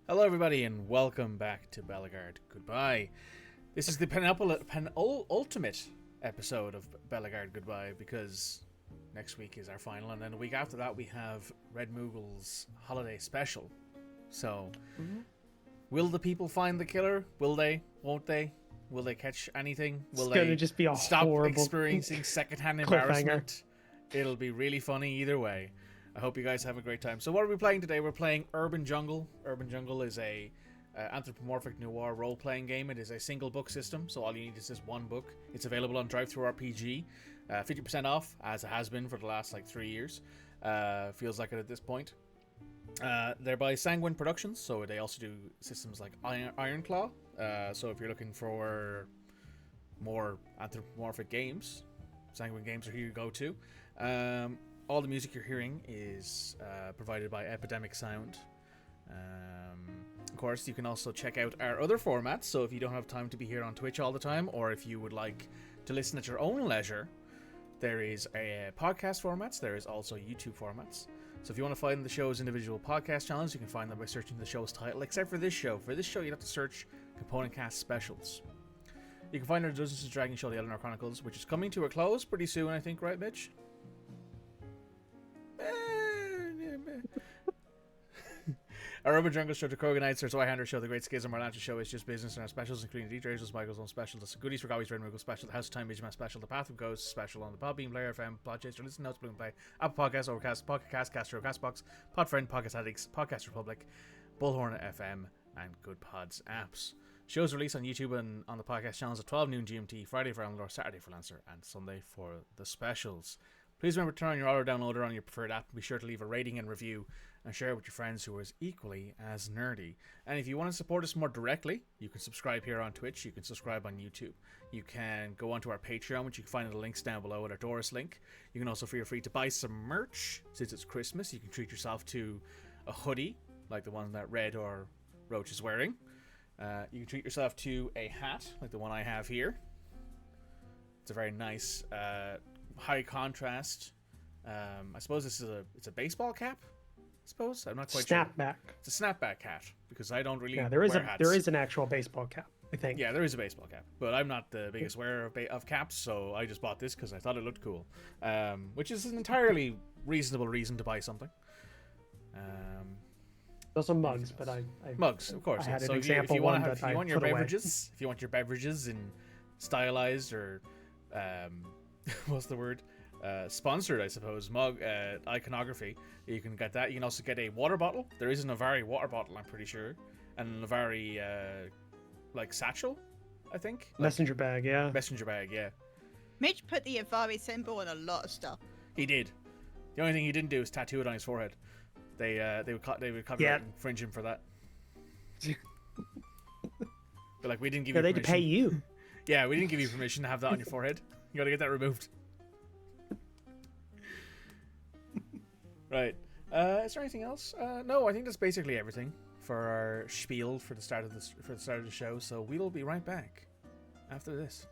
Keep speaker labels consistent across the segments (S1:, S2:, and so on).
S1: Hello, everybody, and welcome back to Bellegarde. Goodbye. This is the penultimate episode of Bellegarde Goodbye, because next week is our final, and then the week after that we have Red Moogle's holiday special. So, will the people find the killer? Will they? Won't they? Will they catch anything? Will
S2: It's going to just be a
S1: stop
S2: horrible
S1: experiencing secondhand embarrassment? It'll be really funny either way. I hope you guys have a great time. So what are we playing today? We're playing UrbanJungle. UrbanJungle is a anthropomorphic noir role-playing game. It is a single book system, so all you need is this one book. It's available on DriveThruRPG. 50% off, as it has been for the last 3 years. Feels like it at this point. They're by Sanguine Productions, so they also do systems like Ironclaw. So if you're looking for more anthropomorphic games, Sanguine Games are who you go to. All the music you're hearing is provided by Epidemic Sound. Of course, you can also check out our other formats, so if you don't have time to be here on Twitch all the time, or if you would like to listen at your own leisure, there is a podcast formats, there is also YouTube formats. So if you want to find the show's individual podcast channels, you can find them by searching the show's title, except for this show. For this show, you have to search Component Cast Specials. You can find our Dungeons & Dragons show, The Eleanor Chronicles, which is coming to a close pretty soon, I think, right, Mitch? Our UrbanJungle show, the Krogan Knights, our Zweihander show, the Great Schism, our Lancer show is just business, and our specials, including the D-Dragons, Michael's own special, the Goodies for Gobbies, Red Moogle special, the House of Time, Midgeman special, the Path of Ghosts special on the Podbean, Player FM, Podchaser, Listen Notes, Bloom Play, Apple Podcasts, Overcast, Pocket Cast, Castro, Castbox, Podfriend, Podcast Addicts, Podcast Republic, Bullhorn FM, and Good Pods apps. Shows released on YouTube and on the podcast channels at 12 noon GMT, Friday for Amlor, Saturday for Lancer, and Sunday for the specials. Please remember to turn on your auto downloader on your preferred app. Be sure to leave a rating and review and share it with your friends who are as equally as nerdy. And if you want to support us more directly, you can subscribe here on Twitch. You can subscribe on YouTube. You can go onto our Patreon, which you can find in the links down below at our Doris link. You can also feel free to buy some merch. Since it's Christmas, you can treat yourself to a hoodie, like the one that Red or Roach is wearing. You can treat yourself to a hat, like the one I have here. It's a very nice, high contrast. I suppose it's a baseball cap. I suppose I'm not quite sure.
S2: Snapback.
S1: It's a snapback hat because I don't really.
S2: Yeah,
S1: wear hats.
S2: there is an actual baseball cap, I think.
S1: Yeah, there is a baseball cap, but I'm not the biggest wearer of caps, so I just bought this because I thought it looked cool. Which is an entirely reasonable reason to buy something.
S2: Also mugs, but I
S1: mugs, of course.
S2: I had
S1: so
S2: an example
S1: if you
S2: one
S1: want
S2: that I
S1: your
S2: put away.
S1: beverages, if you want your beverages in stylized or what's the word? Sponsored, I suppose, mug iconography, you can get that. You can also get a water bottle. There is an Avari water bottle, I'm pretty sure, and an Avari satchel, I think.
S2: Messenger bag, yeah.
S1: Messenger bag, yeah.
S3: Mitch put the Avari symbol on a lot of stuff.
S1: He did. The only thing he didn't do is tattoo it on his forehead. They would copyright infringe him for that. But we didn't give you
S2: they'd
S1: permission.
S2: pay you.
S1: Yeah, we didn't give you permission to have that on your forehead. You gotta get that removed. Right. Is there anything else? No, I think that's basically everything for our spiel for the start of the show. So we'll be right back after this.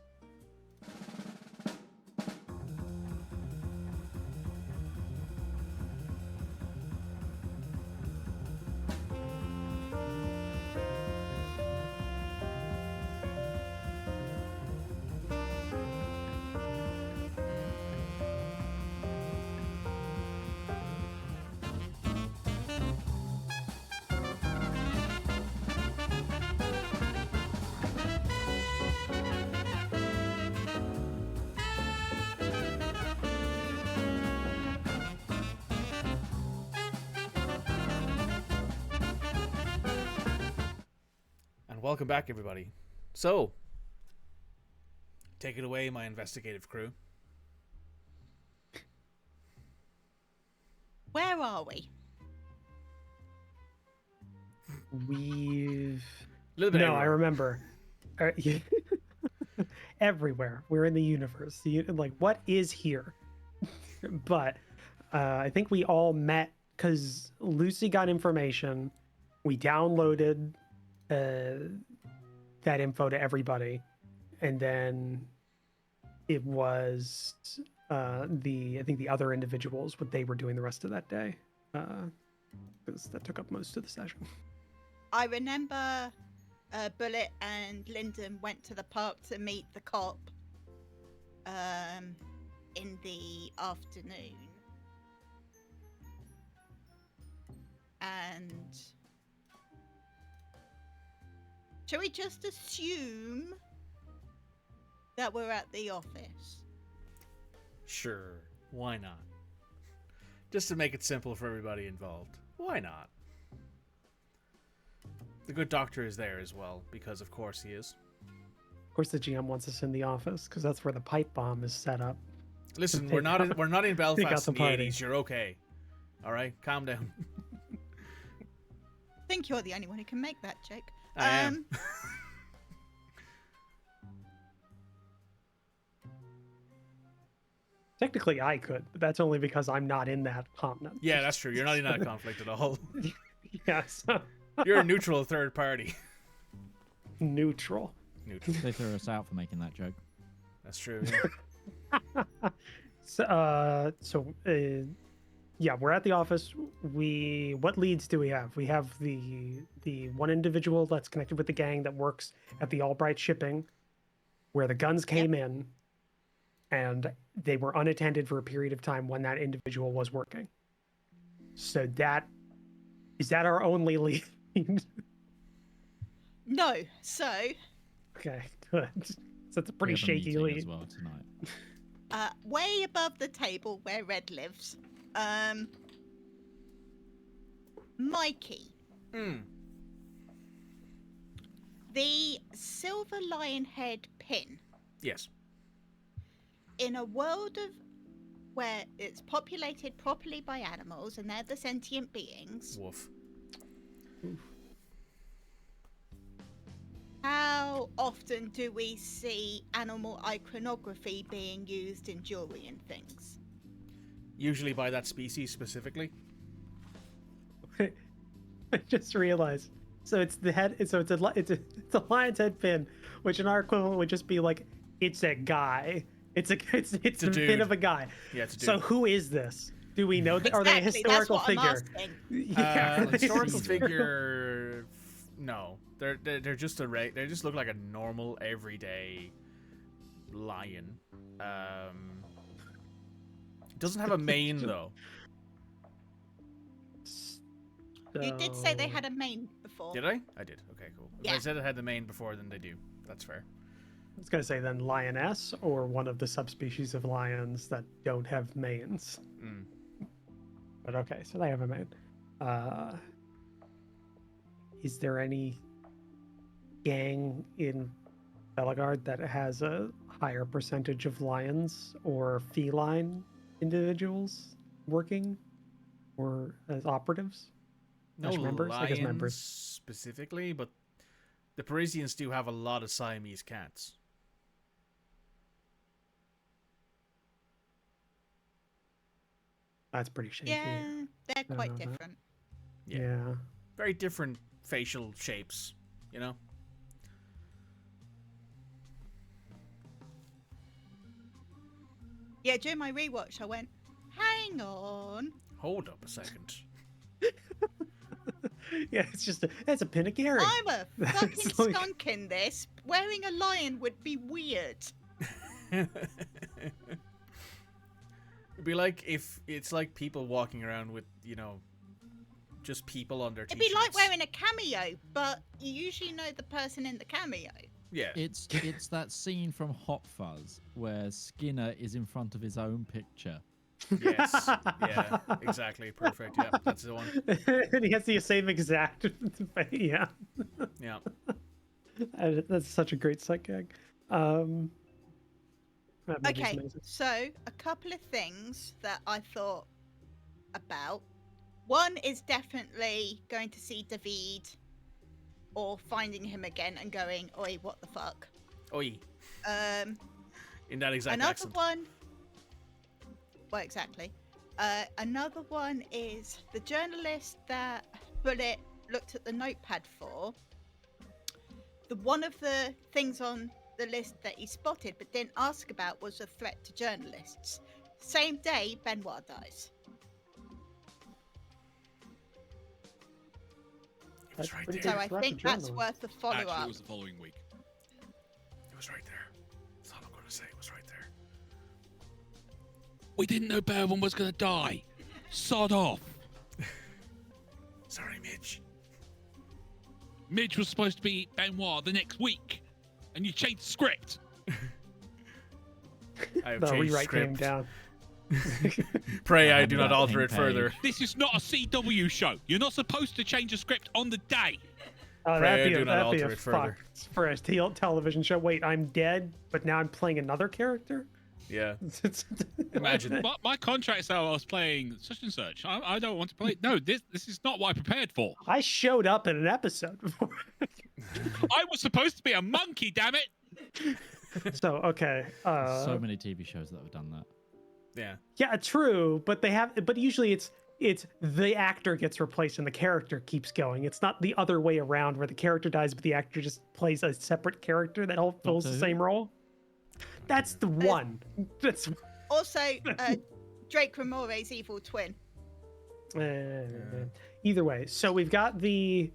S1: Welcome back, everybody. So, take it away, my investigative crew.
S3: Where are we?
S2: We've...
S1: A little bit
S2: No,
S1: everywhere.
S2: I remember. Everywhere. We're in the universe. What is here? But I think we all met because Lucy got information. We downloaded that info to everybody, and then it was I think the other individuals, what they were doing the rest of that day, because that took up most of the session.
S3: I remember Bullet and Lyndon went to the park to meet the cop in the afternoon. And shall we just assume that we're at the office?
S1: Sure, why not? Just to make it simple for everybody involved. Why not? The good doctor is there as well, because of course he is.
S2: Of course, the GM wants us in the office because that's where the pipe bomb is set up.
S1: Listen, we're not in Belfast in the
S2: party.
S1: 80s. You're okay. All right, calm down.
S3: I think you're the only one who can make that joke.
S1: I am.
S2: Technically, I could, but that's only because I'm not in that continent.
S1: Yeah, that's true. You're not in that conflict at all.
S2: Yeah, so
S1: You're a neutral third party.
S2: neutral.
S1: Neutral.
S4: They threw us out for making that joke.
S1: That's true.
S2: So, yeah, we're at the office. What leads do we have? We have the one individual that's connected with the gang that works at the Albright shipping, where the guns came in, and they were unattended for a period of time when that individual was working. So is that our only lead?
S3: No, so
S2: Okay, good. So it's a pretty
S4: We have a
S2: shaky
S4: meeting
S2: lead.
S4: as well tonight.
S3: way above the table where Red lives, Mikey, the silver lion head pin.
S1: Yes.
S3: In a world of where it's populated properly by animals and they're the sentient beings,
S1: Woof.
S3: how often do we see animal iconography being used in jewelry and things?
S1: Usually by that species specifically.
S2: I just realized. So it's the head. So it's a lion's head pin, which in our equivalent would just be like, it's a guy. It's the
S1: a
S2: pin
S1: dude.
S2: of a guy.
S1: Yeah, it's a dude.
S2: So who is this? Do we know that? Are they a
S3: Exactly,
S2: historical
S3: that's what I'm
S2: figure?
S3: asking.
S2: Yeah, are they
S1: Historical
S2: historical?
S1: figure. No, they're just they just look like a normal everyday lion. It doesn't have a mane though.
S3: You did say they
S2: So-
S3: had a mane before.
S1: Did I? I did. Okay, cool. If
S3: Yeah.
S1: I said it had the mane before, then they do. That's fair.
S2: I was gonna say then lioness or one of the subspecies of lions that don't have manes.
S1: Mm.
S2: But okay, so they have a mane. Is there any gang in Bellegarde that has a higher percentage of lions or feline individuals working or as operatives?
S1: No
S2: As members? I guess
S1: lions
S2: members.
S1: specifically, but the Parisians do have a lot of Siamese cats.
S2: That's pretty shaky.
S3: Yeah, they're
S2: I
S3: quite
S2: know that.
S3: different.
S2: Yeah.
S1: Very different facial shapes, you know?
S3: Yeah, during my rewatch, I went, hang on.
S1: Hold up a second.
S2: Yeah, it's a pin of Gary.
S3: I'm a fucking
S2: It's like-
S3: skunk in this. Wearing a lion would be weird.
S1: It'd be like if it's like people walking around with, you know, just people on their
S3: It'd
S1: t-shirts.
S3: be like wearing a cameo, but you usually know the person in the cameo.
S1: Yeah.
S4: It's that scene from Hot Fuzz where Skinner is in front of his own picture.
S1: Yes. Yeah. Exactly. Perfect. Yeah. That's the one.
S2: And he has the same exact. Yeah.
S1: Yeah.
S2: That's such a great sight gag. That movie's
S3: Okay,
S2: amazing.
S3: so a couple of things that I thought about. One is definitely going to see David or finding him again and going, oi, what the fuck?
S1: Oi. In that exact
S3: Another
S1: accent.
S3: one. Well, exactly. Another one is the journalist that Bullet looked at the notepad for. One of the things on the list that he spotted but didn't ask about was a threat to journalists. Same day, Benoît dies.
S1: It was right
S2: pretty
S1: there.
S3: So I
S2: big
S3: think
S2: threat to
S3: that's
S2: journalists.
S3: worth a follow
S5: Actually,
S3: up.
S5: it was the following week.
S1: It was right there. That's all I'm going to say. It was right there.
S5: We didn't know Bourbon was going to die. Sod off.
S1: Sorry, Midge.
S5: Midge was supposed to be Benoît the next week, and you changed the script.
S1: I have
S2: The
S1: changed
S2: rewrite came
S1: script.
S2: down.
S1: Pray I
S4: Remember
S1: do not
S4: that
S1: alter
S4: pink
S1: it further.
S4: page.
S5: This is not a CW show. You're not supposed to change a script on the day.
S2: Oh,
S1: Pray I
S2: that'd be
S1: do
S2: a,
S1: not
S2: that'd be
S1: alter
S2: a
S1: it further.
S2: fuck for a television show. Wait, I'm dead, but now I'm playing another character?
S1: Yeah. Imagine.
S5: My contract said I was playing such and such. I don't want to play. No, this is not what I prepared for.
S2: I showed up in an episode before.
S5: I was supposed to be a monkey, damn it.
S2: So, okay.
S4: There's so many TV shows that have done that.
S1: Yeah.
S2: Yeah, true, but usually it's the actor gets replaced and the character keeps going. It's not the other way around where the character dies, but the actor just plays a separate character that all fills the
S4: Doctor Who?
S2: same role. That's the one. That's
S3: Also, Drake Ramore's evil twin.
S2: either way. So we've got the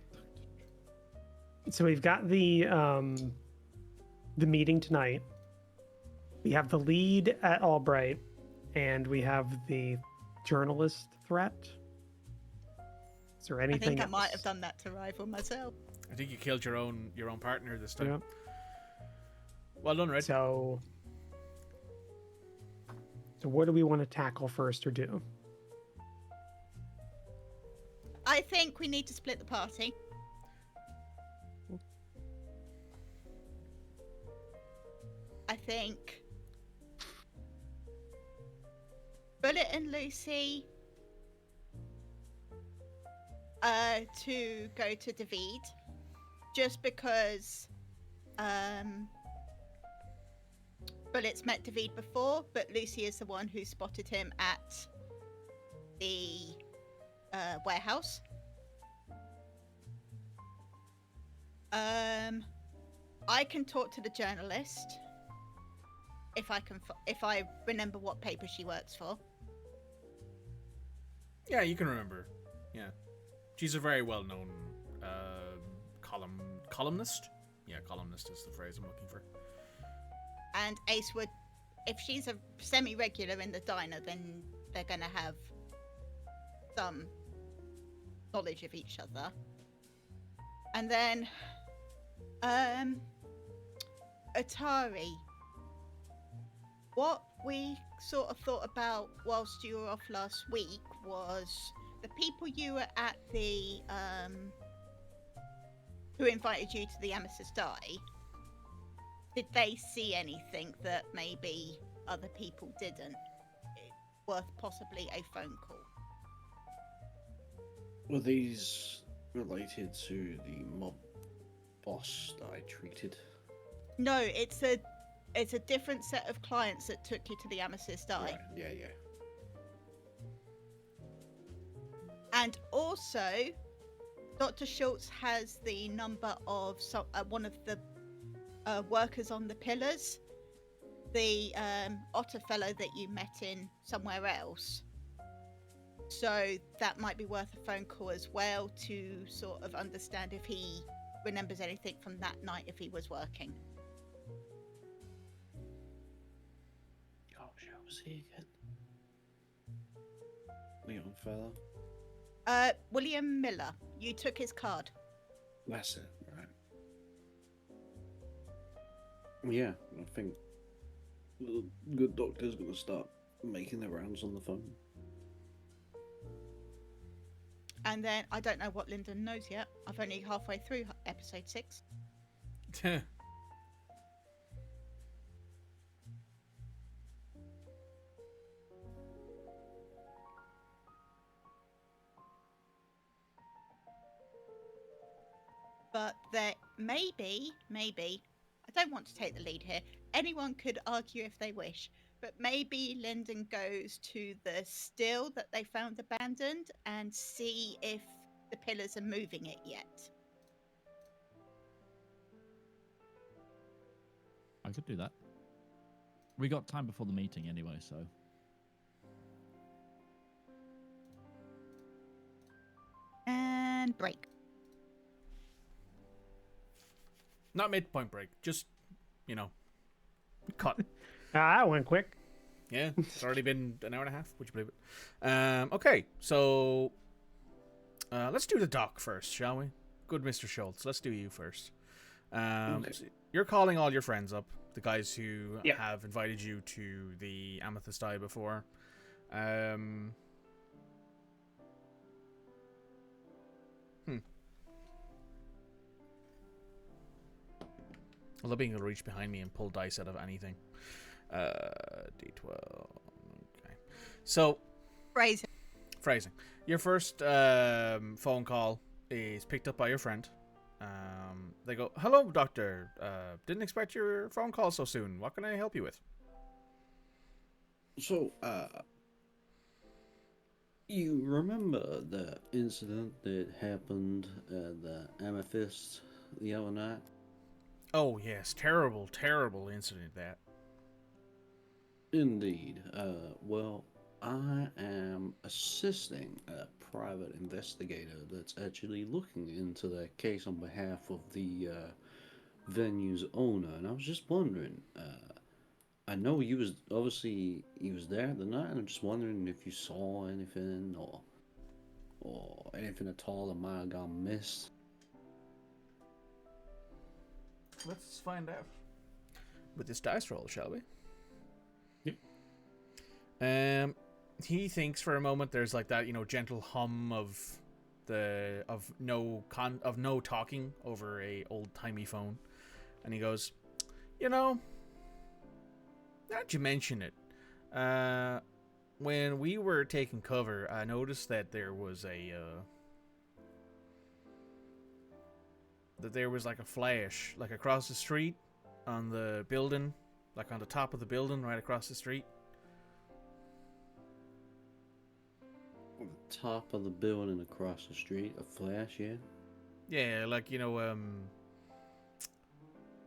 S2: meeting tonight. We have the lead at Albright, and we have the journalist threat. Is there
S3: I
S2: anything
S3: think I might have
S2: else?
S3: done that to rival myself.
S1: I think you killed your own partner this time.
S2: Yep.
S1: Well done, Red.
S2: So what do we want to tackle first or do?
S3: I think we need to split the party. I think Bullet and Lucy to go to David, just because Bullet's met David before, but Lucy is the one who spotted him at the warehouse. I can talk to the journalist if I remember what paper she works for.
S1: Yeah, you can remember. Yeah. She's a very well-known columnist. Yeah, columnist is the phrase I'm looking for.
S3: And Ace would, if she's a semi-regular in the diner, then they're going to have some knowledge of each other. And then Utari. What we sort of thought about whilst you were off last week was the people you were at the who invited you to the Amethyst Die. Did they see anything that maybe other people didn't? Worth possibly a phone call.
S6: Were these related to the mob boss that I treated?
S3: No, it's a different set of clients that took you to the Amethyst Die.
S6: Right, yeah.
S3: And also, Dr. Schultz has the number of one of the workers on the pillars, the otter fellow that you met in somewhere else. So that might be worth a phone call as well to sort of understand if he remembers anything from that night if he was working.
S6: Gosh, how was he again? The young fella?
S3: William Miller. You took his card.
S6: That's it, right. Yeah, I think the good doctor's gonna start making their rounds on the phone.
S3: And then I don't know what Lyndon knows yet. I've only halfway through episode 6. But there maybe, I don't want to take the lead here. Anyone could argue if they wish, but maybe Lyndon goes to the still that they found abandoned and see if the pillars are moving it yet.
S4: I could do that. We got time before the meeting anyway, so.
S3: And break.
S1: Not midpoint break. Just, you know, cut.
S2: That went quick.
S1: Yeah, it's already been an hour and a half. Would you believe it? Okay, so let's do the doc first, shall we? Good, Mr. Schultz. Let's do you first.
S6: Okay.
S1: So you're calling all your friends up, the guys who
S2: Yeah.
S1: have invited you to the Amethyst Eye before. I love being able to reach behind me and pull dice out of anything. D12. Okay. So, phrasing. Your first phone call is picked up by your friend. They go, "Hello, doctor. Didn't expect your phone call so soon. What can I help you with?"
S6: So, you remember the incident that happened at the Amethyst the other night?
S1: Oh, yes. Terrible, terrible incident, that.
S6: Indeed. Well, I am assisting a private investigator that's actually looking into that case on behalf of the venue's owner, and I was just wondering. I know he was there the night, and I'm just wondering if you saw anything or anything at all that might have gone missed.
S1: Let's find out with this dice roll, shall we?
S2: Yep.
S1: He thinks for a moment there's like that, gentle hum of no talking over a old-timey phone, and he goes, now that you mention it, when we were taking cover, I noticed that there was like a flash, like across the street on the building, like on the top of the building right across the street.
S6: On the top of the building across the street, a flash, yeah?
S1: Yeah, like, it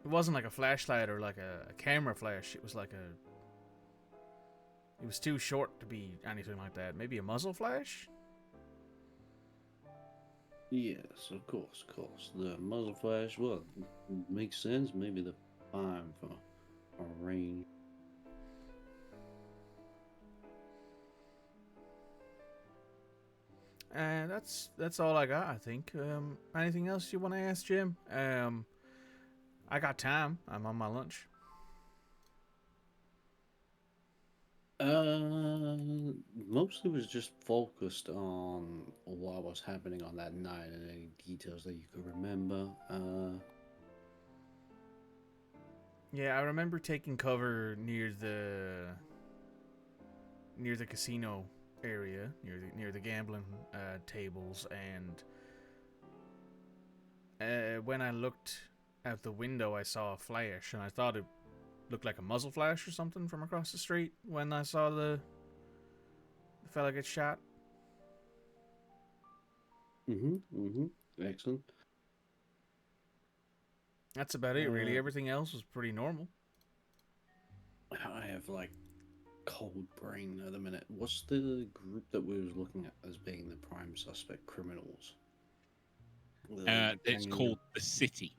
S1: wasn't like a flashlight or like a camera flash. It was like it was too short to be anything like that. Maybe a muzzle flash?
S6: Yes, of course. The muzzle flash, well, makes sense. Maybe the fine for a range.
S1: That's all I got, I think. Anything else you want to ask, Jim? I got time. I'm on my lunch.
S6: Mostly was just focused on what was happening on that night and any details that you could remember.
S1: Yeah, I remember taking cover near the casino area, near the gambling tables, and when I looked out the window, I saw a flash, and I thought it looked like a muzzle flash or something from across the street when I saw the fella get shot.
S6: Excellent.
S1: That's about it, really. Everything else was pretty normal.
S6: I have cold brain at the minute. What's the group that we was looking at as being the prime suspect criminals?
S5: It's called the City.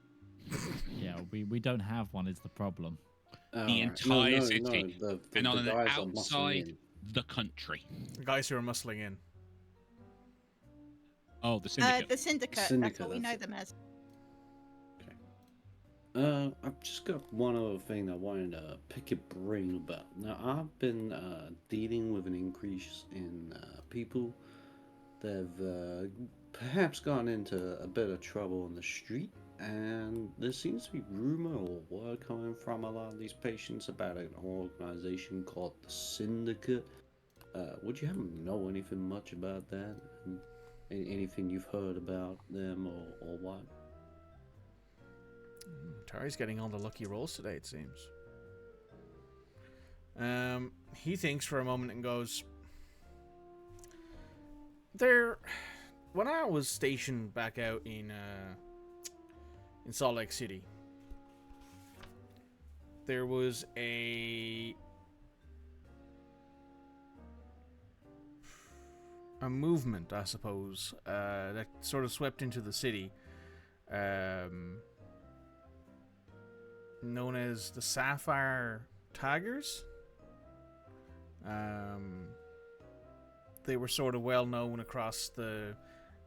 S4: Yeah, we don't have one. Is the problem?
S5: The entire city,
S6: the
S5: and on the
S6: guys that are muscling
S5: outside,
S6: in.
S5: the country.
S1: The guys who are muscling in.
S5: Oh, the Syndicate.
S3: The Syndicate. That's what we know them as.
S6: I've just got one other thing I wanted to pick your brain about. Now, I've been dealing with an increase in people that have perhaps gone into a bit of trouble in the street, and there seems to be rumor or word coming from a lot of these patients about an organization called the Syndicate. Would you happen to know anything much about that? Anything you've heard about them or what?
S1: Utari's getting all the lucky rolls today, it seems. He thinks for a moment and goes, when I was stationed back out in Salt Lake City, there was a movement, I suppose, that sort of swept into the city. known as the Sapphire Tigers. They were sort of well known across the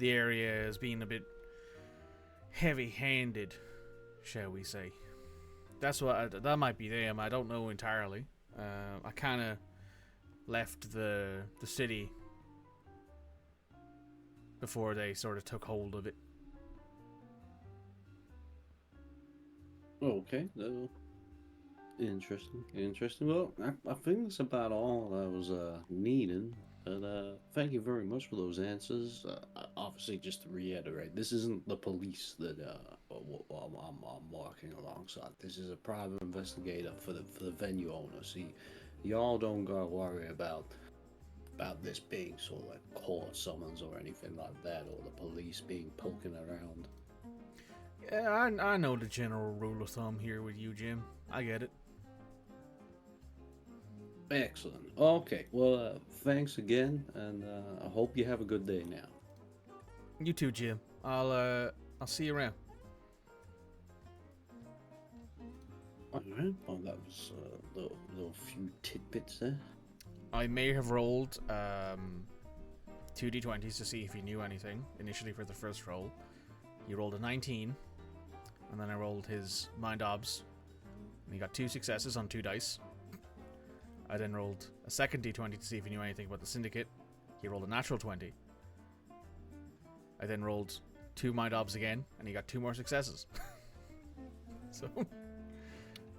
S1: area as being a bit heavy-handed, shall we say. That's what that might be them. I don't know entirely. I kind of left the city before they sort of took hold of it.
S6: Okay, interesting. Well, I think that's about all I was needing. But thank you very much for those answers. Obviously, just to reiterate, this isn't the police that I'm working alongside. This is a private investigator for the venue owner. See, y'all don't gotta worry about this being sort of like court summons or anything like that, or the police being poking around.
S1: Yeah, I know the general rule of thumb here with you, Jim. I get it.
S6: Excellent. Okay, well, thanks again, and I hope you have a good day now.
S1: You too, Jim. I'll see you around.
S6: Alright, well, that was a little few tidbits there.
S1: I may have rolled 2 d20s to see if he knew anything initially for the first roll. He rolled a 19, and then I rolled his mind obs, and he got 2 successes on 2 dice. I then rolled a second d20 to see if he knew anything about the syndicate. He rolled a natural 20. I then rolled 2 mind obs again, and he got 2 more successes. So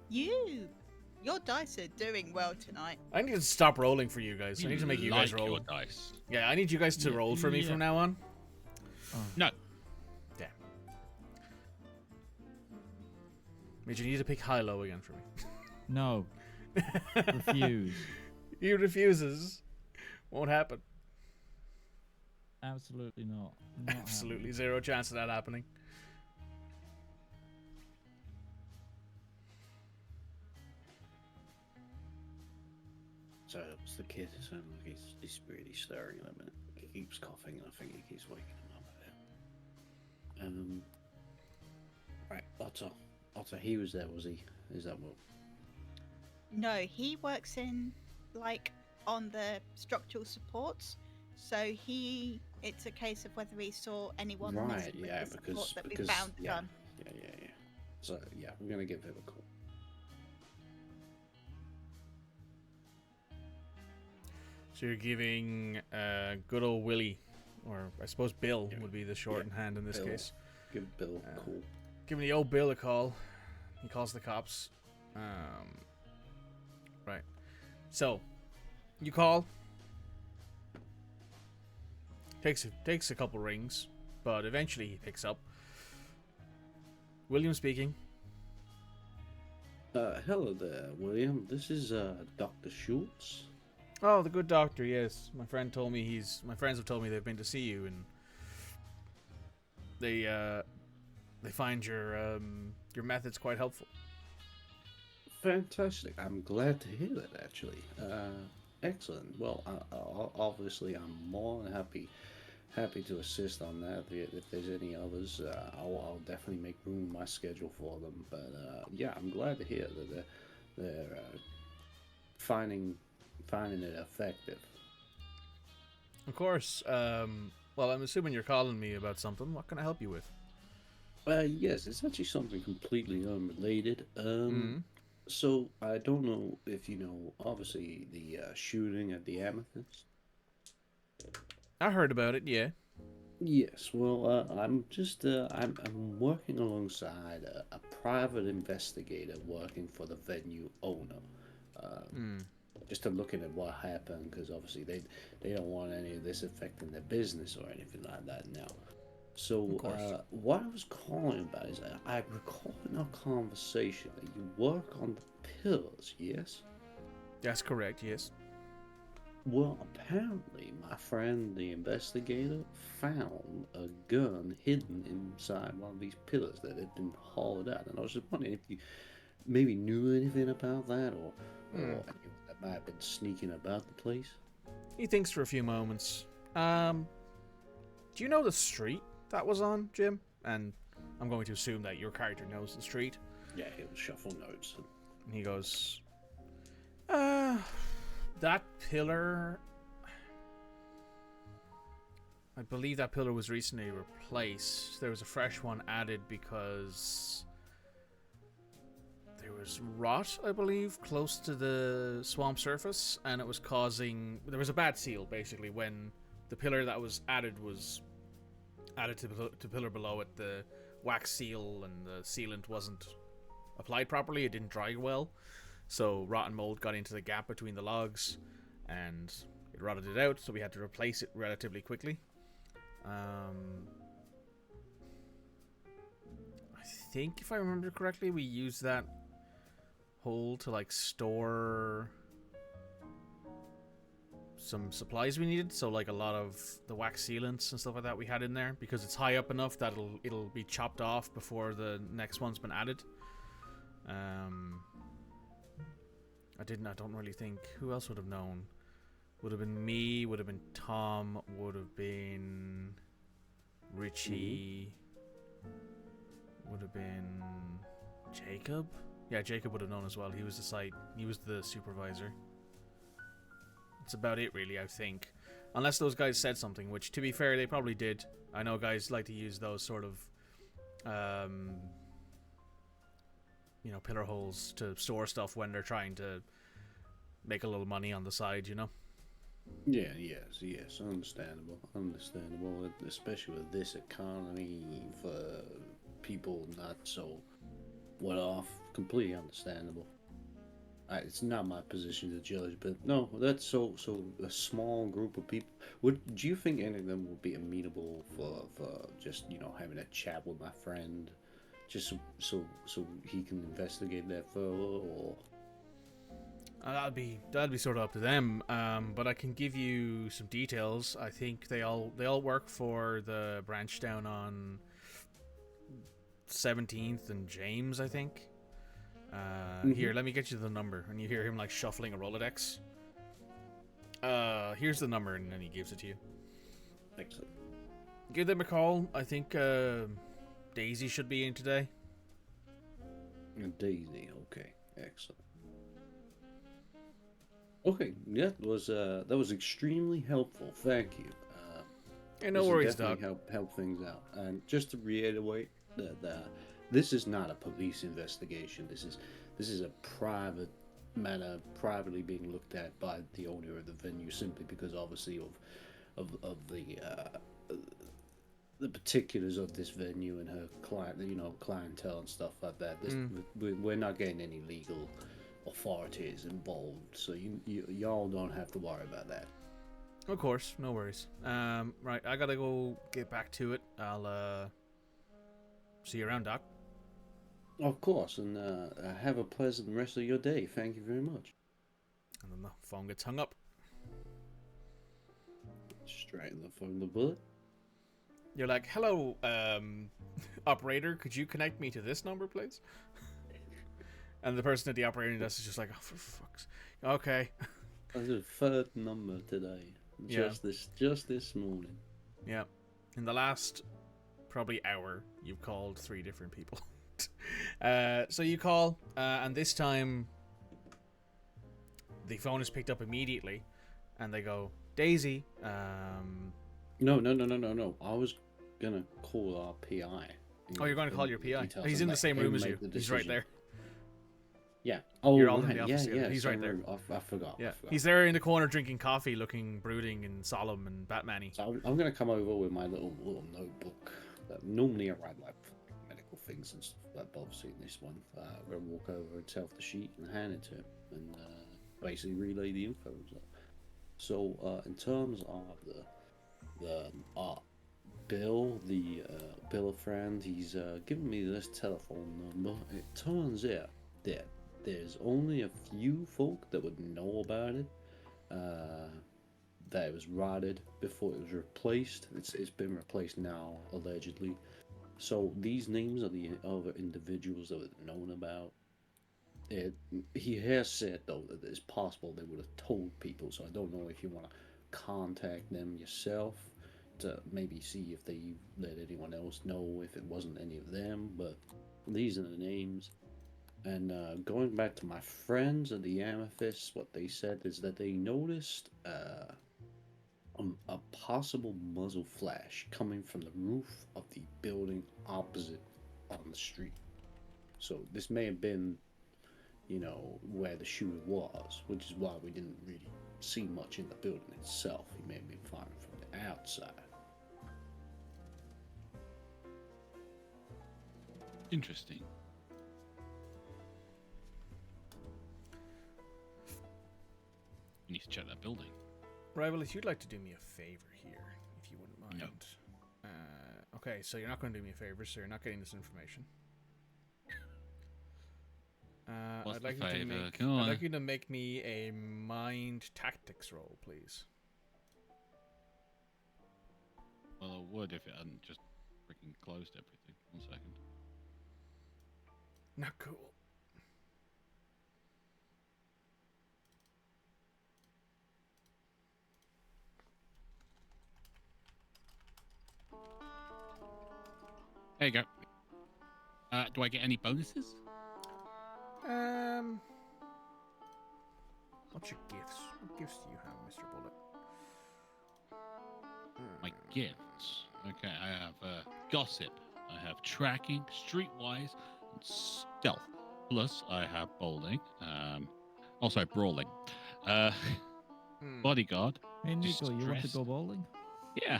S3: your dice are doing well tonight.
S1: I need to stop rolling for you guys. I need to make you guys roll.
S5: Your dice.
S1: Yeah, I need you guys to roll for me from now on.
S5: No.
S1: Yeah. Midge, you need to pick high-low again for me.
S4: No. Refuse.
S1: He refuses. Won't happen.
S4: Absolutely not.
S1: Absolutely zero chance of that happening.
S6: So it's the kid. It sounds like he's really stirring a minute. He keeps coughing, and I think he keeps waking him up a bit. Right, Otto, he was there, was he? Is that what?
S3: No, he works in on the structural supports. So it's a case of whether he saw anyone
S6: Right,
S3: missing
S6: yeah,
S3: with the support that we found done.
S6: Yeah. So yeah, we're gonna give him a call.
S1: So you're giving good old Willie, or I suppose Bill would be the shorthand in this
S6: Bill.
S1: case.
S6: Give Bill a call.
S1: Giving the old Bill a call. He calls the cops. Right. So, you call. Takes a couple rings, but eventually he picks up. William speaking.
S6: Hello there, William. This is Dr. Schultz.
S1: Oh, the good doctor. Yes, my friends have told me they've been to see you, and they find your methods quite helpful.
S6: Fantastic. I'm glad to hear that, actually. Excellent. Well, obviously, I'm more than happy to assist on that. If there's any others, I'll definitely make room in my schedule for them. But yeah, I'm glad to hear that they're finding it effective.
S1: Of course. Well, I'm assuming you're calling me about something. What can I help you with?
S6: Yes, it's actually something completely unrelated. So I don't know if you know, obviously the shooting at the Amethyst.
S1: I heard about it. Yeah.
S6: Yes. Well, I'm just I'm working alongside a private investigator working for the venue owner. Just to look at what happened, because obviously they don't want any of this affecting their business or anything like that now. So what I was calling about is I recall in our conversation that you work on the pillars, yes?
S1: That's correct, yes.
S6: Well, apparently my friend, the investigator, found a gun hidden inside one of these pillars that had been hauled out. And I was just wondering if you maybe knew anything about that, or anyone that might have been sneaking about the place.
S1: He thinks for a few moments. Do you know the street that was on, Jim? And I'm going to assume that your character knows the street.
S6: Yeah, he'll shuffle notes.
S1: And he goes, that pillar... I believe that pillar was recently replaced. There was a fresh one added because there was rot, I believe, close to the swamp surface, and it was causing... There was a bad seal, basically, when the pillar that was added to the pillar below it. The wax seal and the sealant wasn't applied properly. It didn't dry well, so rot and mold got into the gap between the logs, and it rotted it out, so we had to replace it relatively quickly. I think, if I remember correctly, we used that hole to like store some supplies we needed, so like a lot of the wax sealants and stuff like that we had in there, because it's high up enough that it'll be chopped off before the next one's been added. I don't really think who else would have known. Would have been me, would have been Tom, would have been Richie, would have been Jacob. Yeah, Jacob would have known as well. He was the supervisor. That's about it, really, I think. Unless those guys said something, which, to be fair, they probably did. I know guys like to use those sort of, pillar holes to store stuff when they're trying to make a little money on the side, you know?
S6: Yeah, yes, understandable, especially with this economy for people not so well off, completely understandable. It's not my position to judge, but no, that's so a small group of people. Do you think any of them would be amenable for just having a chat with my friend, just so he can investigate that further, or?
S1: That'd be sort of up to them. But I can give you some details. I think they all work for the branch down on 17th and James, I think. Here, let me get you the number. And you hear him like shuffling a Rolodex. Here's the number, and then he gives it to you.
S6: Excellent.
S1: Give them a call. I think Daisy should be in today.
S6: Daisy, okay, excellent. Okay, yeah, that was extremely helpful. Thank you.
S1: Hey, no worries,
S6: Doc. Help things out. And just to reiterate that this is not a police investigation. This is a private matter, privately being looked at by the owner of the venue, simply because obviously of the particulars of this venue and her clientele and stuff like that. We're not getting any legal authorities involved, so y'all don't have to worry about that.
S1: Of course, no worries. Right, I gotta go get back to it. I'll see you around, Doc.
S6: Of course, and have a pleasant rest of your day. Thank you very much.
S1: And then the phone gets hung up.
S6: Straight from the bullet.
S1: You're like, hello, operator, could you connect me to this number, please? And the person at the operating desk is just like, oh, for fuck's... Okay.
S6: That's the third number today. Just this morning.
S1: Yeah. In the last probably hour, you've called 3 different people. So you call, and this time the phone is picked up immediately, and they go, Daisy.
S6: No. I was gonna call our PI.
S1: Oh, you're going to call your PI? He's in the same room as you. He's right there.
S6: Yeah. Oh,
S1: you're all in the office.
S6: Yeah.
S1: He's right there.
S6: I forgot.
S1: Yeah. He's there in the corner drinking coffee, looking brooding and solemn and Batman-y.
S6: So I'm gonna come over with my little notebook. Normally I write like medical things and stuff, but obviously in this one, I'm gonna walk over and take off the sheet and hand it to him and basically relay the info. So in terms of the Bill, Bill friend, he's given me this telephone number. It turns out that there's only a few folk that would know about it. That it was rotted before it was replaced. It's been replaced now, allegedly. So these names are the other individuals that were known about it. He has said though that it's possible they would have told people. So I don't know if you want to contact them yourself to maybe see if they let anyone else know if it wasn't any of them. But these are the names. And going back to my friends at the Amethyst, what they said is that they noticed a possible muzzle flash coming from the roof of the building opposite on the street. So this may have been, where the shooter was, which is why we didn't really see much in the building itself. He may have been firing from the outside.
S5: Interesting. We need to check that building.
S1: Rival, if you'd like to do me a favor here, if you wouldn't mind.
S5: No.
S1: Okay, so you're not going to do me a favor, so you're not getting this information.
S5: What's
S1: I'd like
S5: the
S1: you to
S5: favor?
S1: make.
S5: Go on.
S1: I'd like you to make me a mind tactics roll, please.
S5: Well, I would if it hadn't just freaking closed everything. 1 second.
S1: Not cool.
S5: There you go. Do I get any bonuses?
S1: What's your gifts? What gifts do you have, Mr. Bullet?
S5: My gifts. Okay, I have gossip. I have tracking, streetwise, and stealth. Plus, I have bowling. Also brawling. Bodyguard.
S4: Hey, Nico, you want to
S5: Distress.
S4: go bowling?
S5: Yeah,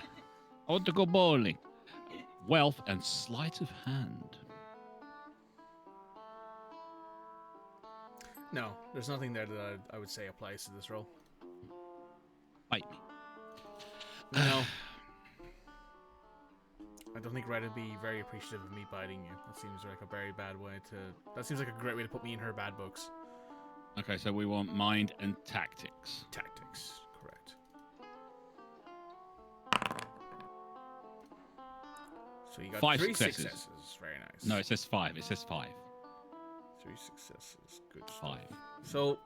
S5: I want to go bowling. Wealth and sleight of hand.
S1: No, there's nothing there that I would say applies to this role.
S5: Bite me.
S1: No. I don't think Red would be very appreciative of me biting you. That seems like a very bad way to... That seems like a great way to put me in her bad books.
S5: Okay, so we want mind and tactics.
S1: Tactics, correct. So you got
S5: 5
S1: three
S5: successes.
S1: Very nice.
S5: No, it says 5. It says 5.
S1: 3 successes. Good.
S5: 5.
S1: So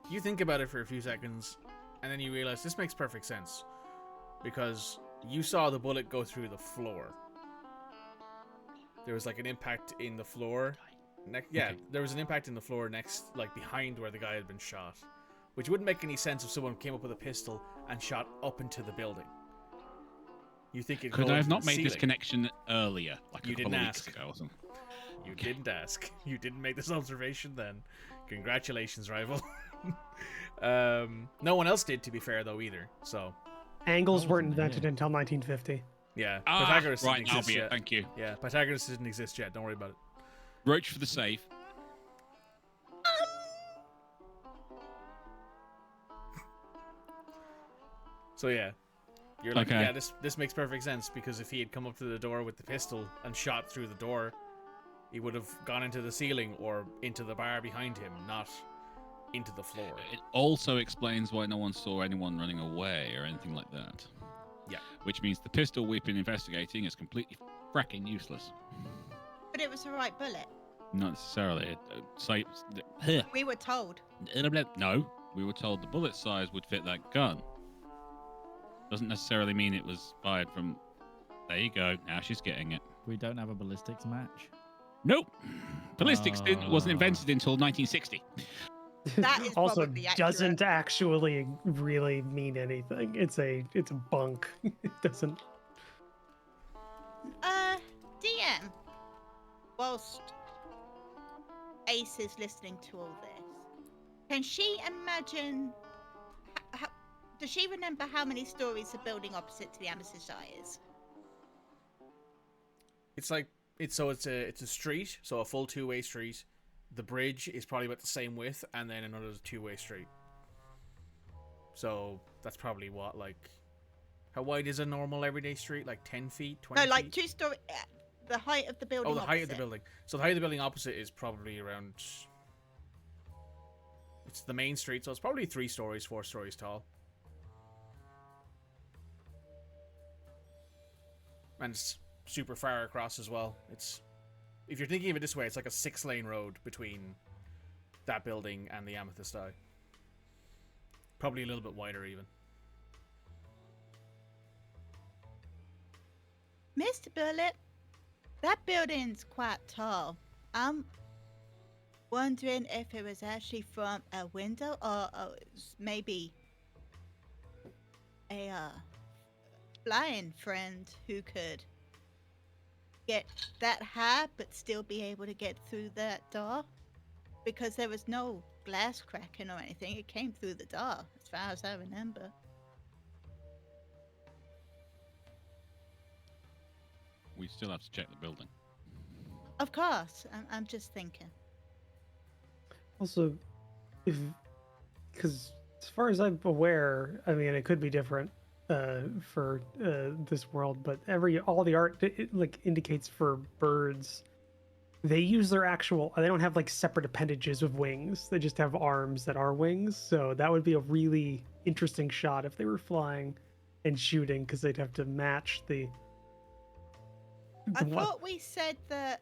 S1: you think about it for a few seconds, and then you realize this makes perfect sense. Because you saw the bullet go through the floor. There was like an impact in the floor.
S5: Okay.
S1: There was an impact in the floor next, like behind where the guy had been shot. Which wouldn't make any sense if someone came up with a pistol and shot up into the building. You think it
S5: Could I have not made this connection earlier, like
S1: You
S5: a couple
S1: didn't
S5: of weeks
S1: ask.
S5: ago or something?
S1: You didn't ask. You didn't make this observation then. Congratulations, rival. No one else did, to be fair, though, either. So,
S2: Angles
S4: I
S2: weren't
S4: wasn't
S2: invented
S4: here.
S2: until 1950.
S1: yeah.
S5: Ah,
S1: Pythagoras
S5: right,
S1: didn't
S5: I'll
S1: exist
S5: be it.
S1: yet.
S5: Thank you.
S1: Yeah, Pythagoras didn't exist yet. Don't worry about it.
S5: Roach for the save.
S1: So, yeah. You're like,
S5: Okay.
S1: yeah, this makes perfect sense, because if he had come up to the door with the pistol and shot through the door, he would have gone into the ceiling or into the bar behind him, not into the floor.
S5: It also explains why no one saw anyone running away or anything like that.
S1: Yeah.
S5: Which means the pistol we've been investigating is completely fracking useless.
S3: But it was the right bullet.
S5: Not necessarily.
S3: We were told.
S5: No, we were told the bullet size would fit that gun. Doesn't necessarily mean it was fired from... There you go. Now she's getting it.
S4: We don't have a ballistics match.
S5: Nope. Ballistics wasn't invented until 1960.
S3: That is
S2: Also
S3: probably accurate.
S2: doesn't actually really mean anything. It's a bunk. It doesn't.
S3: DM. Whilst Ace is listening to all this, can she imagine? Does she remember how many stories the building opposite to the Amethyst Eye is?
S1: It's like it's a street, so a full two-way street. The bridge is probably about the same width, and then another two-way street. So that's probably what, like, how wide is a normal everyday street? Like 10 feet, 20
S3: No,
S1: feet?
S3: like 2-story. The height of the building.
S1: Oh, the height of the
S3: opposite.
S1: building. So the height of the building opposite is probably around. It's the main street, so it's probably 3 stories, 4 stories tall. And it's super far across as well. It's, if you're thinking of it this way, it's like a 6-lane road between that building and the Amethyst Eye. Probably a little bit wider even.
S3: Mr. Bullet, that building's quite tall. wondering if it was actually from a window or it was maybe a flying friend who could get that high but still be able to get through that door, because there was no glass cracking or anything. It came through the door as far as I remember.
S5: We still have to check the building.
S3: Of course, I'm just thinking.
S2: Also, because as far as I'm aware, I mean, it could be different for this world, but all the art like indicates for birds, they use their actual. They don't have like separate appendages of wings. They just have arms that are wings. So that would be a really interesting shot if they were flying and shooting, because they'd have to match the.
S3: I thought we said that.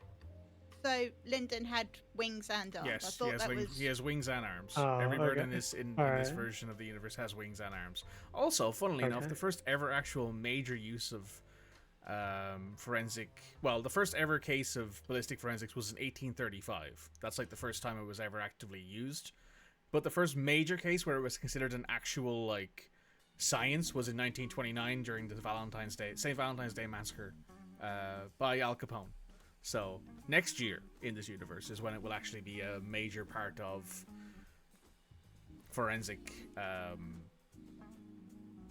S3: So Lyndon had wings and arms. I
S1: Yes,
S3: thought that was...
S1: he has wings and arms.
S2: Oh,
S1: Every bird in
S2: okay.
S1: this in
S2: All
S1: this
S2: right.
S1: version of the universe has wings and arms. Also, funnily enough,
S2: Okay.
S1: the first ever actual major use of forensic, well, the first ever case of ballistic forensics was in 1835. That's like the first time it was ever actively used. But the first major case where it was considered an actual like science was in 1929 during the St. Valentine's Day massacre by Al Capone. So next year in this universe is when it will actually be a major part of forensic.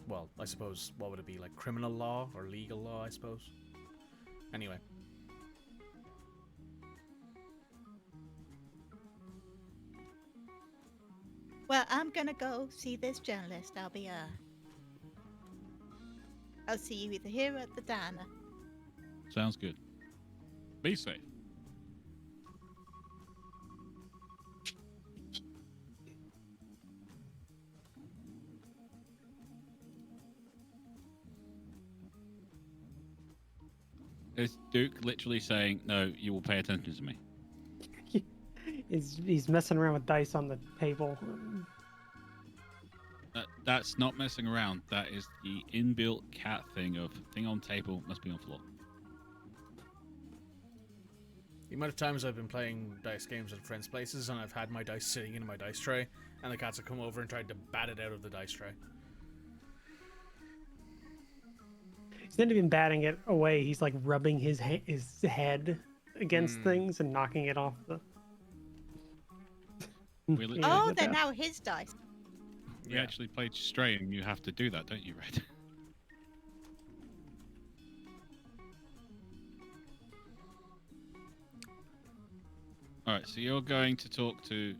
S1: Well, I suppose what would it be, like criminal law or legal law? I suppose. Anyway.
S3: Well, I'm gonna go see this journalist. I'll see you either here or at the diner.
S5: Sounds good. Be safe. Is Duke literally saying, no, you will pay attention to me?
S2: He's messing around with dice on the table.
S5: That's not messing around. That is the inbuilt cat thing of thing on table must be on floor.
S1: The amount of times I've been playing dice games at friends' places and I've had my dice sitting in my dice tray and the cats have come over and tried to bat it out of the dice tray.
S2: He's not even batting it away. He's like rubbing his head against things and knocking it off the.
S5: Really?
S3: Oh,
S2: but
S3: they're
S2: yeah.
S3: now his dice.
S5: We actually played Stray, and you have to do that, don't you, Red? All right, so you're going to talk to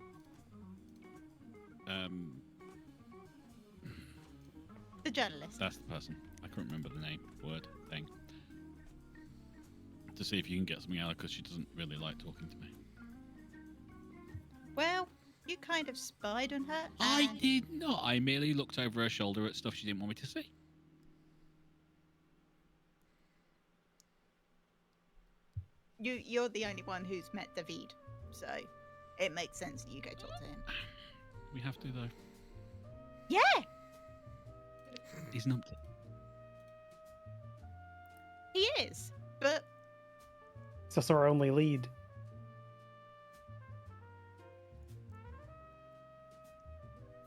S3: The journalist.
S5: that's the person. I can't remember the name, word, thing. To see if you can get something out of her, because she doesn't really like talking to me.
S3: Well, you kind of spied on her.
S5: I
S3: and
S5: did not. I merely looked over her shoulder at stuff she didn't want me to see.
S3: You're the only one who's met David, so it makes sense that you go talk to him.
S5: We have to, though.
S3: Yeah.
S5: He's numpty.
S3: He is, but
S2: It's also our only lead.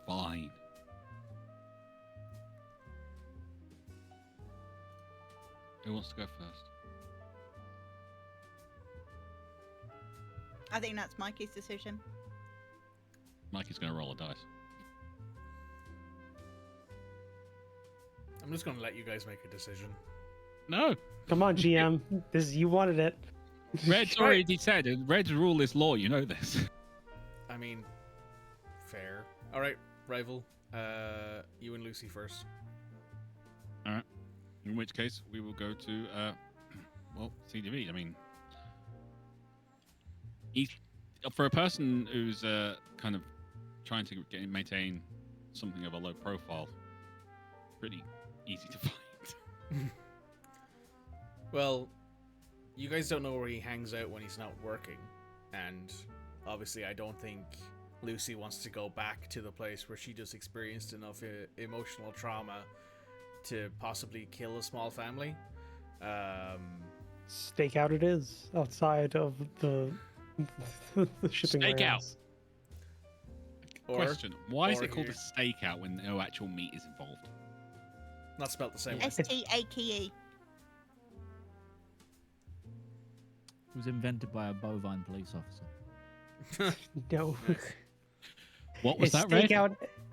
S5: Fine. Who wants to go first?
S3: I think that's Mikey's decision.
S5: Mikey's going to roll a dice.
S1: I'm just going to let you guys make a decision.
S5: No!
S2: Come on, GM. You wanted it.
S5: Red's already said, Red's rule is law, you know this.
S1: I mean, fair. All right, rival. You and Lucy first.
S5: Alright. In which case, we will go to, well, CDV. I mean, for a person who's kind of trying to maintain something of a low profile, pretty easy to find.
S1: Well, you guys don't know where he hangs out when he's not working, and obviously I don't think Lucy wants to go back to the place where she just experienced enough emotional trauma to possibly kill a small family.
S2: Stakeout it is outside of the The shipping
S5: Stakeout.
S2: warehouse.
S5: Question: Why is
S1: or
S5: it called
S1: here.
S5: a stakeout when no actual meat is involved?
S1: Not spelt the same way.
S3: STAKE.
S4: It was invented by a bovine police officer.
S2: No.
S5: What was
S2: It's
S5: that, Ray?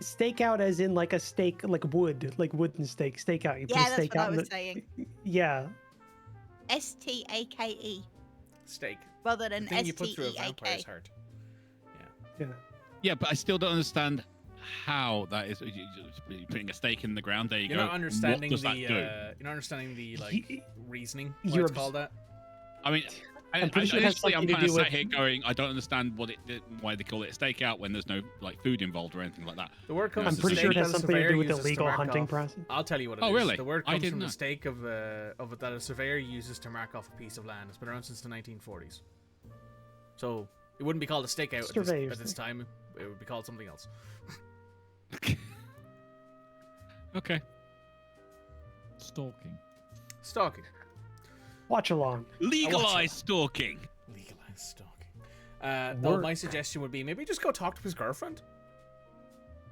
S2: Stakeout as in like a steak, like wood, like wooden steak. Stakeout. You put
S3: Yeah,
S2: a
S3: that's
S2: steak
S3: what I
S2: out in
S3: was
S2: the-
S3: saying.
S2: Yeah.
S3: STAKE
S1: Steak.
S3: rather
S1: The
S3: than
S1: thing you put through a vampire's
S3: STEAK.
S1: heart.
S2: Yeah.
S5: Yeah, but I still don't understand how that is. You're putting a stake in the ground. There you
S1: You're
S5: go.
S1: not understanding
S5: what does
S1: the.
S5: that do?
S1: You're not understanding the like
S2: Ye-
S1: reasoning. Why
S2: you're
S1: it's called that.
S5: I mean,
S2: I'm pretty sure it has
S5: initially I'm
S2: something to
S5: kind of
S2: do
S5: sat
S2: with-
S5: here going, I don't understand why they call it a stakeout when there's no like food involved or anything like that.
S1: The word comes
S5: I'm
S1: from
S5: pretty
S1: the
S5: sure it
S1: steak
S2: has
S1: that a
S2: something to do
S1: surveyor
S2: with
S1: uses
S2: illegal
S1: mark
S2: hunting
S1: off-
S2: process.
S1: I'll tell you what it is.
S5: Oh, really?
S1: The word
S5: I
S1: comes
S5: didn't
S1: from the
S5: know.
S1: stake of it that a surveyor uses to mark off a piece of land. It's been around since the 1940s. So it wouldn't be called a stakeout
S2: Surveyor's
S1: at this time. It would be called something else.
S5: Okay.
S4: Stalking.
S1: Stalking.
S2: Watch along.
S5: Legalize stalking.
S1: Legalized stalking. Though
S2: Work.
S1: my suggestion would be maybe just go talk to his girlfriend.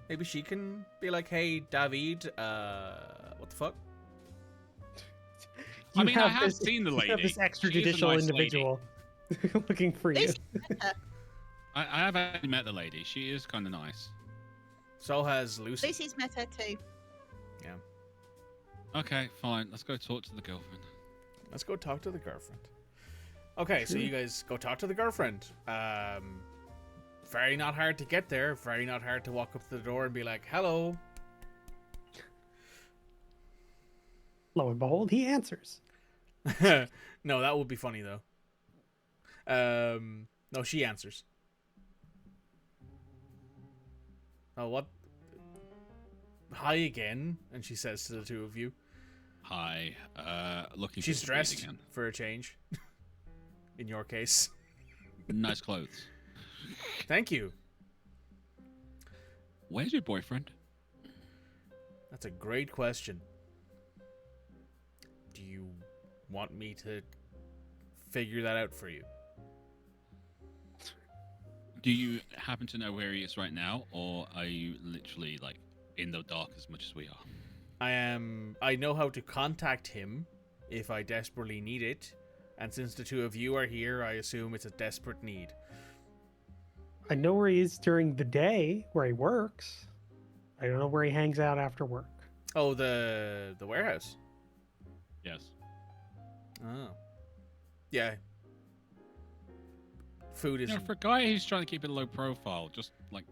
S1: Maybe she can be like, "Hey, David, what the fuck?"
S5: I mean, I have
S2: this-
S5: seen the
S2: You have
S5: lady.
S2: this
S5: She is a
S2: extrajudicial
S5: nice lady.
S2: individual looking for you.
S3: Lucy better.
S5: I have actually met the lady. She is kind of nice.
S1: So has Lucy.
S3: Lucy's met her too.
S5: Okay, fine. Let's go talk to the girlfriend.
S1: Let's go talk to the girlfriend. Okay, so you guys go talk to the girlfriend. Very not hard to get there. Very not hard to walk up to the door and be like, "Hello."
S2: Lo and behold, he answers.
S1: No, that would be funny though. No, she answers. Oh, what? Hi again, and she says to the two of you.
S5: Hi. Looking.
S1: She's
S5: for
S1: dressed
S5: again.
S1: for a change. In your case.
S5: Nice clothes.
S1: Thank you.
S5: Where's your boyfriend?
S1: That's a great question. Do you want me to figure that out for you?
S5: Do you happen to know where he is right now, or are you literally like in the dark as much as we are?
S1: I know how to contact him if I desperately need it. And since the two of you are here, I assume it's a desperate need.
S2: I know where he is during the day, where he works. I don't know where he hangs out after work.
S1: Oh, the warehouse.
S5: Yes.
S1: Oh. Yeah. Food is
S5: You know, for a guy who's trying to keep it low profile, just like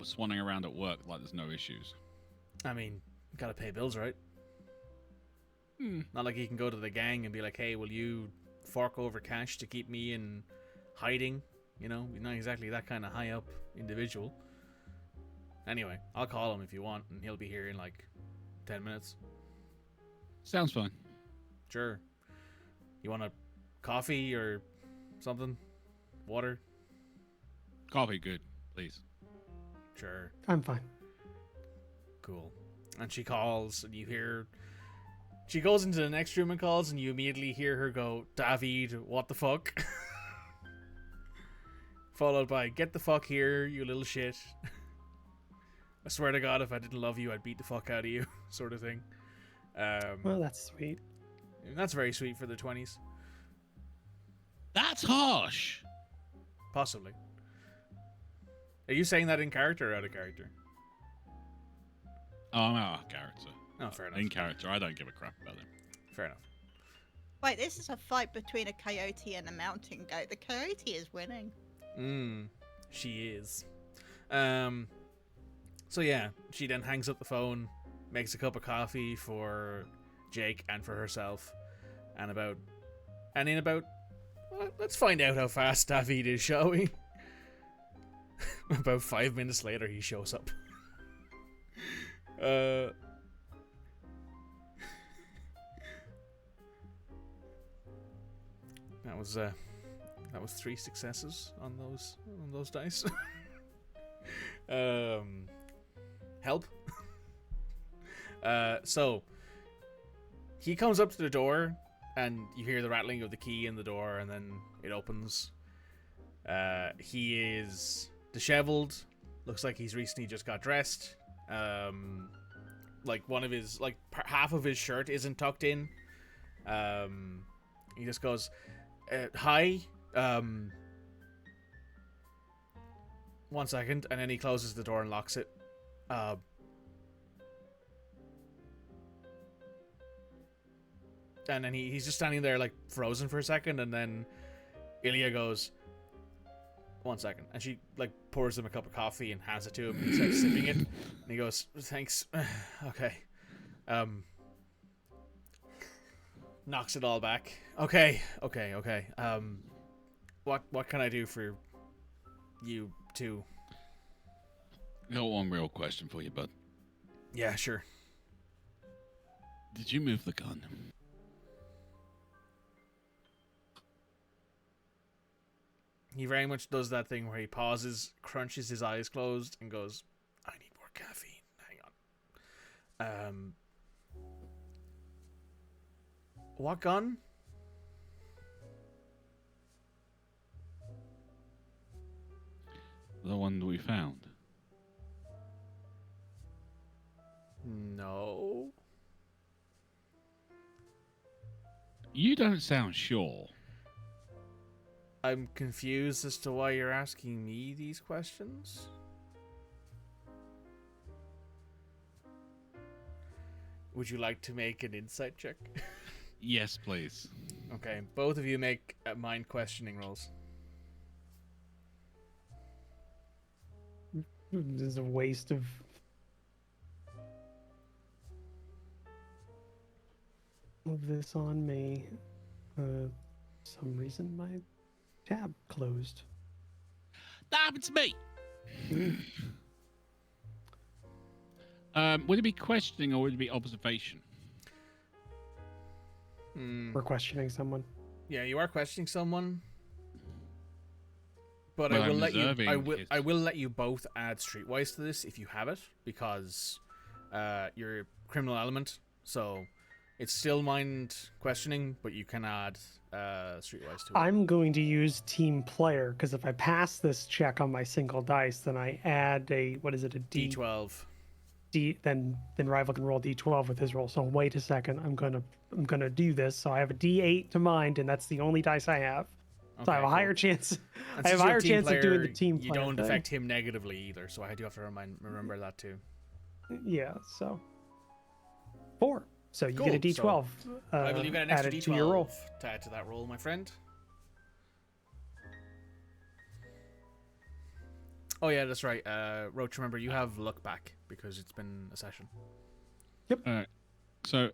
S5: swanning around at work like there's no issues.
S1: I mean, gotta pay bills, right?
S5: Hmm.
S1: Not like he can go to the gang and be like, "Hey, will you fork over cash to keep me in hiding?" You know, he's not exactly that kind of high up individual. Anyway, I'll call him if you want, and he'll be here in like 10 minutes.
S5: Sounds fine.
S1: Sure. You want a coffee or something? Water?
S5: Coffee, good, please.
S1: Sure.
S2: I'm fine.
S1: Cool. And she calls, and you hear... She goes into the next room and calls, and you immediately hear her go, "David, what the fuck?" Followed by, "Get the fuck here, you little shit. I swear to God, if I didn't love you, I'd beat the fuck out of you," sort of thing.
S2: Well, that's sweet.
S1: That's very sweet for the 20s.
S5: That's harsh.
S1: Possibly. Are you saying that in character or out of character?
S5: Oh, I'm out of character.
S1: Oh, fair enough.
S5: In character, I don't give a crap about him.
S1: Fair enough.
S3: Wait, this is a fight between a coyote and a mountain goat. The coyote is winning.
S1: She is. So yeah, she then hangs up the phone, makes a cup of coffee for Jake and for herself, and in about well, let's find out how fast David is, shall we? About 5 minutes later, he shows up. That was 3 successes on those dice. Help. So he comes up to the door, and you hear the rattling of the key in the door, and then it opens, He is disheveled. Looks like he's recently just got dressed. Like one of his, like half of his shirt isn't tucked in. He just goes, "Hi." 1 second, and then he closes the door and locks it. And then he's just standing there like frozen for a second, and then Ilya goes, 1 second, and she like pours him a cup of coffee and hands it to him, and he starts sipping it, and he goes, "Thanks." Okay. Knocks it all back. Okay. What can I do for you two?
S5: Got one real question for you, bud.
S1: Yeah, sure.
S5: Did you move the gun?
S1: He very much does that thing where he pauses, crunches his eyes closed, and goes, "I need more caffeine. Hang on." What gun?
S5: The one that we found.
S1: No.
S5: You don't sound sure.
S1: I'm confused as to why you're asking me these questions. Would you like to make an insight check?
S5: Yes, please.
S1: Okay, both of you make mind questioning rolls.
S2: This is a waste of. This on me. Some reason my tab closed.
S5: That happened to me. Would it be questioning or would it be observation?
S2: We're questioning someone.
S1: Yeah, you are questioning someone. But
S5: Well,
S1: I will
S5: I'm
S1: let you.
S5: observing it.
S1: I will let you both add streetwise to this if you have it, because you're a criminal element. So it's still mind questioning, but you can add streetwise to it.
S2: I'm going to use team player because if I pass this check on my single dice, then I add a what is it, a
S1: D12.
S2: then rival can roll D12 with his roll. So wait a second, I'm gonna do this. So I have a D8 to mind, and that's the only dice I have. So I have a higher chance.
S1: And
S2: I have
S1: since
S2: a
S1: you're
S2: higher
S1: team
S2: chance of doing the
S1: player,
S2: team
S1: You
S2: player
S1: don't
S2: thing.
S1: affect him negatively either, so I do have to remember that too.
S2: Yeah. So 4. So you
S1: Cool,
S2: get a D12
S1: Rival, you got an extra
S2: added
S1: D12
S2: to your roll.
S1: to add to that roll, my friend. Oh yeah, that's right. Roach, remember you have luck back because it's been a session.
S5: Alright. So,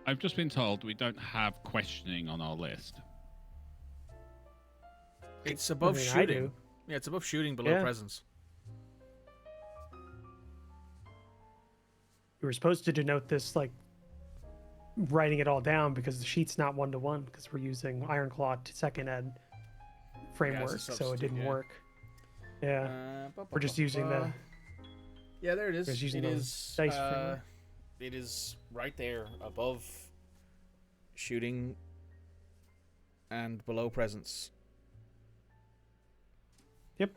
S5: I've just been told we don't have questioning on our list.
S1: It's above
S2: I
S1: shooting.
S2: do.
S1: Yeah, it's above shooting, below
S2: Yeah.
S1: presence.
S2: You were supposed to denote this like writing it all down because the sheet's not 1-to-1 because we're using Ironclaw to second ed framework, so it
S1: substitute,
S2: didn't
S1: yeah.
S2: work. Yeah. We're just using the.
S1: Yeah, there it is.
S2: just using
S1: It
S2: those
S1: is.
S2: dice framework.
S1: It is right there above shooting and below presence.
S2: Yep.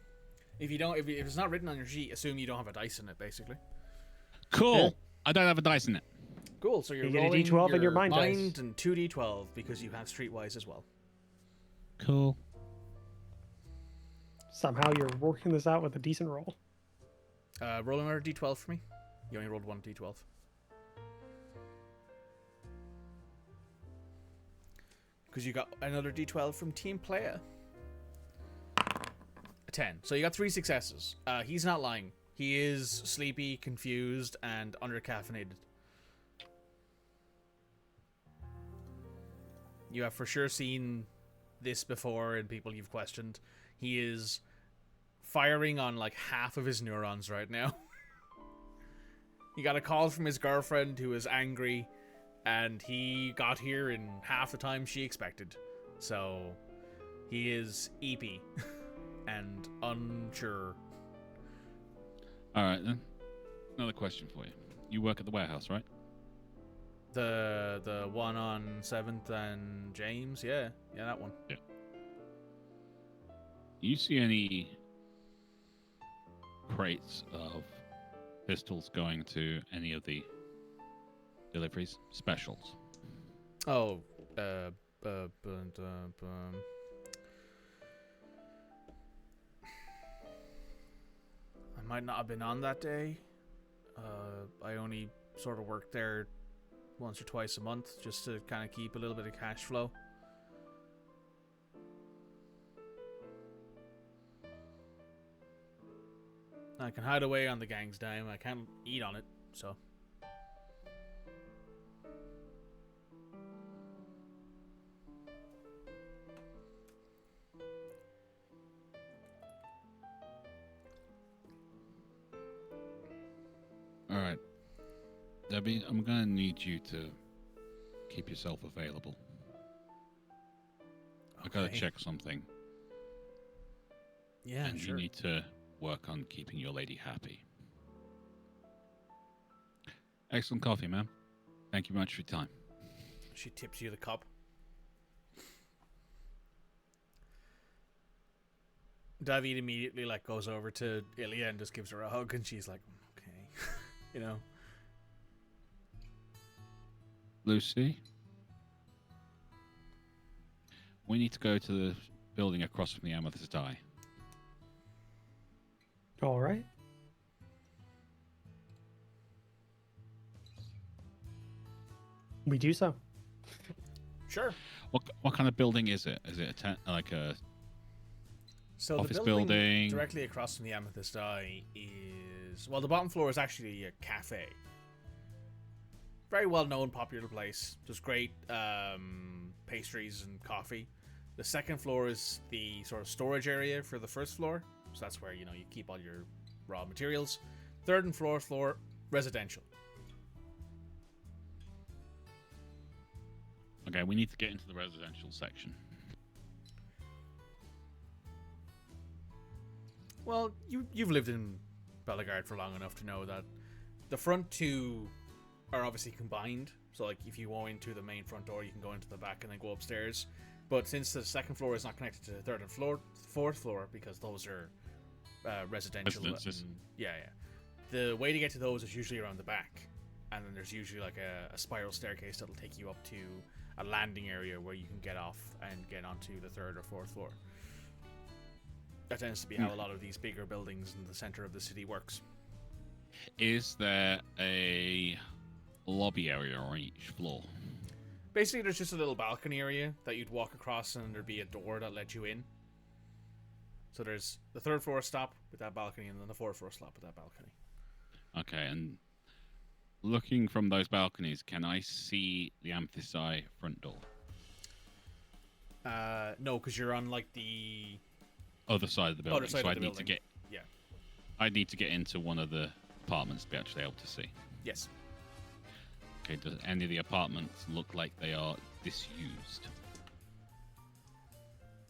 S1: If it's not written on your sheet, assume you don't have a dice in it, basically.
S5: Cool.
S2: Yeah.
S5: I don't have a dice in it.
S1: Cool. So you're
S2: You get a
S1: rolling
S2: D12 and your mind dice.
S1: and 2d12 because you have streetwise as well.
S5: Cool.
S2: Somehow you're working this out with a decent roll.
S1: Roll another d12 for me. You only rolled one d12. Because you got another d12 from team player. A 10. So you got 3 successes. He's not lying. He is sleepy, confused, and under-caffeinated. You have for sure seen this before in people you've questioned. He is firing on like half of his neurons right now. He got a call from his girlfriend who is angry, and he got here in half the time she expected. So he is eepy and unsure.
S5: Alright then. Another question for you. You work at the warehouse, right?
S1: The one on 7th and James, yeah, that one.
S5: Yeah. you see any crates of pistols going to any of the deliveries? Specials.
S1: Oh, I might not have been on that day. I only sort of worked there once or twice a month just to kind of keep a little bit of cash flow. I can hide away on the gang's dime. I can't eat on it, so.
S5: All right, Debbie, I'm gonna need you to keep yourself available. I gotta
S1: Okay.
S5: check something,
S1: Yeah,
S5: and
S1: sure.
S5: you need to work on keeping your lady happy. Excellent coffee, ma'am. Thank you much for your time.
S1: She tips you the cup. David immediately goes over to Ilya and just gives her a hug, and she's like, okay, you know.
S5: Lucy, we need to go to the building across from the Amethyst Eye.
S2: All right. We do so.
S1: Sure.
S5: What kind of building is it? Is it like a
S1: So
S5: office
S1: the building
S5: building?
S1: directly across from the Amethyst Eye is, well, the bottom floor is actually a cafe. Very well-known, popular place. Just great pastries and coffee. The second floor is the sort of storage area for the first floor. So that's where, you keep all your raw materials. Third and fourth floor, residential.
S5: Okay, we need to get into the residential section.
S1: Well, you've lived in Bellegarde for long enough to know that the front two are obviously combined. So, if you go into the main front door, you can go into the back and then go upstairs. But since the second floor is not connected to the third and fourth floor, because those are residential.
S5: Residences.
S1: Yeah. The way to get to those is usually around the back. And then there's usually a spiral staircase that'll take you up to a landing area where you can get off and get onto the third or fourth floor. That tends to be how a lot of these bigger buildings in the center of the city works.
S5: Is there a lobby area on each floor?
S1: Basically, there's just a little balcony area that you'd walk across, and there'd be a door that led you in. So there's the third floor stop with that balcony, and then the fourth floor stop with that balcony.
S5: Okay, and looking from those balconies, can I see the Amethyst Eye front door?
S1: No, because you're on the
S5: Other side of the building.
S1: other side
S5: so
S1: of
S5: I'd
S1: the
S5: need
S1: building.
S5: to get.
S1: Yeah.
S5: I'd need to get into one of the apartments to be actually able to see.
S1: Yes.
S5: Okay, does any of the apartments look like they are disused?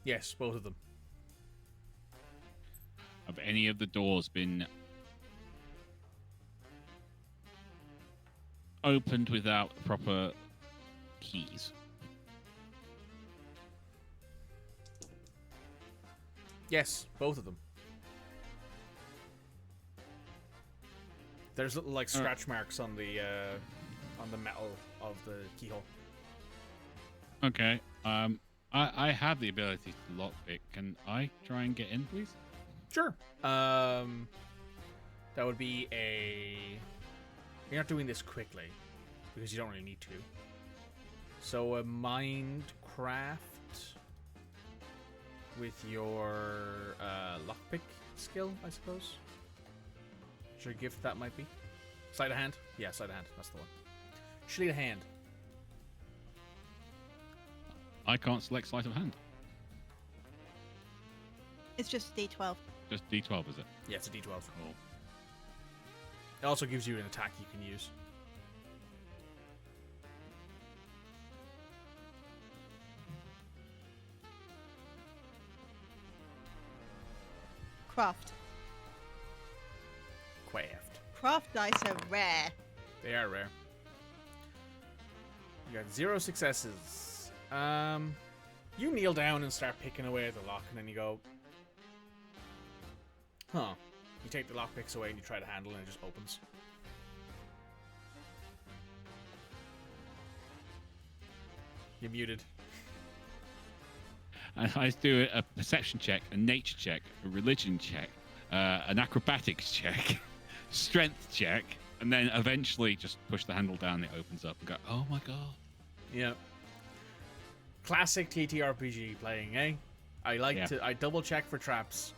S1: Yes, both of them.
S5: Have any of the doors been opened without proper keys?
S1: Yes, both of them. There's little scratch marks on the metal of the keyhole.
S5: Okay. I have the ability to lockpick. Can I try and get in, please?
S1: Sure. That would be You're not doing this quickly because you don't really need to. So a mind craft with your lockpick skill, I suppose. Is your gift that might be? Sleight of hand? Yeah, sleight of hand. That's the one. Sleight of hand.
S5: I can't select sleight of hand.
S3: It's just a D12.
S5: Just D12, is it?
S1: Yeah, it's a D12.
S5: Cool.
S1: It also gives you an attack you can use.
S3: Craft.
S1: Craft.
S3: Craft dice are rare.
S1: They are rare. You got 0 successes. You kneel down and start picking away at the lock, and then you go, Huh. You take the lockpicks away and you try to handle it and it just opens. You're muted.
S5: And I do a perception check, a nature check, a religion check, an acrobatics check, strength check, and then eventually just push the handle down. It opens up and go, oh my god.
S1: Yeah. Classic TTRPG playing, eh? I double check for traps.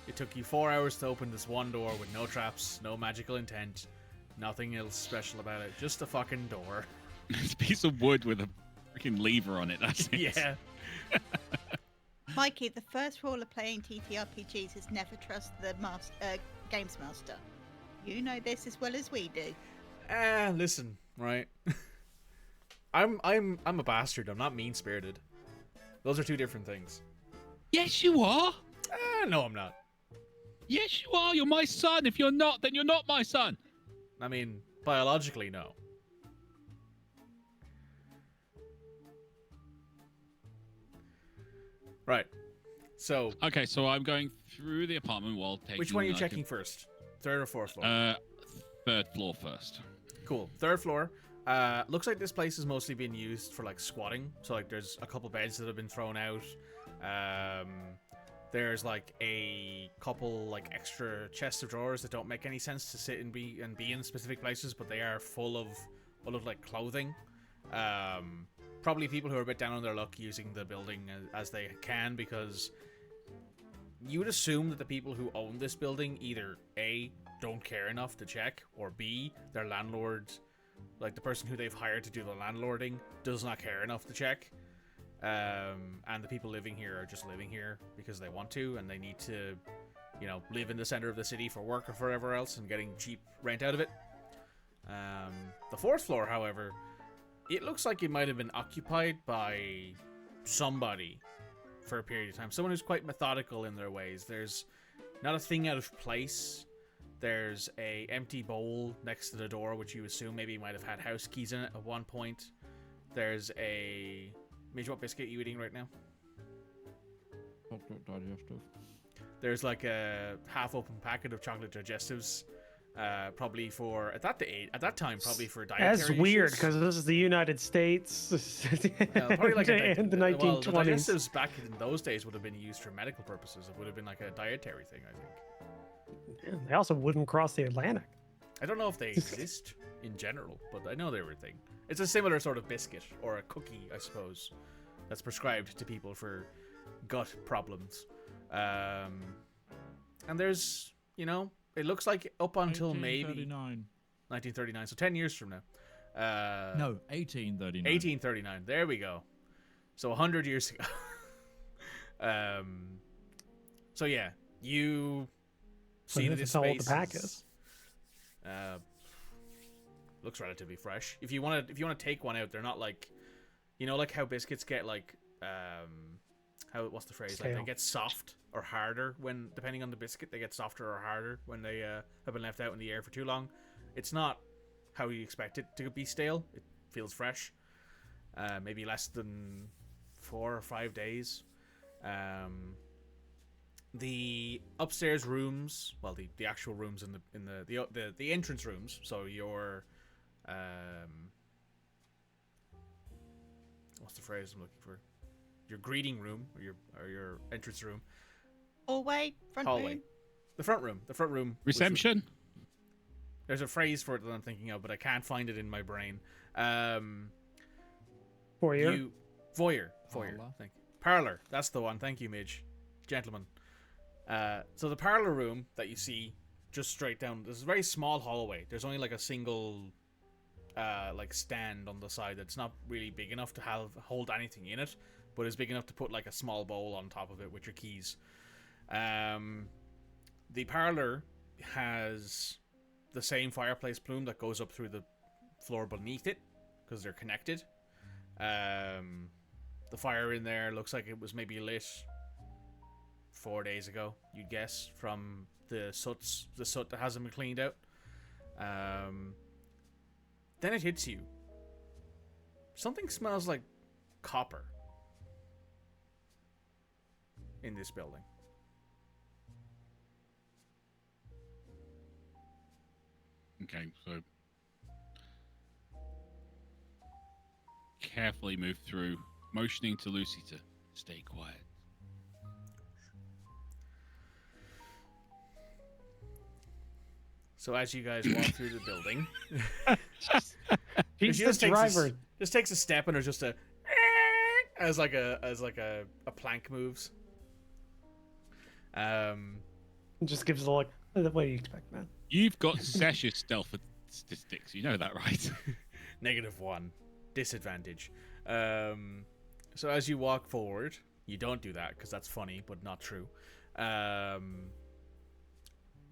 S1: It took you 4 hours to open this one door with no traps, no magical intent, nothing else special about it. Just a fucking door.
S5: It's a piece of wood with a freaking lever on it. That's it.
S1: Yeah.
S3: Mikey, the first rule of playing TTRPGs is never trust the games master. You know this as well as we do.
S1: Listen, right? I'm a bastard. I'm not mean-spirited. Those are two different things.
S5: Yes, you are.
S1: No, I'm not.
S5: Yes, you are. You're my son. If you're not, then you're not my son.
S1: I mean, biologically, no. Right. So.
S5: Okay, so I'm going through the apartment while taking.
S1: Which one are you checking first? Third or fourth floor?
S5: Third floor first.
S1: Cool. Third floor. Looks like this place is mostly being used for like squatting. So like, there's a couple beds that have been thrown out. There's like a couple like extra chests of drawers that don't make any sense to sit and be in specific places, but they are full of like clothing. Probably people who are a bit down on their luck using the building as they can, because you would assume that the people who own this building either A, don't care enough to check, or B, their landlord, like the person who they've hired to do the landlording, does not care enough to check. And the people living here are just living here because they want to, and they need to, you know, live in the center of the city for work or wherever else and getting cheap rent out of it. The fourth floor, however, it looks like it might have been occupied by somebody for a period of time. Someone who's quite methodical in their ways. There's not a thing out of place. There's a empty bowl next to the door, which you assume maybe might have had house keys in it at one point. There's a... Midge, what biscuit are you eating right now?
S4: Chocolate digestive.
S1: There's like a half-open packet of chocolate digestives. Probably for at that time probably for dietary
S2: That's weird
S1: issues.
S2: because this is the United States.
S1: Probably like
S2: in the 1920s.
S1: Well, the digestives back in those days would have been used for medical purposes. It would have been like a dietary thing, I think.
S2: Yeah, they also wouldn't cross the Atlantic.
S1: I don't know if they exist in general, but I know they were a thing. It's a similar sort of biscuit or a cookie, I suppose, that's prescribed to people for gut problems. And there's, you know, it looks like up until maybe 1939, so 10 years from now.
S4: No, 1839.
S1: 1839. There we go. So 100 years ago. So yeah, you see that this space
S2: the pack is.
S1: Looks relatively fresh. If you want to take one out, they're not like, you know, like how biscuits get like what's the phrase? Like they get soft or harder when, depending on the biscuit, they get softer or harder when they have been left out in the air for too long. It's not how you expect it to be stale. It feels fresh. Maybe less than 4 or 5 days. The upstairs rooms, well, the actual rooms in the entrance rooms. So your what's the phrase I'm looking for? Your greeting room or your entrance room.
S3: Hallway.
S1: Hallway. The front room.
S5: Reception.
S1: There's a phrase for it that I'm thinking of, but I can't find it in my brain.
S2: Foyer.
S1: Foyer. Thank you. Parlor. That's the one. Thank you, Midge. Gentlemen. So the parlor room that you see just straight down, there's a very small hallway. There's only like a single like stand on the side that's not really big enough to hold anything in it, but is big enough to put like a small bowl on top of it with your keys. The parlor has the same fireplace plume that goes up through the floor beneath it because they're connected. The fire in there looks like it was maybe lit 4 days ago, you'd guess, from the soot that hasn't been cleaned out. Then it hits you. Something smells like copper in this building.
S5: Okay, so carefully move through, motioning to Lucy to stay quiet.
S1: So as you guys walk through the building,
S2: She's
S1: she
S2: the driver.
S1: just takes a step and there's just a as like a plank moves.
S2: Just gives a look. What do you expect, man?
S5: You've got Sesh's stealth statistics. You know that, right?
S1: -1 disadvantage. So as you walk forward, you don't do that because that's funny but not true.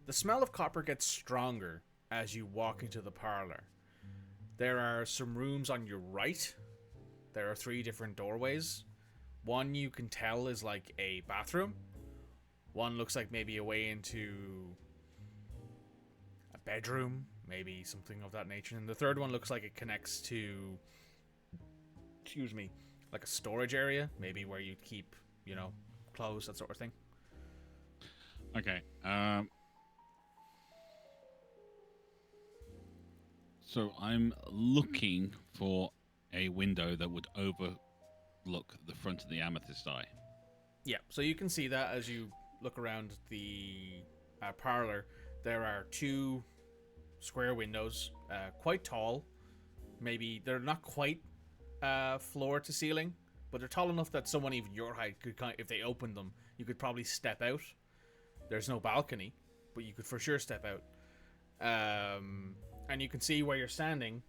S1: The smell of copper gets stronger as you walk into the parlor. There are some rooms on your right. There are 3 different doorways. One you can tell is like a bathroom. One looks like maybe a way into a bedroom, maybe something of that nature. And the third one looks like it connects to, excuse me, like a storage area, maybe where you'd keep, you know, clothes, that sort of thing.
S5: Okay. So I'm looking for a window that would overlook the front of the Amethyst Eye.
S1: Yeah, so you can see that as you look around the parlor. There are 2 square windows, quite tall. Maybe they're not quite floor to ceiling, but they're tall enough that someone even your height could, if they opened them, you could probably step out. There's no balcony, but you could for sure step out. And you can see where you're standing.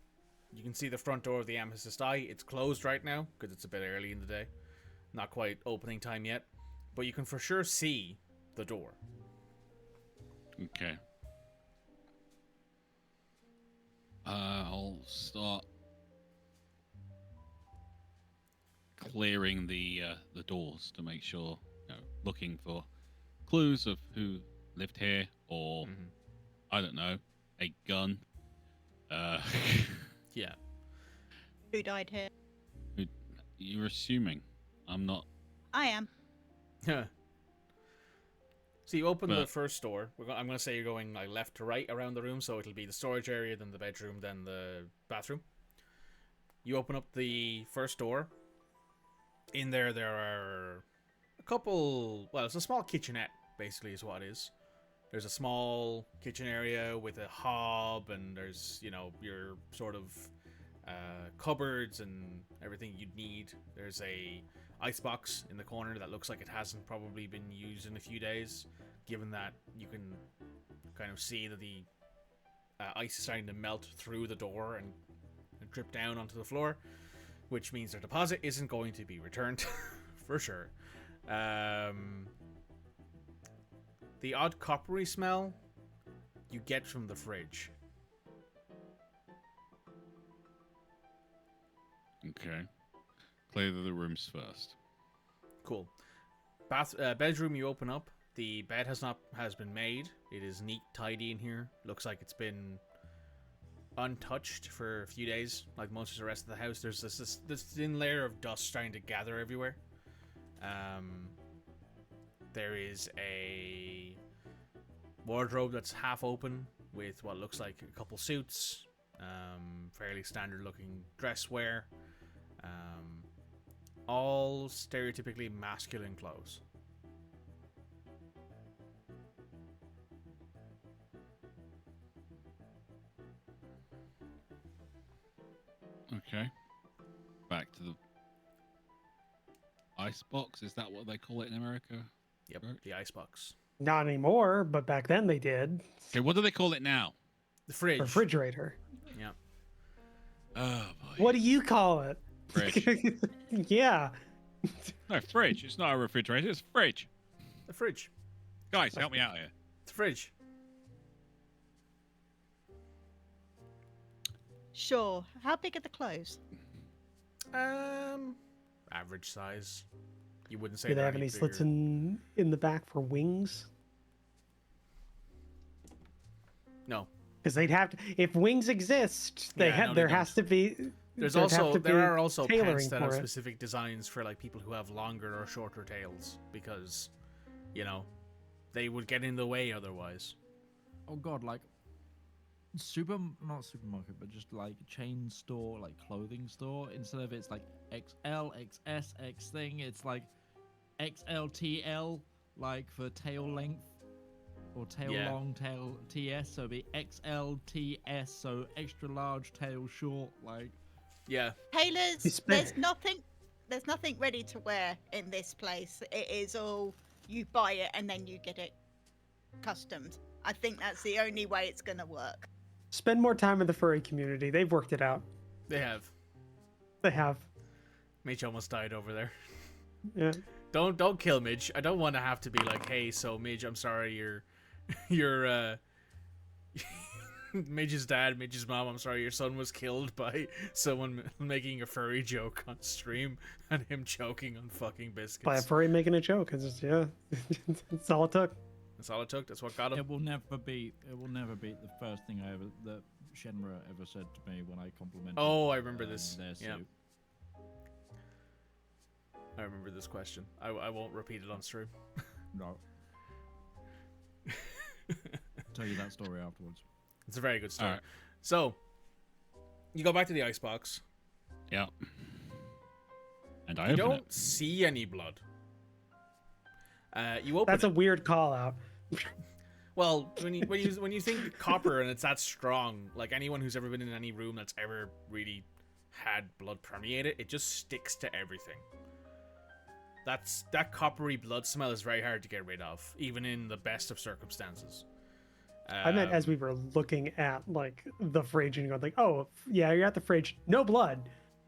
S1: You can see the front door of the Amethyst Eye. It's closed right now because it's a bit early in the day. Not quite opening time yet. But you can for sure see the door.
S5: Okay. I'll start clearing the doors to make sure, you know, looking for clues of who lived here or, I don't know, a gun.
S1: Yeah.
S3: Who died here?
S5: You're assuming. I'm not.
S3: I am.
S1: So you open the first door. I'm going to say you're going like left to right around the room, so it'll be the storage area, then the bedroom, then the bathroom. You open up the first door. In there are a couple... Well, it's a small kitchenette, basically, is what it is. There's a small kitchen area with a hob, and there's, you know, your sort of cupboards and everything you'd need. There's a icebox in the corner that looks like it hasn't probably been used in a few days, given that you can kind of see that the ice is starting to melt through the door and drip down onto the floor, which means their deposit isn't going to be returned for sure. The odd coppery smell you get from the fridge.
S5: Okay. Clear the rooms first.
S1: Cool. Bedroom you open up. The bed has been made. It is neat, tidy in here. Looks like it's been untouched for a few days, like most of the rest of the house. There's this thin layer of dust starting to gather everywhere. There is a wardrobe that's half open with what looks like a couple suits, fairly standard looking dress wear, all stereotypically masculine clothes.
S5: Okay. Back to the icebox. Is that what they call it in America?
S1: Yep,
S5: Roach?
S1: the icebox.
S2: Not anymore, but back then they did.
S5: Okay, what do they call it now?
S1: The fridge.
S2: Refrigerator.
S1: Yeah.
S5: Oh boy.
S2: What do you call it?
S5: Fridge.
S2: Yeah.
S5: No, fridge. It's not a refrigerator. It's a fridge.
S1: The fridge.
S5: Guys, help me out here.
S1: The fridge.
S3: Sure. How big are the clothes?
S1: Average size. You wouldn't say
S2: Do they
S1: they're
S2: have any
S1: any
S2: slits
S1: bigger.
S2: in the back for wings?
S1: No.
S2: Because they'd have to. If wings exist, they
S1: Yeah,
S2: have.
S1: no,
S2: there
S1: they
S2: has to be.
S1: There's
S2: there'd have
S1: also
S2: to be
S1: there are also pants
S2: tailoring
S1: that have
S2: for it.
S1: specific designs for like people who have longer or shorter tails because, you know, they would get in the way otherwise.
S4: Oh god, like not supermarket, but just like chain store, like clothing store. Instead of it's like XL, XS, X thing, it's like XLTL, like for tail length or tail
S1: Yeah.
S4: long, tail TS. So it'd be XLTS, so extra large, tail short, like.
S1: Yeah.
S3: Tailors,
S2: You spent-
S3: there's nothing ready to wear in this place. It is all you buy it and then you get it customed. I think that's the only way it's gonna work.
S2: Spend more time in the furry community. They've worked it out.
S1: They have.
S2: They have.
S1: Mitch almost died over there.
S2: Yeah.
S1: Don't kill Midge. I don't want to have to be like, hey, so Midge, I'm sorry, you're Midge's dad, Midge's mom, I'm sorry, your son was killed by someone making a furry joke on stream and him choking on fucking biscuits.
S2: By a furry making a joke. It's just, yeah. That's all it took.
S1: That's all it took. That's what got him.
S4: It will never beat the first thing that Shenmue ever said to me when I complimented.
S1: Oh, I remember this.
S4: Their
S1: Yeah.
S4: suit.
S1: I remember this question. I won't repeat it on stream.
S4: No. Tell you that story afterwards.
S1: It's a very good story.
S5: Alright.
S1: So, you go back to the icebox.
S5: Yeah. And I
S1: You
S5: open
S1: don't
S5: it.
S1: see any blood. You open
S2: That's
S1: it.
S2: a weird call out.
S1: Well, when you think copper and it's that strong, like anyone who's ever been in any room that's ever really had blood permeate it, it just sticks to everything. That coppery blood smell is very hard to get rid of, even in the best of circumstances.
S2: I meant as we were looking at like the fridge and going like, oh yeah, you're at the fridge, no blood.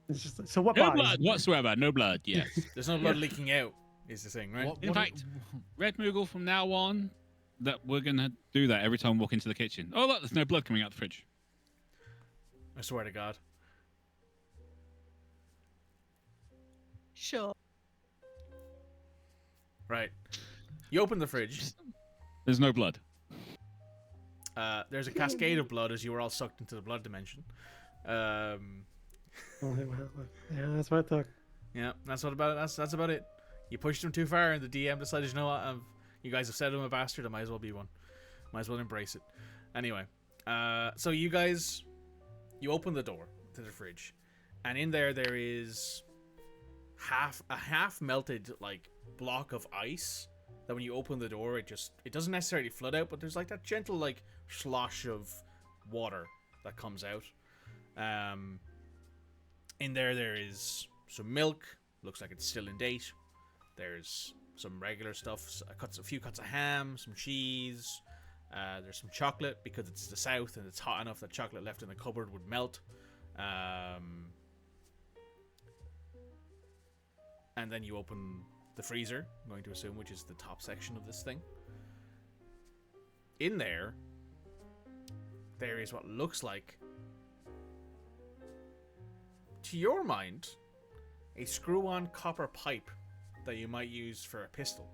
S2: It's just so what
S5: No
S2: bodies?
S5: blood whatsoever. No blood. Yes.
S1: There's no blood leaking out, is the thing, right?
S5: In fact, Red Moogle from now on, that we're gonna do that every time we walk into the kitchen. Oh look, there's no blood coming out the fridge.
S1: I swear to God.
S3: Sure.
S1: Right. You open the fridge.
S5: There's no blood.
S1: There's a cascade of blood as you were all sucked into the blood dimension.
S2: Yeah, that's what it took.
S1: Yeah, that's what about it. That's about it. You pushed him too far, and the DM decided, you know what? You guys have said I'm a bastard. I might as well be one. Might as well embrace it. Anyway, so you guys, you open the door to the fridge, and in there is a half melted like block of ice. That when you open the door, it doesn't necessarily flood out, but there's like that gentle like slosh of water that comes out. In there is some milk. Looks like it's still in date. There's some regular stuff. A few cuts of ham, some cheese. There's some chocolate because it's the south and it's hot enough that chocolate left in the cupboard would melt. And then you open the freezer, I'm going to assume, which is the top section of this thing. In there is what looks like, to your mind, a screw-on copper pipe that you might use for a pistol.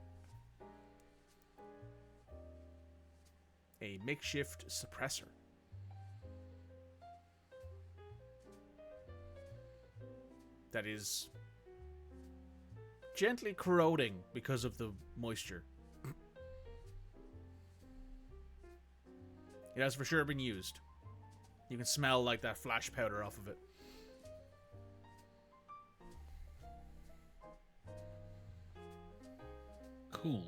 S1: A makeshift suppressor. That is gently corroding because of the moisture. It has for sure been used. You can smell like that flash powder off of it.
S5: Cool.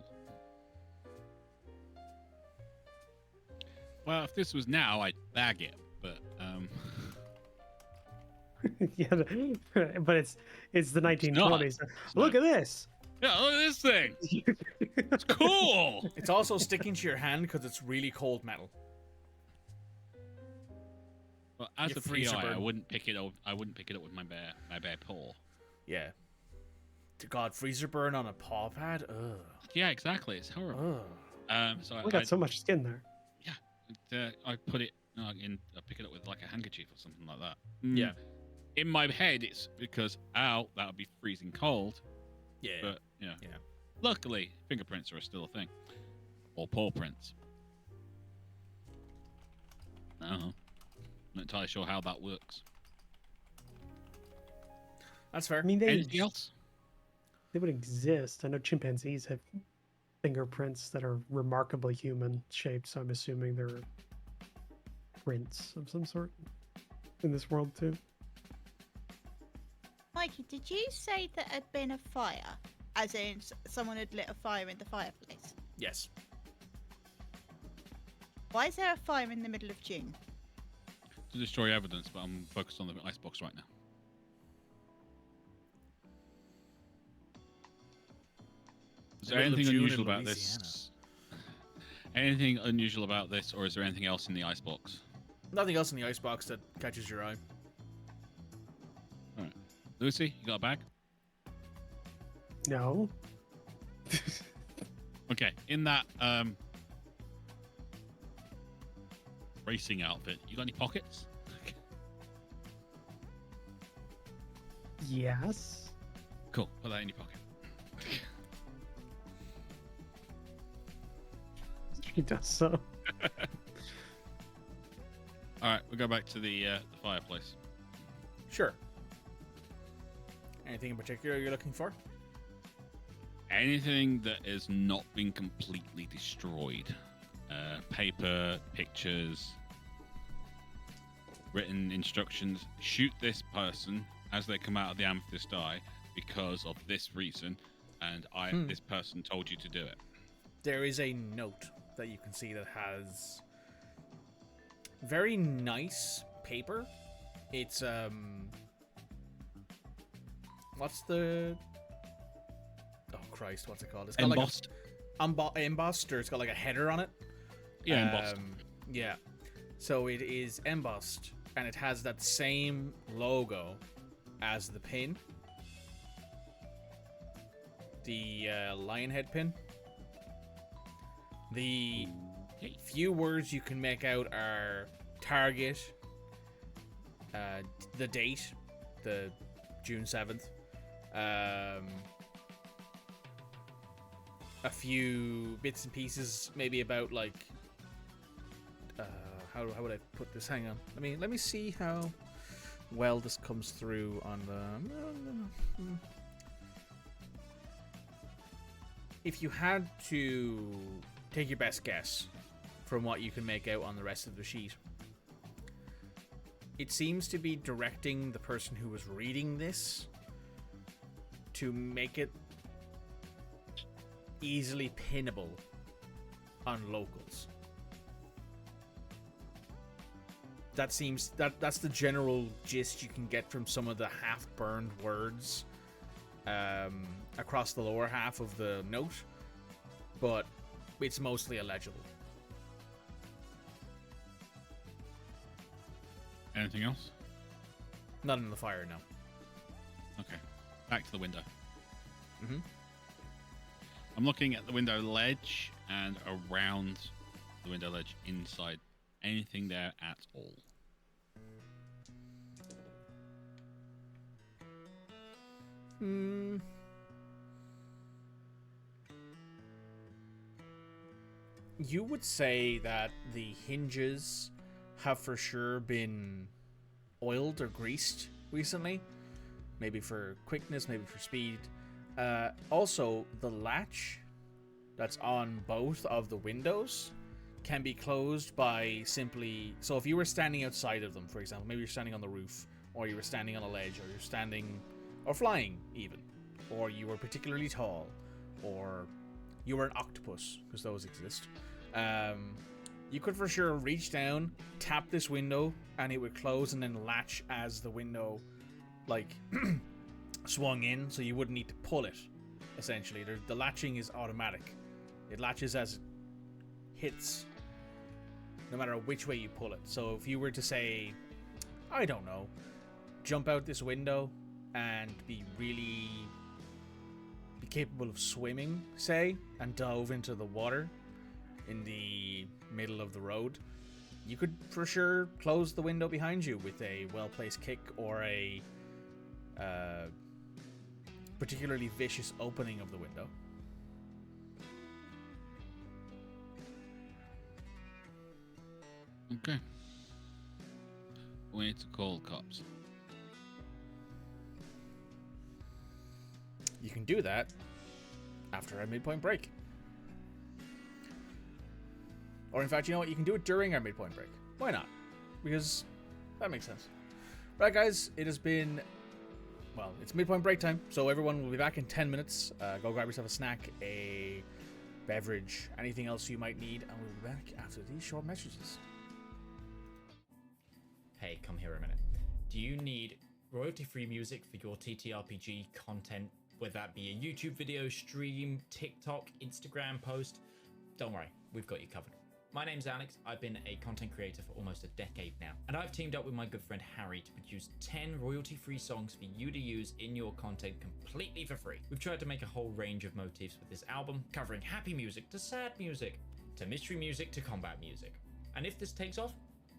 S5: Well, if this was now, I'd bag it, but
S2: Yeah, but it's the 1920s. Look at this.
S5: yeah, look at this thing. It's cool.
S1: It's also sticking to your hand because it's really cold metal.
S5: Well, as
S1: Your
S5: a
S1: freezer
S5: PI, I
S1: burn.
S5: wouldn't pick it up. I wouldn't pick it up with my bare paw.
S1: Yeah. To God, freezer burn on a paw pad? Ugh.
S5: Yeah, exactly. It's horrible.
S1: Ugh.
S5: So
S2: We got so much skin there.
S5: I put it I pick it up with like a handkerchief or something like that.
S1: Yeah.
S5: In my head, it's because that would be freezing cold.
S1: Yeah.
S5: But yeah.
S1: Yeah.
S5: Luckily, fingerprints are still a thing, or paw prints. No, not entirely sure how that works.
S1: That's fair.
S2: I mean,
S5: Anything else?
S2: they would exist. I know chimpanzees have fingerprints that are remarkably human shaped, so I'm assuming they're prince of some sort in this world too.
S3: Mikey, did you say that had been a fire? As in, someone had lit a fire in the fireplace?
S1: Yes.
S3: Why is there a fire in the middle of June?
S5: To destroy evidence, but I'm focused on the icebox right now. Is there
S1: Middle of
S5: anything
S1: June
S5: unusual
S1: in
S5: about this? Anything unusual about this, or is there anything else in the icebox?
S1: Nothing else in the icebox that catches your eye.
S5: All right, Lucy, you got a bag?
S2: No.
S5: Okay, in that racing outfit, you got any pockets?
S2: Yes.
S5: Cool, put that in your pocket.
S2: She does so.
S5: All right, we'll go back to the fireplace.
S1: Sure. Anything in particular you're looking for?
S5: Anything that has not been completely destroyed. Paper, pictures, written instructions. Shoot this person as they come out of the amethyst eye because of this reason, and this person told you to do it.
S1: There is a note that you can see that has very nice paper. It's what's the Christ, what's it called? It's got
S5: Embossed.
S1: Like embossed, or it's got like a header on it.
S5: Yeah, embossed.
S1: Yeah. So it is embossed, and it has that same logo as the pin. The lion head pin. The few words you can make out are target, the date, the June 7th, a few bits and pieces, maybe about like how would I put this? Hang on, let me see how well this comes through on the. If you had to take your best guess from what you can make out on the rest of the sheet, it seems to be directing the person who was reading this to make it easily pinnable on locals. That's the general gist you can get from some of the half-burned words across the lower half of the note, but it's mostly illegible.
S5: Anything else?
S1: Not in the fire, no.
S5: Okay. Back to the window.
S1: Mm-hmm.
S5: I'm looking at the window ledge and around the window ledge inside. Anything there at all? You would say that the hinges have for sure been oiled or greased recently. Maybe for quickness, maybe for speed. Also, the latch that's on both of the windows can be closed by simply... So if you were standing outside of them, for example, maybe you're standing on the roof, or you were standing on a ledge, or you're standing... or flying, even. Or you were particularly tall, or you were an octopus, because those exist. You could for sure reach down, tap this window, and it would close and then latch as the window, like, swung in, so you wouldn't need to pull it, essentially. The latching is automatic. It latches as it hits, no matter which way you pull it. So if you were to say, I don't know, jump out this window and be capable of swimming, say, and dove into the water in the middle of the road, you could for sure close the window behind you with a well-placed kick or a particularly vicious opening of the window. Okay. We need to call cops.
S1: You can do that after our midpoint break. Or in fact, you know what? You can do it during our midpoint break. Why not? because that makes sense. Right, guys, it has been, well, it's midpoint break time, so everyone will be back in 10 minutes. Go grab yourself a snack, a beverage, anything else you might need, and we'll be back after these short messages.
S7: Hey, come here a minute. Do you need royalty-free music for your TTRPG content, whether that be a YouTube video, stream, TikTok, Instagram post? Don't worry, we've got you covered. My name's Alex, I've been a content creator for almost a decade now, and I've teamed up with my good friend Harry to produce 10 royalty-free songs for you to use in your content completely for free. We've tried to make a whole range of motifs with this album, covering happy music to sad music, to mystery music to combat music. And if this takes off,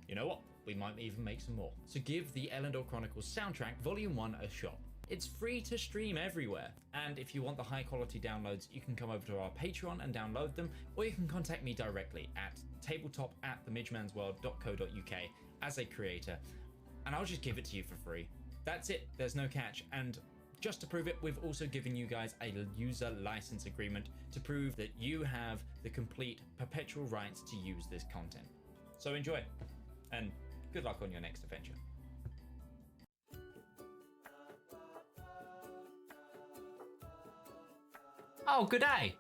S7: you know what? We might even make some more. So give the Elendor Chronicles soundtrack Volume 1 a shot. It's free to stream everywhere, and if you want the high quality downloads, you can come over to our Patreon and download them, or you can contact me directly at tabletop@themidgemansworld.co.uk as a creator, and I'll just give it to you for free. That's it, there's no catch, and just to prove it, we've also given you guys a user license agreement to prove that you have the complete perpetual rights to use this content. So enjoy, and good luck on your next adventure. Oh, good day.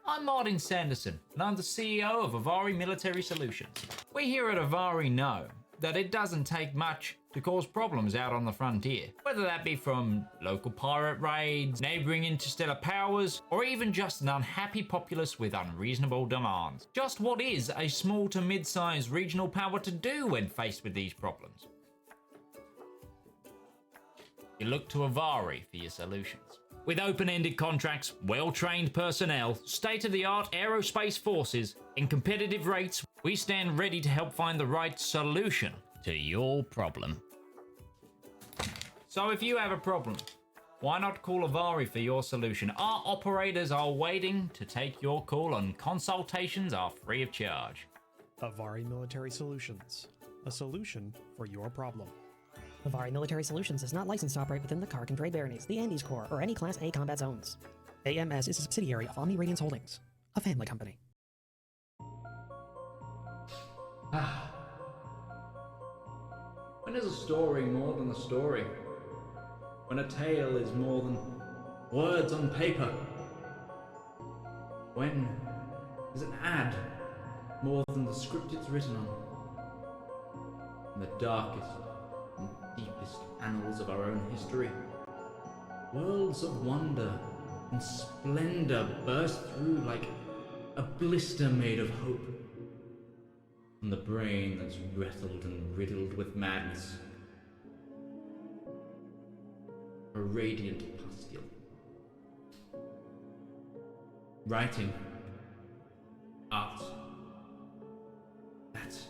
S7: I'm Martin Sanderson, and I'm the CEO of Avari Military Solutions. We here at Avari know that it doesn't take much to cause problems out on the frontier, whether that be from local pirate raids, neighboring interstellar powers, or even just an unhappy populace with unreasonable demands. Just what is a small to mid-sized regional power to do when faced with these problems? You look to Avari for your solutions. With open-ended contracts, well-trained personnel, state-of-the-art aerospace forces, and competitive rates, we stand ready to help find the right solution to your problem. So if you have a problem, why not call Avari for your solution? Our operators are waiting to take your call, and consultations are free of charge.
S8: Avari Military Solutions, a solution for your problem.
S9: Avari Military Solutions is not licensed to operate within the Kark and Dre Baronies, the Andes Corps, or any Class A combat zones. AMS is a subsidiary of Omni Radiance Holdings, a family company.
S7: When is a story more than a story? When a tale is more than words on paper? When is an ad more than the script it's written on? In the darkest and deepest annals of our own history, worlds of wonder and splendor burst through like a blister made of hope. From the brain that's rattled and riddled with madness, a radiant pustule. Writing, art, that's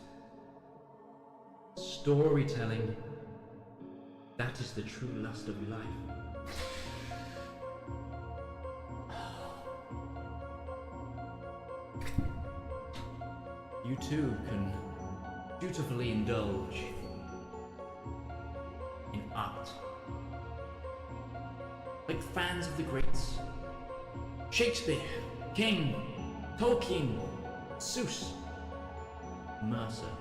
S7: storytelling. That is the true lust of life. You too can dutifully indulge in art. Like fans of the greats. Shakespeare, King, Tolkien, Seuss, Mercer.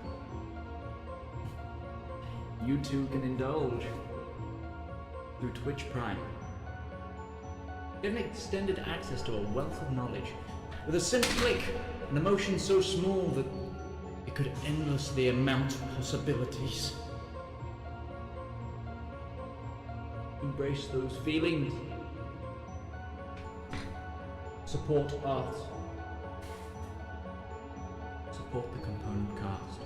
S7: You too can indulge through Twitch Prime. Get an extended access to a wealth of knowledge with a simple click, an emotion so small that it could endlessly amount to possibilities. Embrace those feelings. Support art. Support the component cast.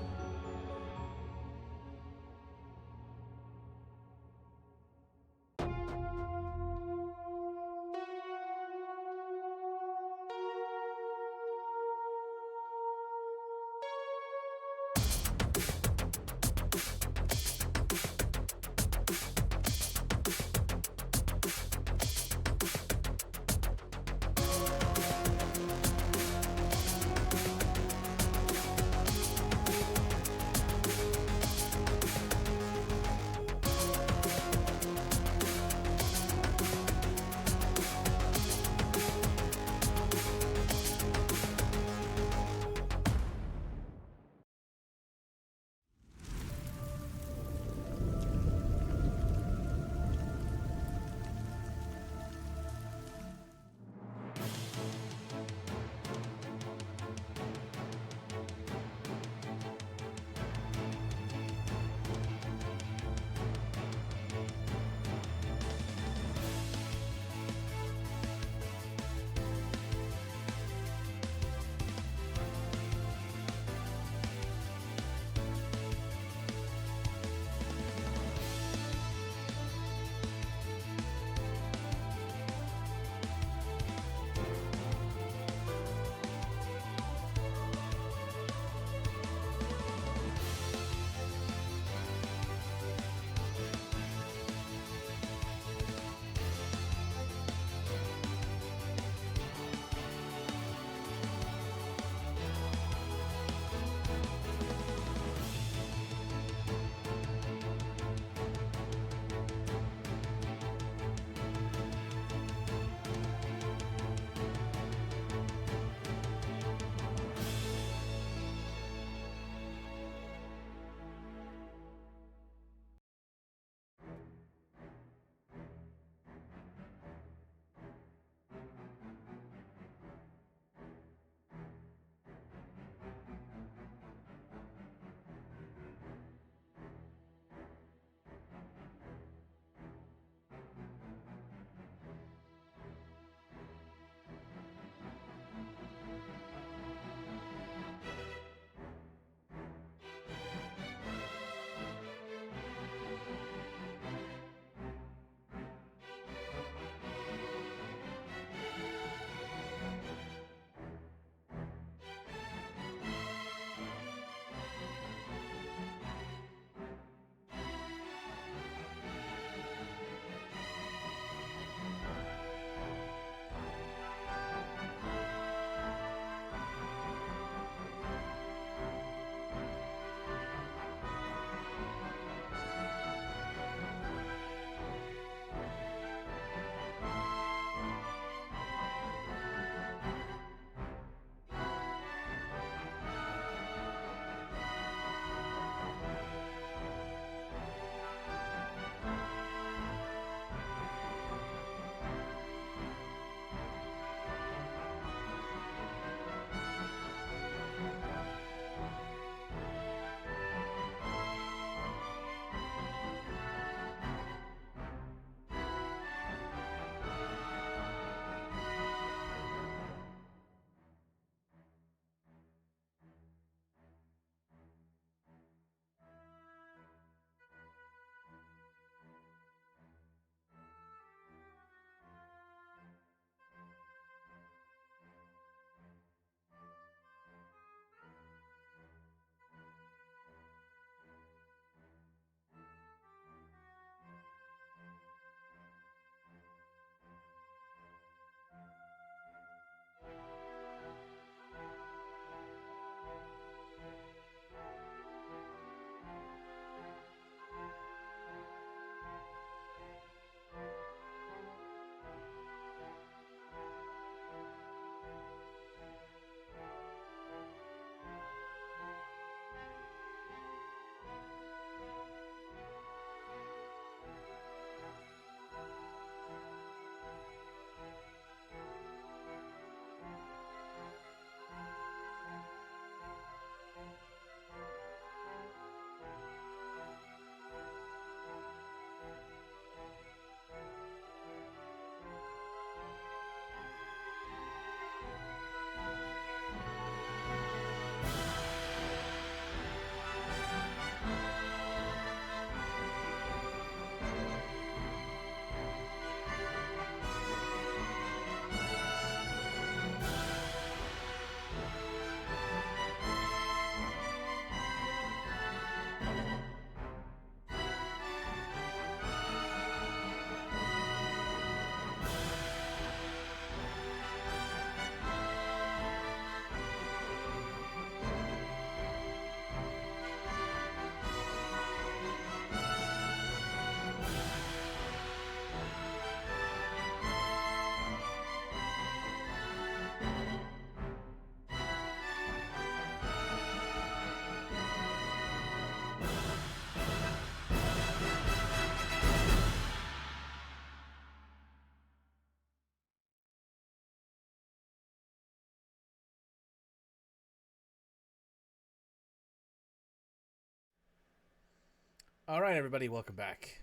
S1: All right, everybody, welcome back.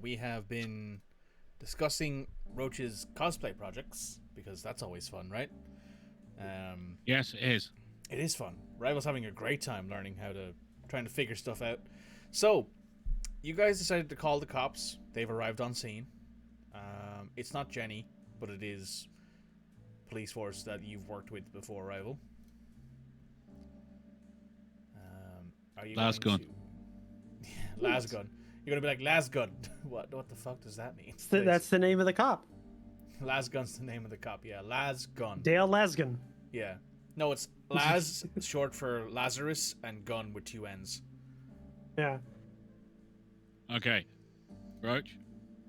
S1: We have been discussing Roach's cosplay projects because that's always fun, right?
S5: Yes, it is.
S1: It is fun. Rival's having a great time trying to figure stuff out. So, you guys decided to call the cops. They've arrived on scene. It's not Jenny, but it is police force that you've worked with before, Rival. Are you
S5: Lasgun.
S1: Lasgun. You're gonna be like Lasgun. What the fuck does that mean?
S2: That's the name of the cop.
S1: Lasgun's the name of the cop. Yeah, Lasgun.
S2: Dale Lasgun.
S1: Yeah. No, it's Las, short for Lazarus, and gun with 2 N's.
S2: Yeah.
S5: Okay. Roach,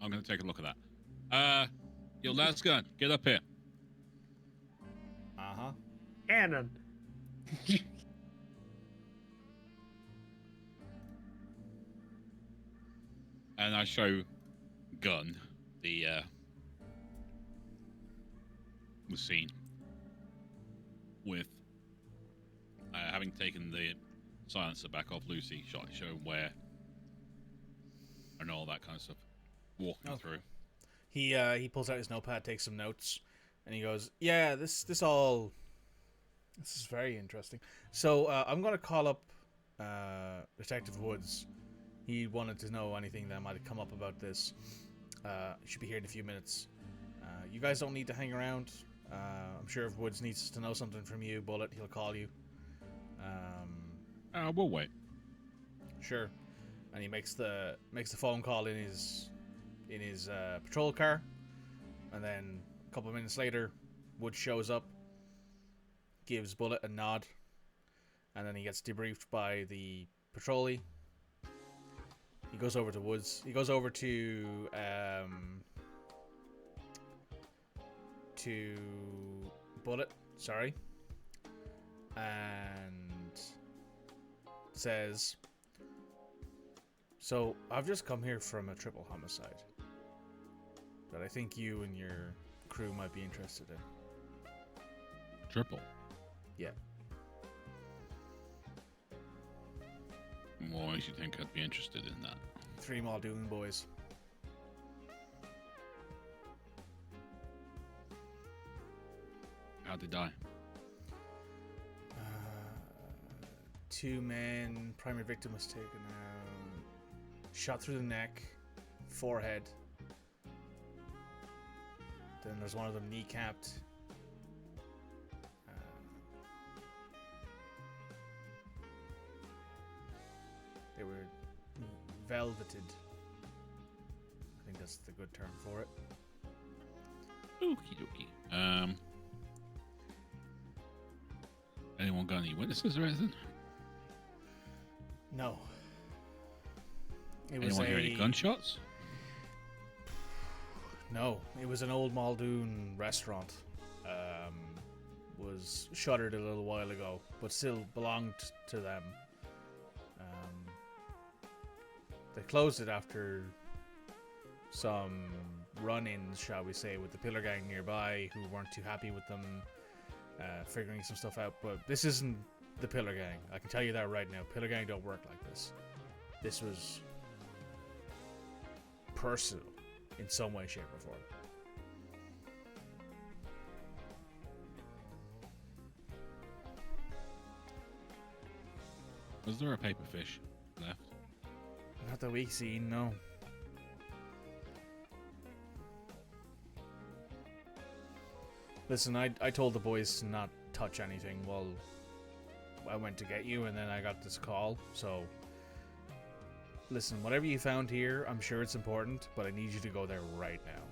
S5: I'm going to take a look at that. Your Lasgun, get up here.
S1: Uh-huh.
S2: Cannon.
S5: And I show Gun the scene with having taken the silencer back off Lucy, show him where and all that kind of stuff. Walking through.
S1: He pulls out his notepad, takes some notes, and he goes, "Yeah, this is very interesting. So I'm gonna call up Detective Woods. He wanted to know anything that might have come up about this. He should be here in a few minutes. You guys don't need to hang around. I'm sure if Woods needs to know something from you, Bullet, he'll call you.
S5: We'll wait.
S1: Sure." And he makes the phone call in his patrol car, and then a couple of minutes later, Woods shows up, gives Bullet a nod, and then he gets debriefed by the patrollee. He goes over to Woods. He goes over to Bullet, sorry, and says, "So I've just come here from a triple homicide that I think you and your crew might be interested in."
S5: Triple?
S1: Yeah.
S5: What makes you think I'd be interested in that?
S1: 3 Muldoon boys.
S5: How'd they die?
S1: 2 men. Primary victim was taken out. Shot through the neck, forehead. Then there's one of them kneecapped. They were velveted. I think that's the good term for it.
S5: Okie dokie. Anyone got any witnesses or anything?
S1: No. It was
S5: Anyone hear any gunshots?
S1: No, it was an old Muldoon restaurant. Was shuttered a little while ago, but still belonged to them. They closed it after some run-ins, shall we say, with the Pillar Gang nearby, who weren't too happy with them figuring some stuff out. But this isn't the Pillar Gang. I can tell you that right now. Pillar Gang don't work like this. This was personal in some way, shape, or form.
S5: Was there a paperfish left?
S1: Not that we've seen, no. Listen, I told the boys to not touch anything while I went to get you, and then I got this call, so... Listen, whatever you found here, I'm sure it's important, but I need you to go there right now.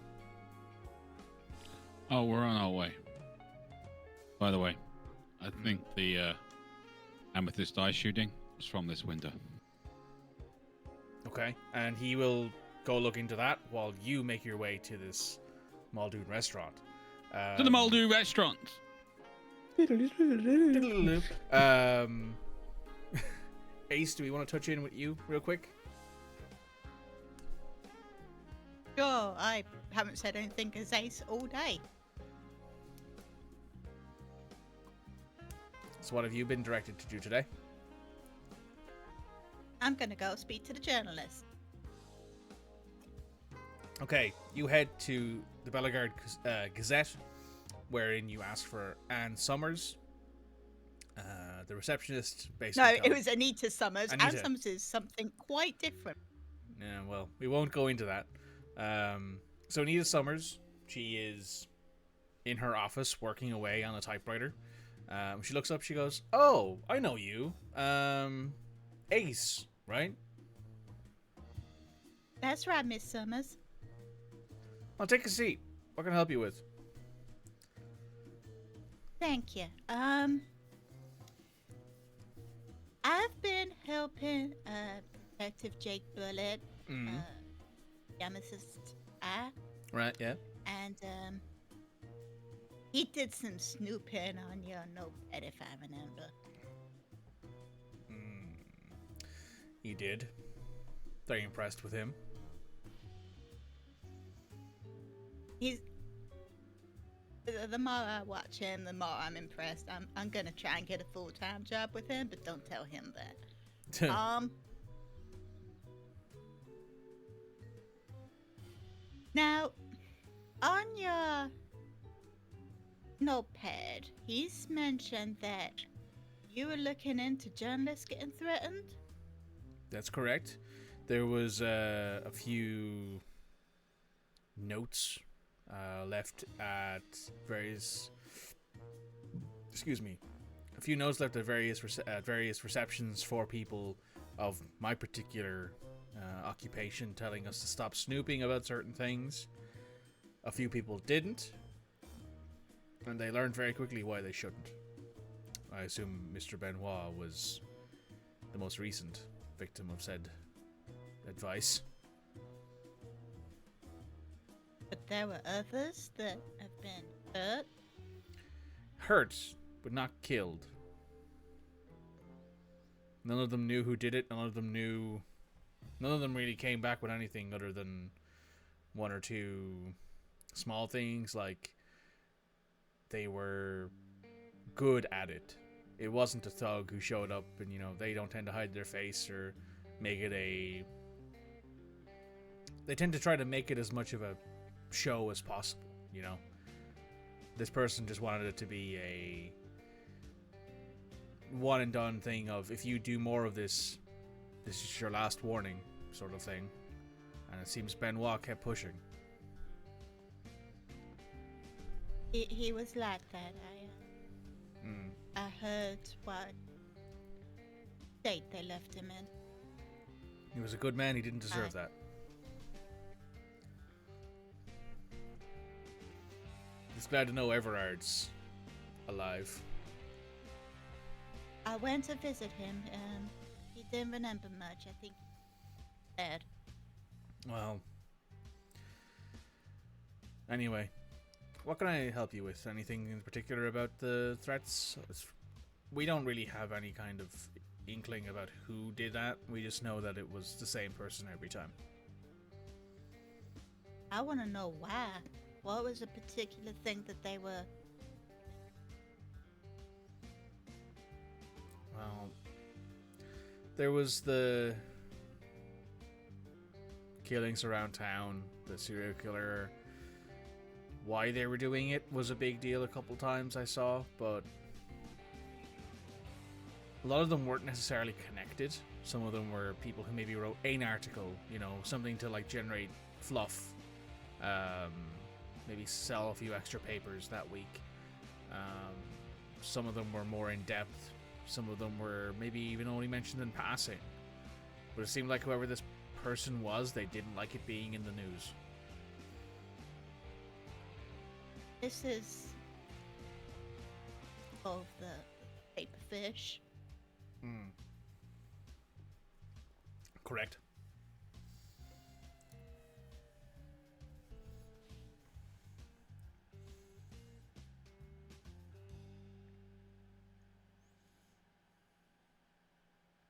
S5: Oh, we're on our way. By the way, I think the amethyst eye shooting was from this window.
S1: Okay, and he will go look into that while you make your way to this Muldoon restaurant.
S5: To the Muldoon restaurant!
S1: Ace, do we want to touch in with you real quick?
S3: Sure, I haven't said anything as Ace all day.
S1: So what have you been directed to do today?
S3: I'm gonna go speak to the journalist.
S1: Okay, you head to the Bellegarde Gazette, wherein you ask for Anne Summers. The receptionist basically.
S3: No, it was Anita Summers.
S1: Anita.
S3: Anne Summers is something quite different.
S1: Yeah, well, we won't go into that. So Anita Summers, she is in her office working away on a typewriter. She looks up, she goes, "Oh, I know you. Ace, right?
S3: That's right, Miss Summers.
S1: I'll take a seat. What can I help you with?"
S3: Thank you. I've been helping Detective Jake Bullet, Amethyst Eye,
S1: Right, yeah.
S3: and he did some snooping on your notepad, if I remember.
S1: He did. Very impressed with him.
S3: He's the more I watch him, the more I'm impressed. I'm gonna try and get a full-time job with him, but don't tell him that. Now, on your notepad, he's mentioned that you were looking into journalists getting threatened.
S1: That's correct. There was a few notes left at various. Excuse me. A few notes left at various receptions for people of my particular occupation, telling us to stop snooping about certain things. A few people didn't, and they learned very quickly why they shouldn't. I assume Mr. Benoît was the most recent victim of said advice.
S3: But there were others that have been hurt.
S1: Hurt, but not killed. None of them knew who did it. None of them really came back with anything other than one or two small things, like they were good at it. It wasn't a thug who showed up and, they don't tend to hide their face or make it they tend to try to make it as much of a show as possible, This person just wanted it to be a one and done thing of, if you do more of this, this is your last warning sort of thing. And it seems Benoît kept pushing.
S3: He was like that. I heard what state they left him in.
S1: He was a good man. He didn't deserve that. Just glad to know Everard's alive.
S3: I went to visit him, and he didn't remember much. I think he's dead.
S1: Well, anyway, what can I help you with? Anything in particular about the threats? We don't really have any kind of inkling about who did that. We just know that it was the same person every time.
S3: I want to know why. What was a particular thing that they were...
S1: Well, there was the killings around town, the serial killer. Why they were doing it was a big deal a couple times, I saw, but a lot of them weren't necessarily connected. Some of them were people who maybe wrote an article, something to generate fluff. Maybe sell a few extra papers that week. Some of them were more in depth. Some of them were maybe even only mentioned in passing. But it seemed like whoever this person was, they didn't like it being in the news.
S3: This is of the paperfish.
S1: Correct.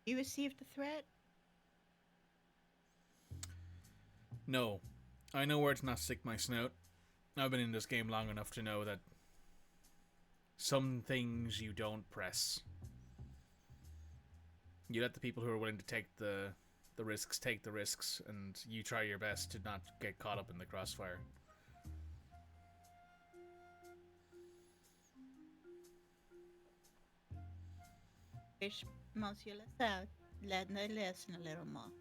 S3: You received the threat?
S1: No. I know where to not stick my snout. I've been in this game long enough to know that some things you don't press. You let the people who are willing to take the risks take the risks, and you try your best to not get caught up in the crossfire.
S3: Wish Monsieur Lessoile let me listen a little more.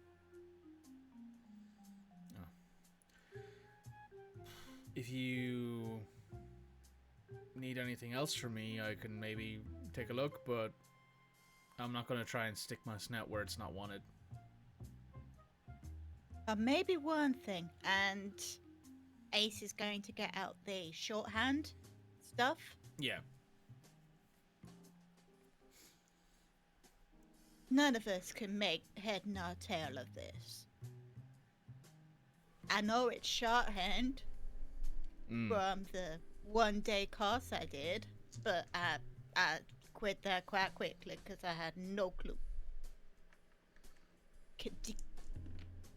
S1: If you need anything else from me, I can maybe take a look, but I'm not going to try and stick my snout where it's not wanted.
S3: Maybe one thing, and Ace is going to get out the shorthand stuff.
S1: Yeah.
S3: None of us can make head nor tail of this. I know it's shorthand from the one-day course I did, but I quit that quite quickly because I had no clue.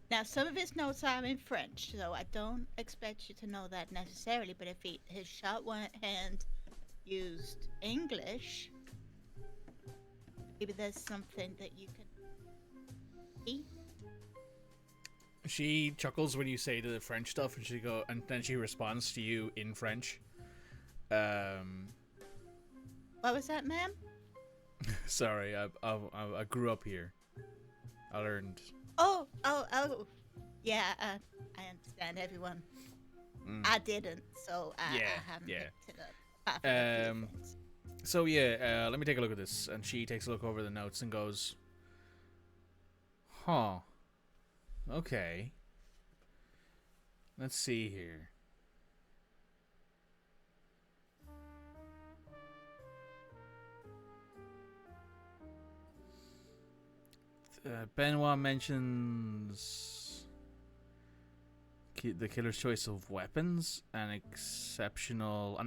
S3: Now, some of his notes are in French, so I don't expect you to know that necessarily, but if his shorthand used English, maybe there's something that you can see.
S1: She chuckles when you say the French stuff, and then she responds to you in French.
S3: What was that, ma'am?
S1: Sorry, I grew up here. I learned.
S3: Oh. Yeah, I understand everyone. I didn't, so I haven't picked it up.
S1: So yeah, let me take a look at this. And she takes a look over the notes and goes, huh. Okay. Let's see here. Benoît mentions the killer's choice of weapons and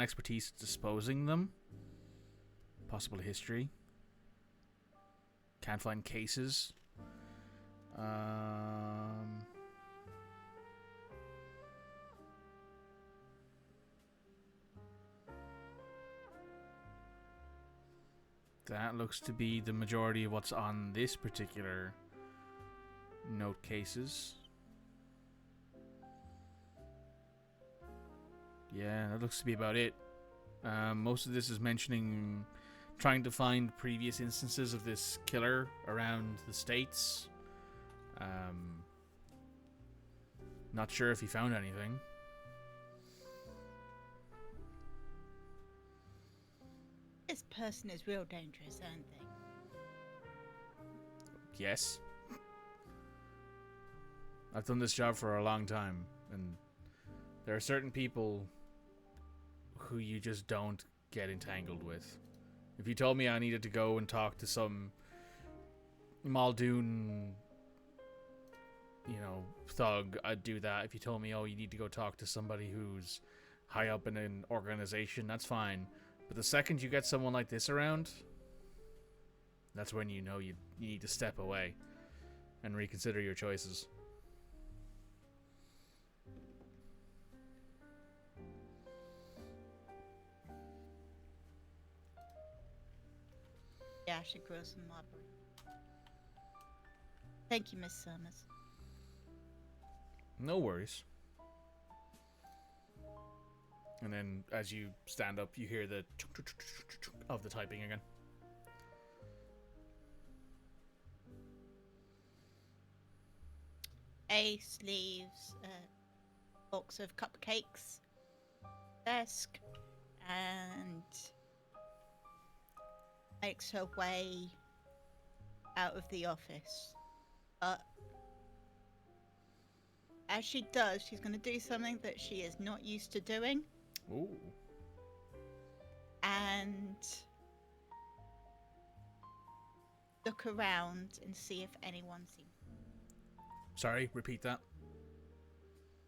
S1: expertise disposing them. Possible history. Can't find cases. That looks to be the majority of what's on this particular note cases. Yeah, that looks to be about it. Most of this is mentioning trying to find previous instances of this killer around the States. Not sure if he found anything.
S3: This person is real dangerous, aren't they?
S1: Yes. I've done this job for a long time, and there are certain people who you just don't get entangled with. If you told me I needed to go and talk to some Muldoon, thug, I'd do that. If you told me, oh, you need to go talk to somebody who's high up in an organization, that's fine. But the second you get someone like this around, that's when you know you need to step away and reconsider your choices.
S3: Yeah, I should grow some mulberry. Thank you, Miss Summers.
S1: No worries. And then as you stand up, you hear the of the typing again.
S3: Ace leaves a box of cupcakes desk and makes her way out of the office. As she does, she's going to do something that she is not used to doing.
S1: Ooh.
S3: And look around and see if anyone sees.
S1: Sorry, repeat that.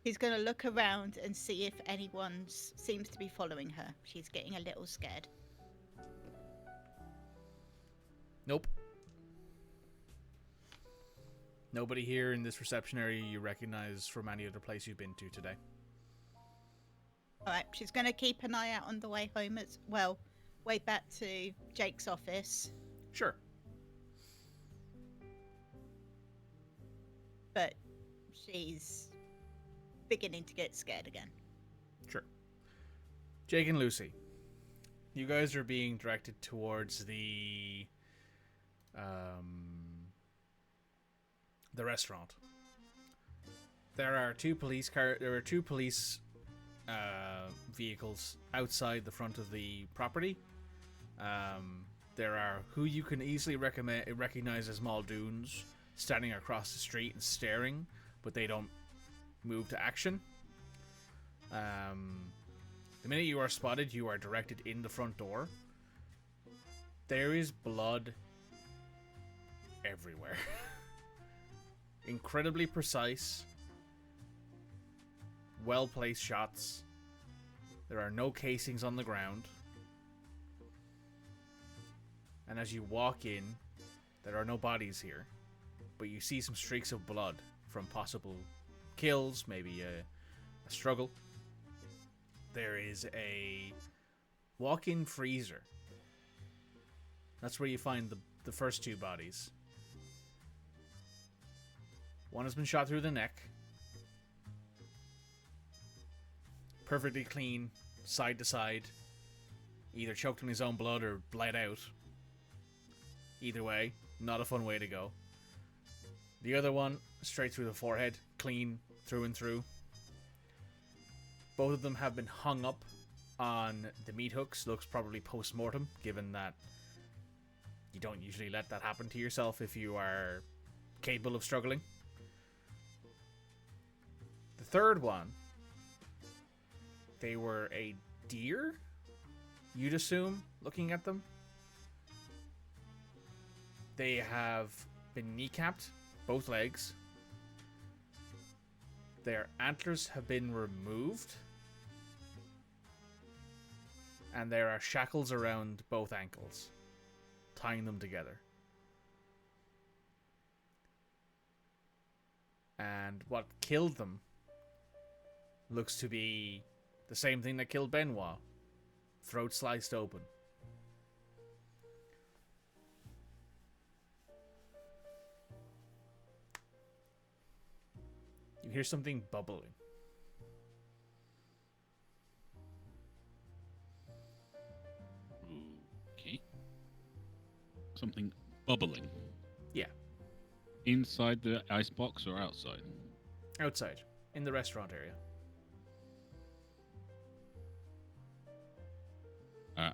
S3: She's going to look around and see if anyone seems to be following her. She's getting a little scared.
S1: Nope. Nobody here in this reception area you recognize from any other place you've been to today.
S3: Alright, she's going to keep an eye out on the way home as well. Way back to Jake's office.
S1: Sure.
S3: but she's beginning to get scared again.
S1: Sure. Jake and Lucy, you guys are being directed towards the restaurant. There are two police vehicles outside the front of the property. There are who you can easily recognize as Muldoons standing across the street and staring, but they don't move to action. The minute you are spotted, you are directed in the front door. There is blood everywhere. Incredibly precise, well-placed shots. There are no casings on the ground. And as you walk in, there are no bodies here, but you see some streaks of blood from possible kills, maybe a struggle. There is a walk-in freezer. That's where you find the first two bodies. One has been shot through the neck. Perfectly clean, side to side. Either choked in his own blood or bled out. Either way, not a fun way to go. The other one, straight through the forehead, clean through and through. Both of them have been hung up on the meat hooks. Looks probably post-mortem, given that you don't usually let that happen to yourself if you are capable of struggling. The third one, they were a deer, you'd assume, looking at them. They have been kneecapped, both legs. Their antlers have been removed. And there are shackles around both ankles, tying them together. And what killed them looks to be the same thing that killed Benoît. Throat sliced open. You hear something bubbling.
S5: Okay. Something bubbling.
S1: Yeah.
S5: Inside the icebox or outside?
S1: Outside, in the restaurant area.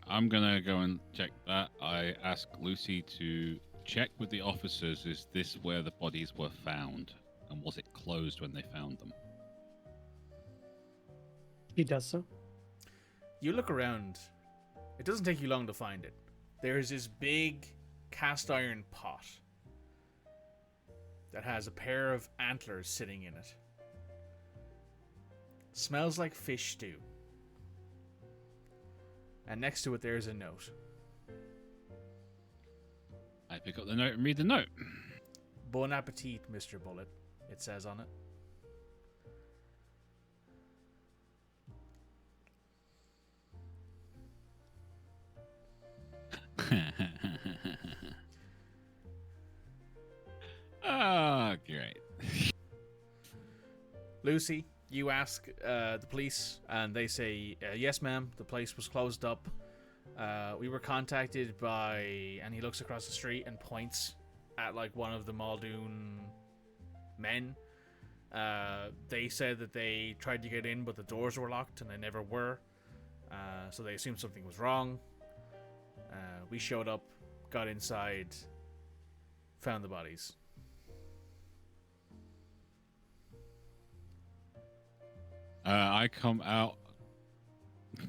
S5: I'm gonna go and check that. I ask Lucy to check with the officers, is this where the bodies were found? And was it closed when they found them?
S2: He does so.
S1: You look around. It doesn't take you long to find it. There's this big cast iron pot that has a pair of antlers sitting in it. Smells like fish stew. And next to it there's a note.
S5: I pick up the note and read the note.
S1: Bon appetit, Mr. Bullet, it says on it.
S5: Oh, great.
S1: Lucy, you ask the police, and they say, yes, ma'am, the place was closed up. We were contacted by... And he looks across the street and points at, like, one of the Muldoon men. They said that they tried to get in, but the doors were locked, and they never were. So they assumed something was wrong. We showed up, got inside, found the bodies.
S5: I come out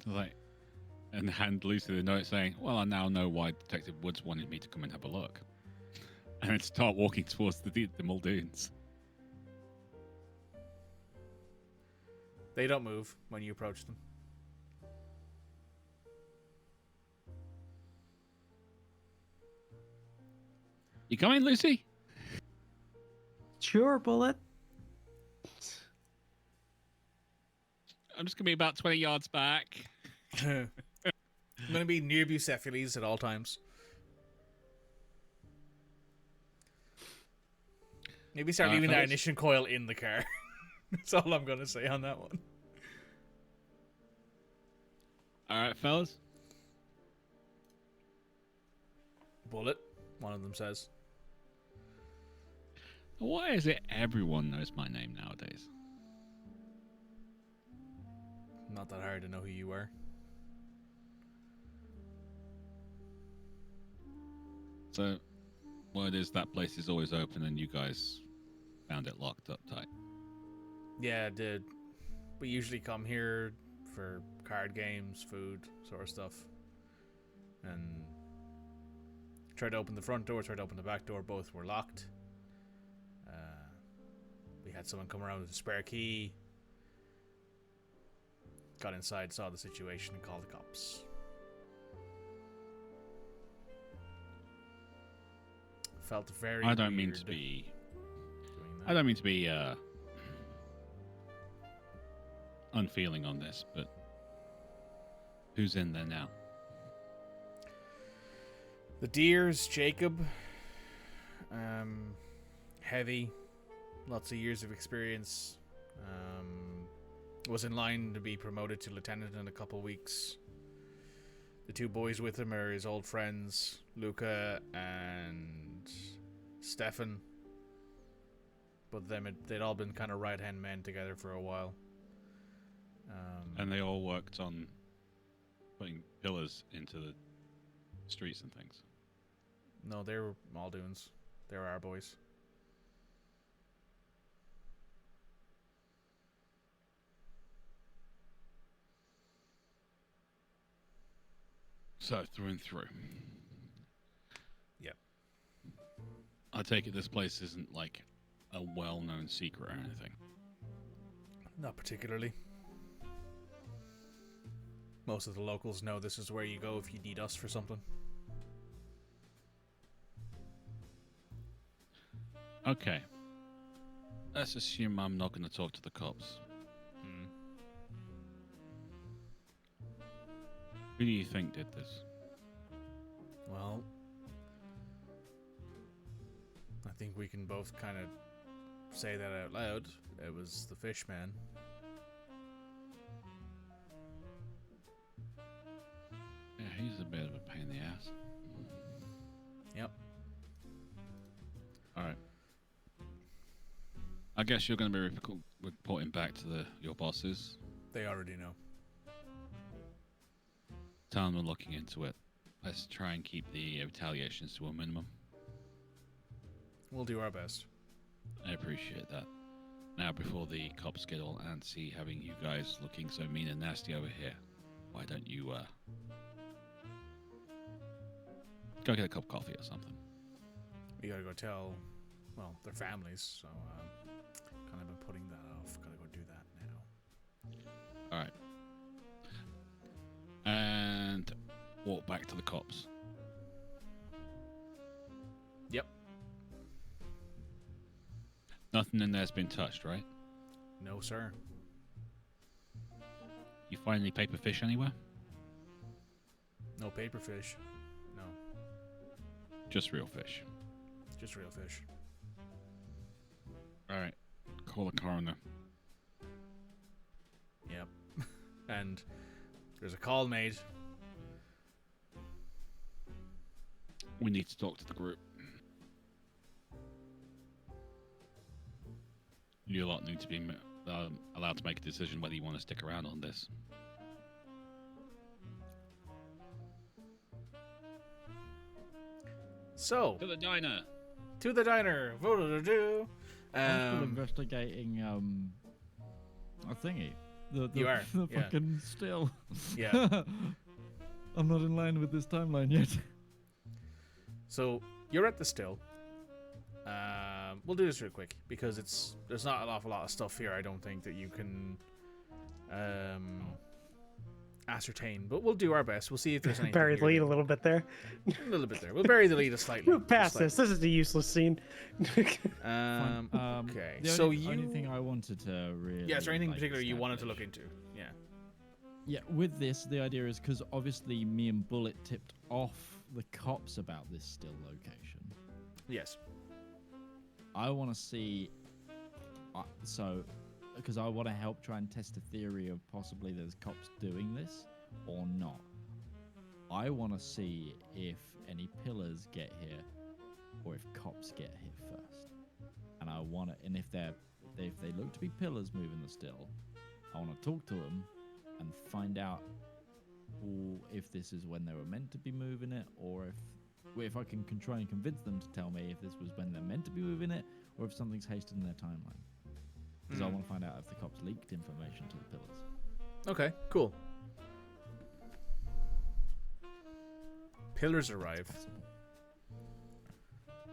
S5: like and hand Lucy the note saying, well, I now know why Detective Woods wanted me to come and have a look. And then start walking towards the Muldoons.
S1: They don't move when you approach them.
S5: You coming, Lucy?
S2: Sure, Bullet.
S5: I'm just going to be about 20 yards back.
S1: I'm going to be near Bucephalus at all times. Maybe start leaving that
S5: fellas?
S1: ignition coil in the car. That's all I'm gonna say on that one.
S5: All right, fellas.
S1: Bullet, one of them says.
S5: Why is it everyone knows my name nowadays?
S1: Not that hard to know who you are.
S5: So, word is that place is always open and you guys found it locked up tight.
S1: Yeah, it did. We usually come here for card games, food, sort of stuff. And tried to open the front door, tried to open the back door, both were locked. We had someone come around with a spare key. Got inside, saw the situation, and called the cops. Felt very
S5: I don't mean
S1: weird
S5: to be.
S1: doing that.
S5: I don't mean to be unfeeling on this, but who's in there now?
S1: The Deers, Jacob. Heavy. Lots of years of experience. Was in line to be promoted to lieutenant in a couple weeks. The two boys with him are his old friends, Luca and Stefan. But they'd all been kind of right-hand men together for a while.
S5: And they all worked on putting pillars into the streets and things.
S1: No, they were Muldoons. They were our boys.
S5: So, through and through.
S1: Yep.
S5: I take it this place isn't like a well-known secret or anything.
S1: Not particularly. Most of the locals know this is where you go if you need us for something.
S5: Okay. Let's assume I'm not going to talk to the cops. Who do you think did this?
S1: Well, I think we can both kind of say that out loud. It was the fish man.
S5: Yeah, he's a bit of a pain in the ass.
S1: Yep.
S5: Alright. I guess you're going to be reporting back to your bosses.
S1: They already know.
S5: Tell them we're looking into it. Let's try and keep the retaliations to a minimum.
S1: We'll do our best.
S5: I appreciate that. Now, before the cops get all antsy having you guys looking so mean and nasty over here, why don't you, go get a cup of coffee or something?
S1: We gotta go tell, well, their families, so, kind of been putting that off. Gotta go do that now.
S5: Alright. And walk back to the cops.
S1: Yep.
S5: Nothing in there's been touched, right?
S1: No, sir.
S5: You find any paper fish anywhere?
S1: No paper fish. No.
S5: Just real fish.
S1: Just real fish.
S5: Alright. Call the coroner.
S1: Yep. And there's a call made.
S5: We need to talk to the group. You lot need to be allowed to make a decision whether you want to stick around on this.
S1: So,
S5: To the diner!
S1: to the diner. Voodoo-doo-doo.
S4: I'm still investigating a thingy. The
S1: You are,
S4: the
S1: yeah.
S4: fucking still.
S1: Yeah.
S4: I'm not in line with this timeline yet.
S1: So you're at the still. We'll do this real quick because there's not an awful lot of stuff here. I don't think that you can ascertain, but we'll do our best. We'll see if there's anything.
S2: Buried
S1: here
S2: lead
S1: that-
S2: a little bit there.
S1: a little bit there. We'll bury the lead slightly.
S2: Move past
S1: slightly.
S2: this. This is a useless scene.
S4: Fine.
S1: Okay.
S4: The
S1: So
S4: only thing I wanted to really.
S1: yeah, is there anything in
S4: like,
S1: particular you wanted to look
S4: establish-
S1: into? Yeah.
S4: Yeah, with this, the idea is because obviously me and Bullet tipped off the cops about this still location.
S1: Yes.
S4: I want to see. Because I want to help try and test the theory of possibly there's cops doing this or not. I want to see if any pillars get here or if cops get here first. And if they look to be pillars moving the still, I want to talk to them and find out if this is when they were meant to be moving it, or if I can try and convince them to tell me if this was when they're meant to be moving it, or if something's hasted in their timeline. Because I want to find out if the cops leaked information to the pillars.
S1: Okay, cool. Pillars arrive.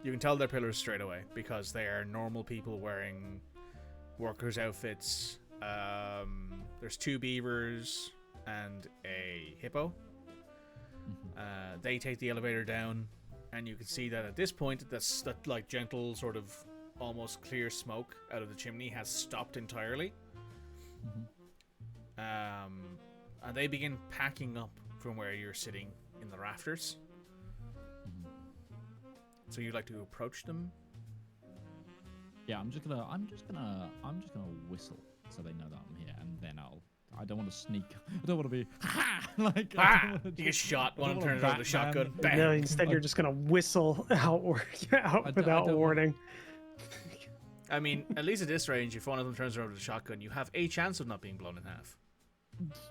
S1: You can tell they're pillars straight away because they are normal people wearing workers' outfits. There's 2 beavers and a hippo. They take the elevator down, and you can see that at this point, that like gentle sort of almost clear smoke out of the chimney has stopped entirely. And they begin packing up from where you're sitting in the rafters. So you'd like to approach them?
S4: Yeah, I'm just gonna whistle so they know that I'm here, and then I don't want to sneak. I don't want to be like.
S1: You get shot. One turns over the shotgun. Bang.
S2: No, instead you're just gonna whistle out without warning.
S1: I mean, at least at this range, if one of them turns over the shotgun, you have a chance of not being blown in half.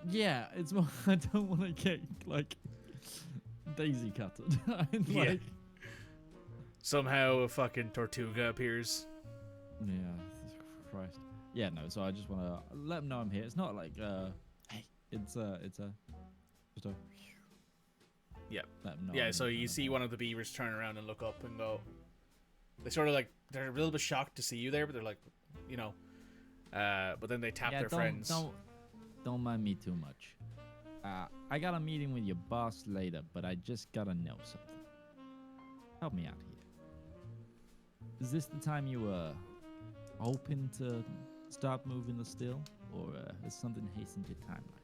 S4: Yeah, it's more. I don't want to get like daisy cutted.
S1: Yeah. Somehow a fucking Tortuga appears.
S4: Yeah, Christ. Yeah, no. So I just want to let them know I'm here. It's not like hey, it's just a.
S1: Yeah.
S4: Let them know
S1: Yeah.
S4: I'm
S1: So
S4: here.
S1: you see one of the beavers turn around and look up and go. They sort of like they're a little bit shocked to see you there, but they're like, you know. But then they tap their friends.
S4: Don't mind me too much. I got a meeting with your boss later, but I just gotta know something. Help me out here. Is this the time you were hoping to start moving the still, or has something hastened your timeline?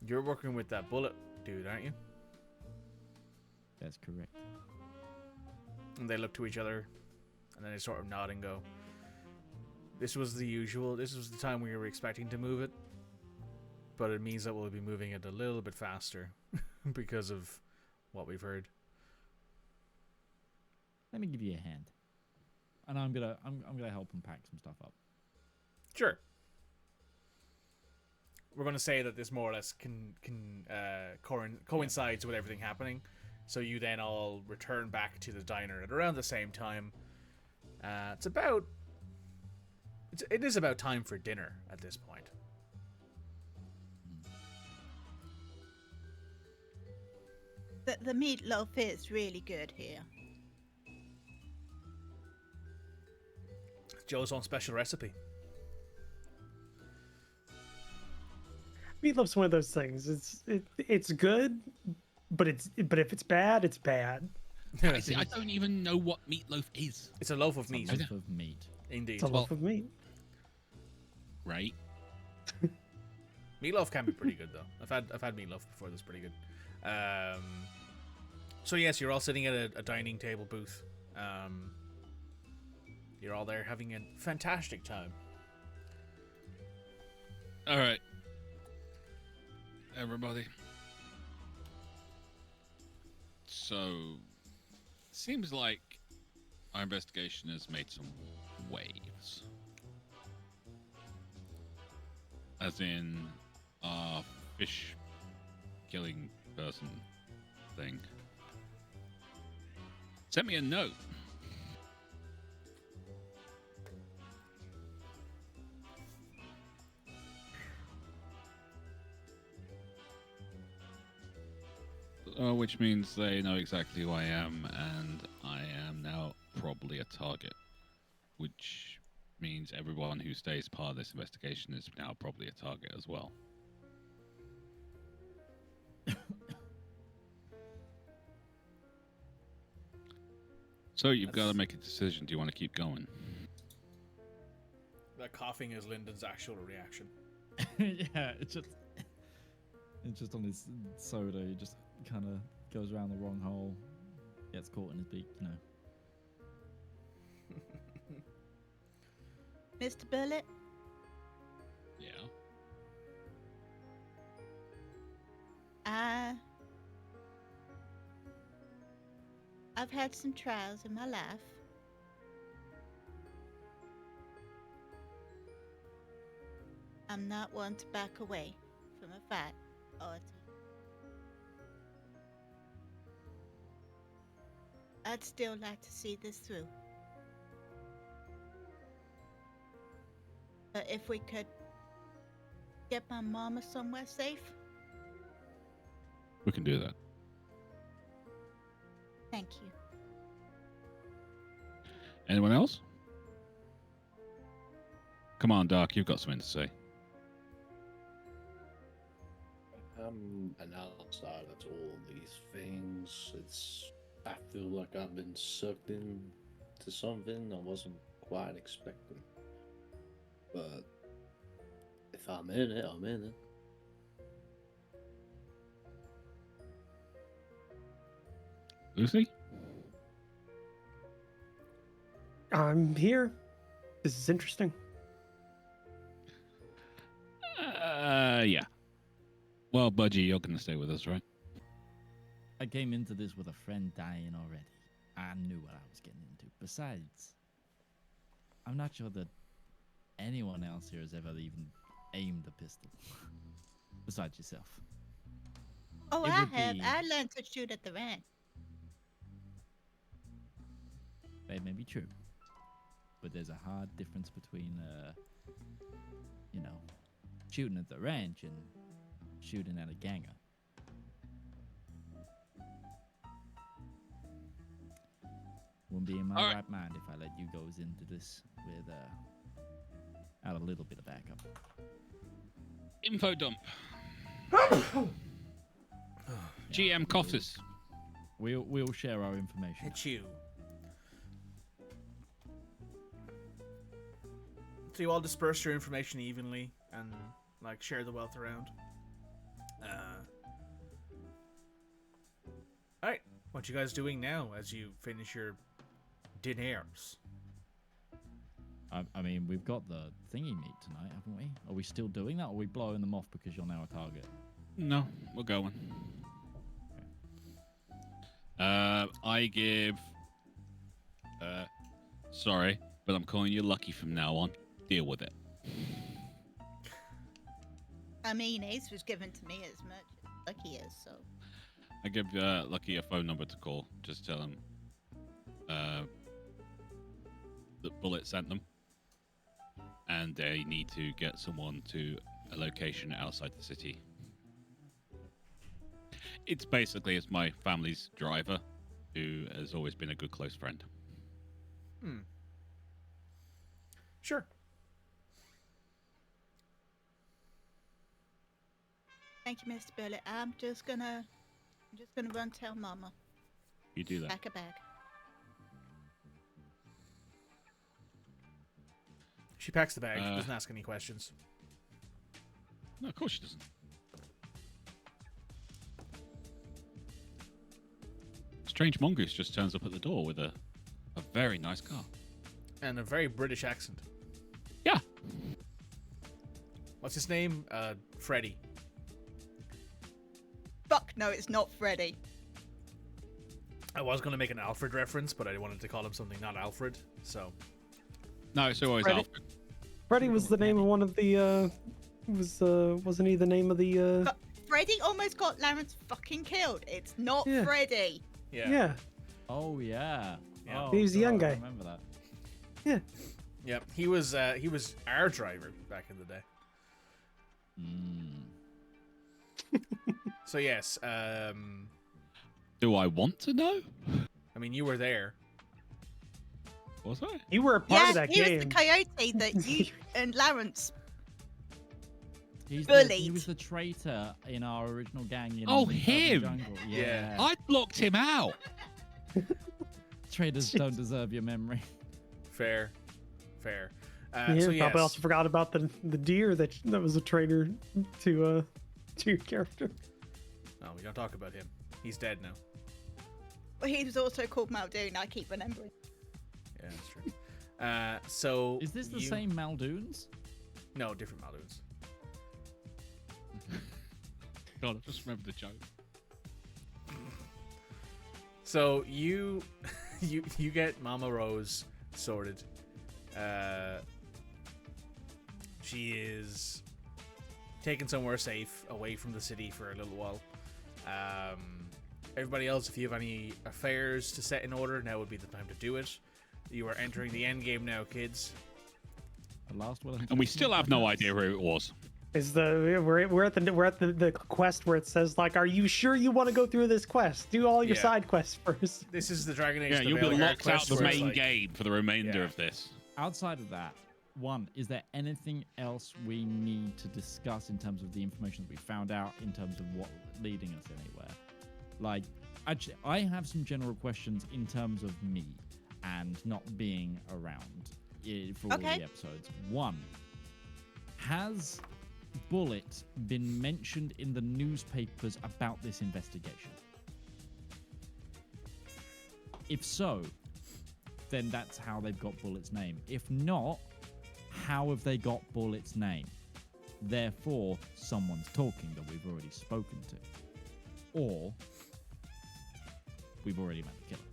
S1: You're working with that bullet dude, aren't you?
S4: That's correct.
S1: And they look to each other, and then they sort of nod and go, this was the usual. This was the time we were expecting to move it. But it means that we'll be moving it a little bit faster because of what we've heard.
S4: Let me give you a hand. And I'm gonna help him pack some stuff up.
S1: Sure. We're gonna say that this more or less coincides with everything happening. So you then all return back to the diner at around the same time. It is about time for dinner at this point.
S3: The meatloaf is really good here.
S1: Joe's own special recipe.
S2: Meatloaf's one of those things. It's good, but if it's bad, it's bad.
S5: I don't even know what meatloaf is.
S1: It's a loaf of meat.
S4: Loaf of meat.
S1: Indeed.
S2: It's a loaf of meat.
S5: Right.
S1: Meatloaf can be pretty good though. I've had meatloaf before. That's pretty good. So yes, you're all sitting at a dining table booth. You're all there having a fantastic time.
S5: All right, everybody. So, seems like our investigation has made some waves. As in, our fish killing person thing. Sent me a note. Which means they know exactly who I am, and I am now probably a target. Which means everyone who stays part of this investigation is now probably a target as well. So you've got to make a decision. Do you want to keep going?
S1: That coughing is Lyndon's actual reaction.
S4: Yeah, it's just on his soda. He just kind of goes around the wrong hole, gets caught in his beak, you know.
S3: Mr. Bullet?
S5: Yeah.
S3: I've had some trials in my life. I'm not one to back away from a fight or a I'd still like to see this through. But if we could get my mama somewhere safe.
S5: We can do that.
S3: Thank you.
S5: Anyone else? Come on, Doc, you've got something to say.
S6: I'm an outsider to all these things. I feel like I've been sucked into something I wasn't quite expecting. But if I'm in it, I'm in it.
S5: Lucy?
S2: I'm here. This is interesting.
S5: Yeah. Well, Budgie, you're going to stay with us, right?
S4: I came into this with a friend dying already. I knew what I was getting into. Besides, I'm not sure that anyone else here has ever even aimed a pistol. Besides yourself.
S3: Oh,
S4: It
S3: I
S4: would
S3: have.
S4: be-
S3: I learned to shoot at the ranch.
S4: That may be true. But there's a hard difference between, shooting at the ranch and shooting at a ganger. Wouldn't be in my
S5: All
S4: right mind if I let you guys into this without a little bit of backup.
S5: Info dump. GM coffers.
S4: We'll share our information.
S1: Hit you. So you all disperse your information evenly and like share the wealth around. Alright, what you guys doing now as you finish your dinners?
S4: I mean, we've got the thingy meet tonight, haven't we? Are we still doing that, or are we blowing them off because you're now a target?
S5: No, we're going. I give... sorry, but I'm calling you Lucky from now on. Deal with it.
S3: I mean, Ace was given to me as much as Lucky is, so.
S5: I give Lucky a phone number to call. Just tell him that Bullet sent them. And they need to get someone to a location outside the city. It's my family's driver, who has always been a good close friend.
S1: Sure.
S3: Thank you, Mr. Bullet. I'm just gonna run tell Mama.
S5: You do that.
S3: Pack a bag.
S1: She packs the bag. She doesn't ask any questions.
S5: No, of course she doesn't. Strange mongoose just turns up at the door with a very nice car.
S1: And a very British accent.
S5: Yeah.
S1: What's his name? Freddy.
S3: Fuck no, it's not Freddy.
S1: I was going to make an Alfred reference, but I wanted to call him something not Alfred, so...
S5: No, it's always
S2: Freddy.
S5: Alfred.
S2: Freddy was the name of one of the, wasn't he the name of the,
S3: But Freddy almost got Lawrence fucking killed. It's not
S2: Yeah.
S3: Freddy.
S2: yeah.
S4: Oh yeah.
S1: Yeah.
S4: Oh,
S2: He was the young
S4: God, I
S2: guy.
S4: remember that.
S1: Yep, he was our driver back in the day. So yes,
S5: Do I want to know?
S1: I mean, you were there.
S5: Was I?
S2: You were a part
S3: Yeah,
S2: of that
S3: he
S2: game.
S3: was the coyote that you and Lawrence.
S4: He
S3: Bullied.
S4: was the traitor in our original gang. In
S5: Oh,
S4: Urban
S5: him!
S4: Jungle.
S1: Yeah.
S5: I blocked him out.
S4: Traitors don't deserve your memory.
S1: Fair.
S2: Yeah,
S1: So
S2: probably
S1: yes,
S2: also forgot about the deer that was a traitor to your character.
S1: no, we don't talk about him. He's dead now.
S3: Well, he was also called Muldoon. I keep remembering.
S1: Yeah, that's true. So
S4: Is this the same Maldoons?
S1: No, different Maldoons.
S5: God, I just remember the joke.
S1: So you get Mama Rose sorted. She is taken somewhere safe, away from the city for a little while. Everybody else, if you have any affairs to set in order, now would be the time to do it. You are entering the end game now, kids.
S4: The last one.
S5: And we still have no idea who it was.
S2: Is we're at the quest where it says like, are you sure you want to go through this quest? Do all your side quests first.
S1: This is the Dragon Age.
S5: Yeah, you'll be
S1: Bellegarde
S5: locked out
S1: quest
S5: the
S1: where it's
S5: main
S1: like-
S5: game for the remainder of this.
S4: Outside of that, one, is there anything else we need to discuss in terms of the information that we found out in terms of what leading us anywhere? Like, actually, I have some general questions in terms of me and not being around for all the episodes. One, has Bullet been mentioned in the newspapers about this investigation? If so, then that's how they've got Bullet's name. If not, how have they got Bullet's name? Therefore, someone's talking that we've already spoken to. Or we've already met the killer.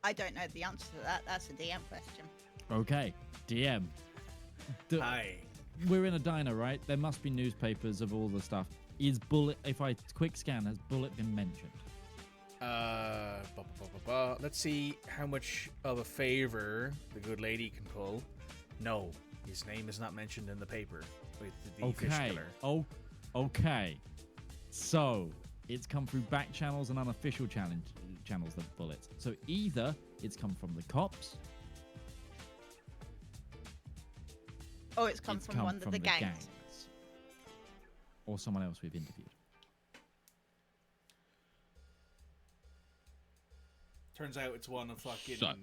S3: I don't know the answer to that. That's a DM question.
S4: Okay, DM.
S1: Hi.
S4: We're in a diner, right? There must be newspapers of all the stuff. Is Bullet, if I quick scan, has Bullet been mentioned?
S1: Let's see how much of a favor the good lady can pull. No, his name is not mentioned in the paper with the fish killer.
S4: Oh, okay. So it's come through back channels and unofficial channels, the Bullets. So either it's come from the cops,
S3: or it's come from one of the gangs.
S4: Or someone else we've interviewed.
S1: Turns out it's one of fucking.
S5: So,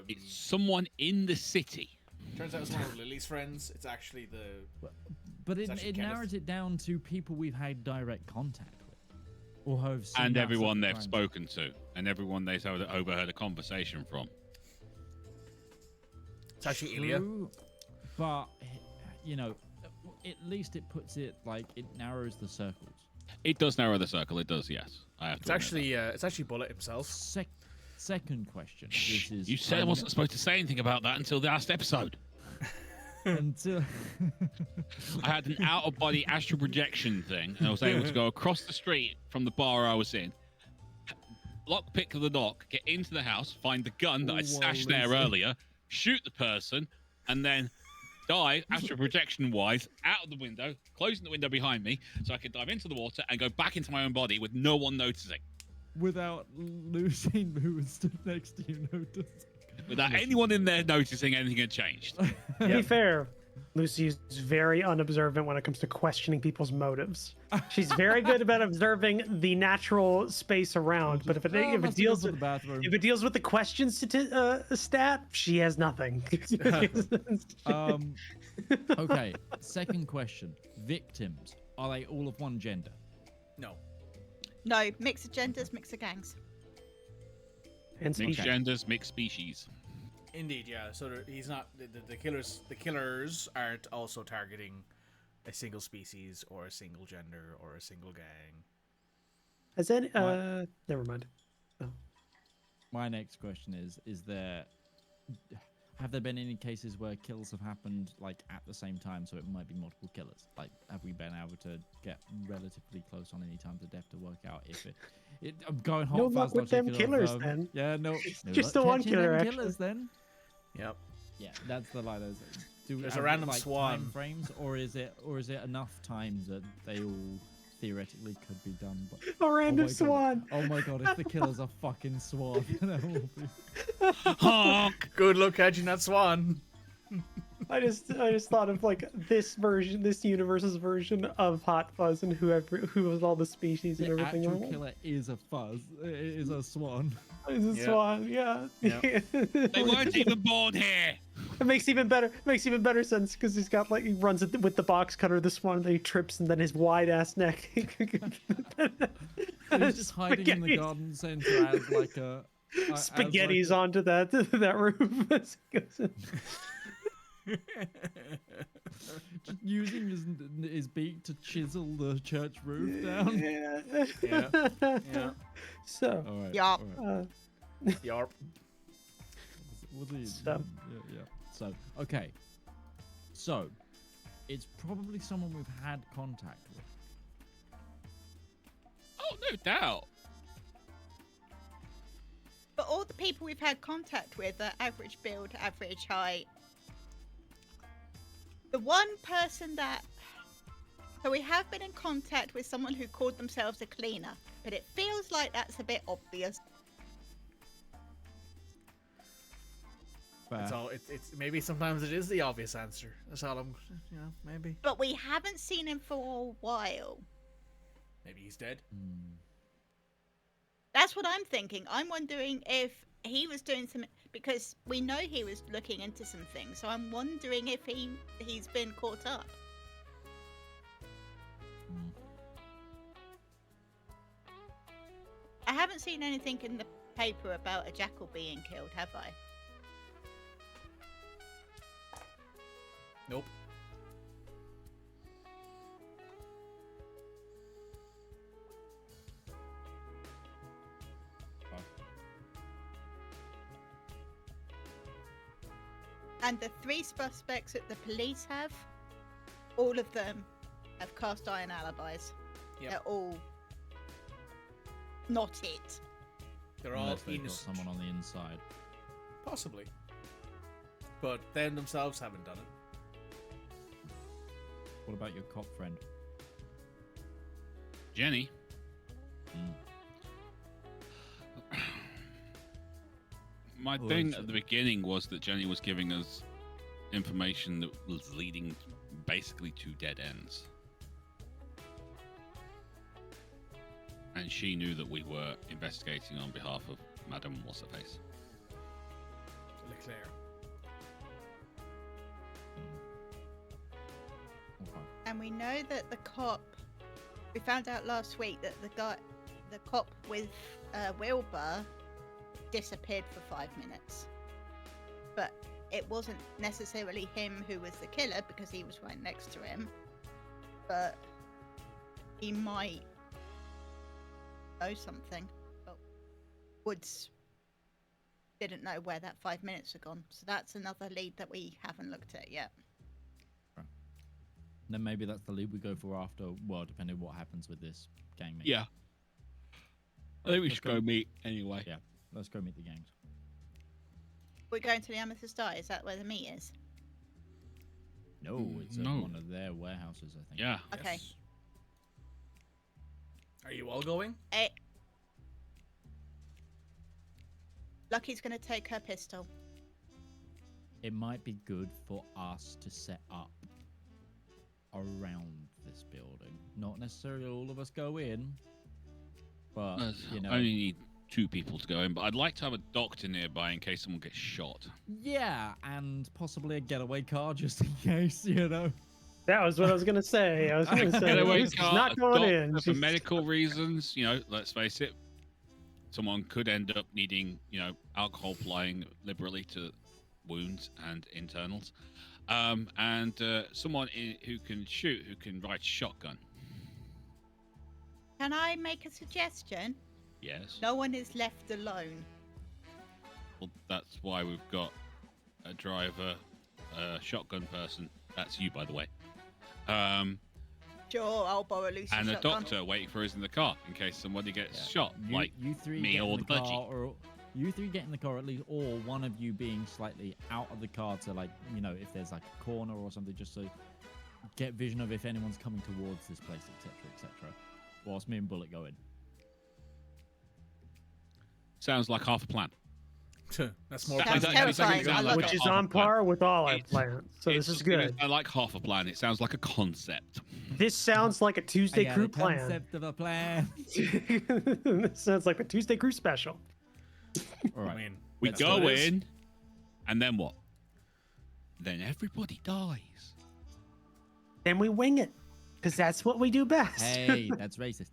S5: it's someone in the city.
S1: Turns out it's one of Lily's friends. It's actually the.
S4: But
S1: It's
S4: it
S1: actually
S4: narrows it down to people we've had direct contact with, or have seen
S5: And
S4: us
S5: everyone
S4: at the
S5: they've
S4: time.
S5: spoken to. And everyone they've overheard a conversation from.
S1: It's actually Ilya.
S4: True, but you know, at least it puts it like it narrows the circles.
S5: It does narrow the circle. It does, yes. I have
S1: It's
S5: to admit
S1: it's actually Bullet himself.
S4: Second question.
S5: Shh,
S4: This is
S5: you said I wasn't supposed to say anything about that until the last episode.
S4: until
S5: I had an out-of-body astral projection thing, and I was able to go across the street from the bar I was in, lockpick the lock, get into the house, find the gun that I stashed there earlier, shoot the person, and then dive, astral projection-wise, out of the window, closing the window behind me, so I could dive into the water and go back into my own body with no one noticing.
S4: without losing who was stood next to you noticing.
S5: Without anyone in there noticing anything had changed.
S2: To be fair, Lucy is very unobservant when it comes to questioning people's motives. She's very good about observing the natural space around, but if it deals with the questions stat, she has nothing.
S4: Okay, second question. Victims, are they all of one gender?
S1: No.
S3: No, mix of genders, mix of gangs.
S2: And
S5: Mixed genders, mixed species.
S1: Indeed, yeah. So he's not the killers. The killers aren't also targeting a single species or a single gender or a single gang.
S2: Has any? Never mind. Oh.
S4: My next question is there? Have there been any cases where kills have happened like at the same time, so it might be multiple killers? Like, have we been able to get relatively close on any times of death to work out if it? I'm going hot.
S2: No luck with them killers, then.
S4: Yeah, no.
S2: Just the one killer, actually.
S4: Killers, then.
S1: Yep.
S4: Yeah, that's the line.
S1: There's a random swan.
S4: Time frames, or is it enough times that they all theoretically could be done? But
S2: A random
S4: my
S2: swan.
S4: God. Oh my god! If the killer's a fucking swan, that will be.
S5: Honk!
S1: Good luck catching that swan.
S2: I just thought of like this universe's version of Hot Fuzz and who was all the species and
S4: The
S2: everything.
S4: actual killer is a fuzz. It is a swan.
S2: It's a swan, yeah.
S1: Yep.
S5: They weren't even born here.
S2: It makes even better sense because he runs it with the box cutter, the swan, and then he trips, and then his wide ass neck.
S4: He's just hiding in the garden center as like a
S2: Spaghetti's onto that roof as he goes in.
S4: Just using his beak to chisel the church roof down.
S1: Yeah.
S2: So.
S4: All right.
S3: Yup.
S4: all right.
S1: Yarp.
S4: What's he?
S2: So.
S4: Yeah. So, okay. So, it's probably someone we've had contact with.
S5: Oh, no doubt.
S3: But all the people we've had contact with are average build, average height. The one person that... So we have been in contact with someone who called themselves a cleaner, but it feels like that's a bit obvious.
S1: It's all. It's maybe sometimes it is the obvious answer. That's all I'm. Maybe.
S3: But we haven't seen him for a while.
S1: Maybe he's dead.
S3: That's what I'm thinking. I'm wondering if he was doing some... Because we know he was looking into some things, so I'm wondering if he's been caught up. I haven't seen anything in the paper about a jackal being killed, have I?
S1: Nope.
S3: And the 3 suspects that the police have, all of them have cast iron alibis.
S1: Yep.
S3: They're all not it.
S1: They're all
S4: Unless they've got
S1: innocent.
S4: someone on the inside.
S1: Possibly. But them themselves haven't done it.
S4: What about your cop friend?
S5: Jenny. My thing at the beginning was that Jenny was giving us information that was leading basically to dead ends. And she knew that we were investigating on behalf of Madame What's-Her-Face.
S1: Leclerc.
S4: Okay.
S3: And we know that the cop, we found out last week that the cop with Wilbur disappeared for 5 minutes. But it wasn't necessarily him who was the killer because he was right next to him. But he might know something. But Woods didn't know where that 5 minutes had gone. So that's another lead that we haven't looked at yet.
S4: Then maybe that's the lead we go for after, well, depending on what happens with this gang meet.
S5: Yeah. I think we should go meet anyway.
S4: Yeah, let's go meet the gangs.
S3: We're going to the Amethyst Eye. Is that where the meet is?
S4: No, it's at
S5: No.
S4: one of their warehouses, I think.
S5: Yeah.
S3: Okay.
S1: Yes. Are you all going?
S3: Lucky's going to take her pistol.
S4: It might be good for us to set up around this building. Not necessarily all of us go in, but, you know.
S5: I only need 2 people to go in, but I'd like to have a doctor nearby in case someone gets shot.
S4: Yeah, and possibly a getaway car just in case, you know.
S2: That was what I was gonna say. I was gonna say
S5: Getaway
S2: she's
S5: car,
S2: not
S5: a
S2: going
S5: doctor
S2: in.
S5: for
S2: She's-
S5: medical reasons. You know, let's face it. Someone could end up needing, alcohol applying liberally to wounds and internals. And someone who can shoot, who can ride shotgun.
S3: Can I make a suggestion?
S5: Yes.
S3: No one is left alone.
S5: Well, that's why we've got a driver, a shotgun person. That's you, by the way.
S3: Sure, I'll borrow Lucy's
S5: And a
S3: shotgun.
S5: doctor waiting for us in the car in case somebody gets shot, like
S4: you 3
S5: me
S4: get
S5: or
S4: in
S5: the
S4: car,
S5: budgie.
S4: or you 3 get in the car at least, or one of you being slightly out of the car to, like, if there's like a corner or something, just so get vision of if anyone's coming towards this place, etc., etc. Whilst me and Bullet go in.
S5: Sounds like half a plan.
S1: That's more.
S3: Sounds
S5: That-
S3: terrifying.
S5: sounds
S3: I love
S5: like
S2: which
S5: a
S2: is
S5: half a
S2: on
S5: plan.
S2: par with all our
S5: It's-
S2: plans. So this is good.
S5: I like half a plan. It sounds like a concept.
S2: This sounds like a Tuesday
S4: I got
S2: crew
S4: a
S2: plan.
S4: concept of a plan.
S2: This sounds like a Tuesday crew special.
S4: All right.
S1: I mean,
S5: We
S1: that's
S5: go
S1: what it is.
S5: in, and then what? Then everybody dies.
S2: Then we wing it, because that's what we do best.
S4: Hey, that's racist.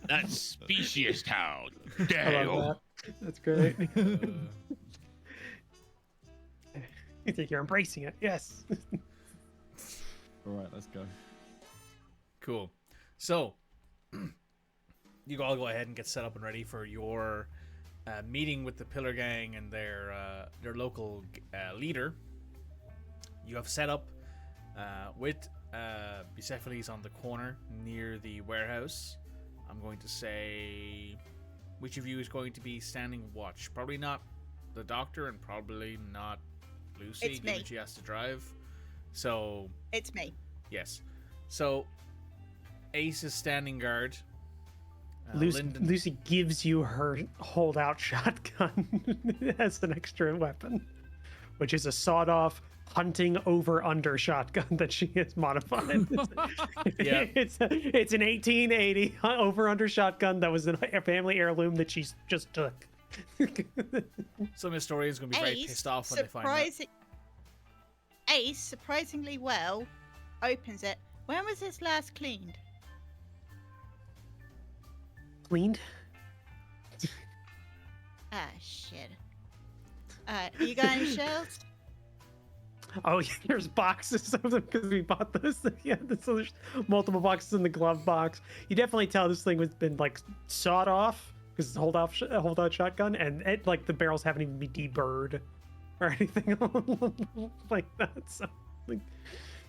S5: That's specious town.
S2: I
S5: Damn.
S2: love that. That's great. You think you're embracing it? Yes.
S4: All right, let's go.
S1: Cool. So, you all go ahead and get set up and ready for your meeting with the Pillar Gang and their local leader. You have set up with Bucephalus on the corner near the warehouse. I'm going to say which of you is going to be standing watch. Probably not the doctor and probably not Lucy,
S3: It's
S1: given
S3: me.
S1: she has to drive. So,
S3: It's me.
S1: yes. So, Ace is standing guard.
S2: Lucy gives you her holdout shotgun as an extra weapon, which is a sawed-off hunting over-under shotgun that she has modified.
S1: Yeah.
S2: It's an 1880 over-under shotgun that was a family heirloom that she just took.
S1: Some historians are going to be very
S3: Ace,
S1: pissed off when they find out.
S3: Ace, surprisingly well, opens it. When was this last cleaned?
S2: Cleaned?
S3: Ah, shit. You got any shells?
S2: Oh, yeah, there's boxes of them because we bought those. Yeah, so there's multiple boxes in the glove box. You definitely tell this thing has been like sawed off because it's a holdout shotgun, and it, like the barrels haven't even been deburred or anything like that. So like,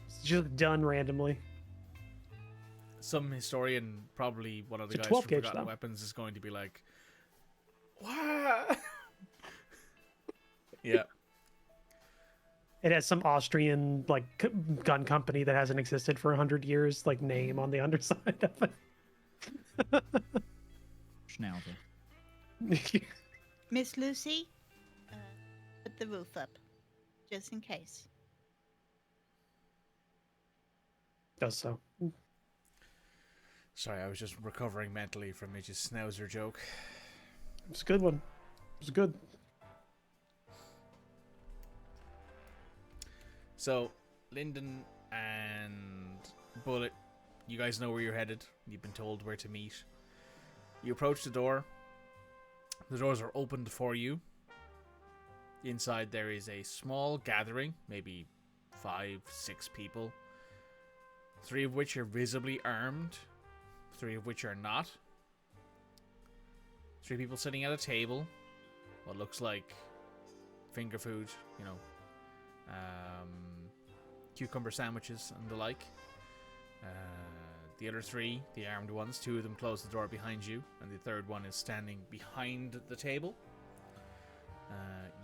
S2: it's just done randomly.
S1: Some historian, probably one of the
S2: It's a
S1: guys
S2: 12
S1: from
S2: gauge,
S1: Forgotten
S2: though.
S1: Weapons, is going to be like, "What?" Yeah.
S2: It has some Austrian like gun company that hasn't existed for 100 years, like name on the underside of it.
S4: Schnauzer.
S3: Miss Lucy, put the roof up, just in case.
S2: Does so.
S1: Sorry, I was just recovering mentally from Midge's schnauzer joke.
S2: It's a good one. It's good.
S1: So, Lyndon and Bullet, you guys know where you're headed. You've been told where to meet. You approach the door. The doors are opened for you. Inside there is a small gathering, maybe 5, 6 people. 3 of which are visibly armed. 3 of which are not. 3 people sitting at a table. What looks like finger food, you know. Cucumber sandwiches and the like. The other 3, the armed ones, 2 of them close the door behind you, and the third one is standing behind the table.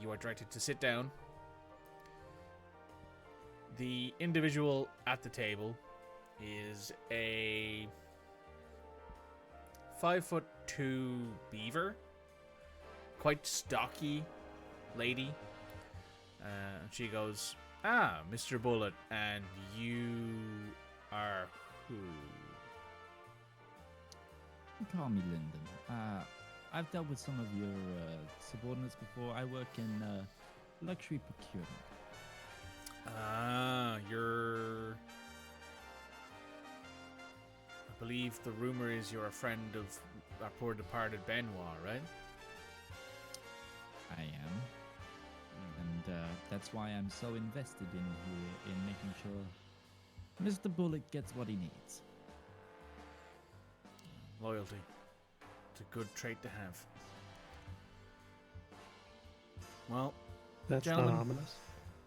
S1: You are directed to sit down. The individual at the table is a 5'2" beaver, quite stocky lady. She goes, "Ah, Mr. Bullet, and you are who?"
S4: Call me Lyndon. I've dealt with some of your subordinates before. I work in luxury procurement.
S1: Ah, you're... I believe the rumor is you're a friend of our poor departed Benoît, right?
S4: I am. And that's why I'm so invested in here, in making sure Mr. Bullet gets what he needs.
S1: Loyalty. It's a good trait to have. Well,
S2: That's
S1: Gentlemen.
S2: not ominous.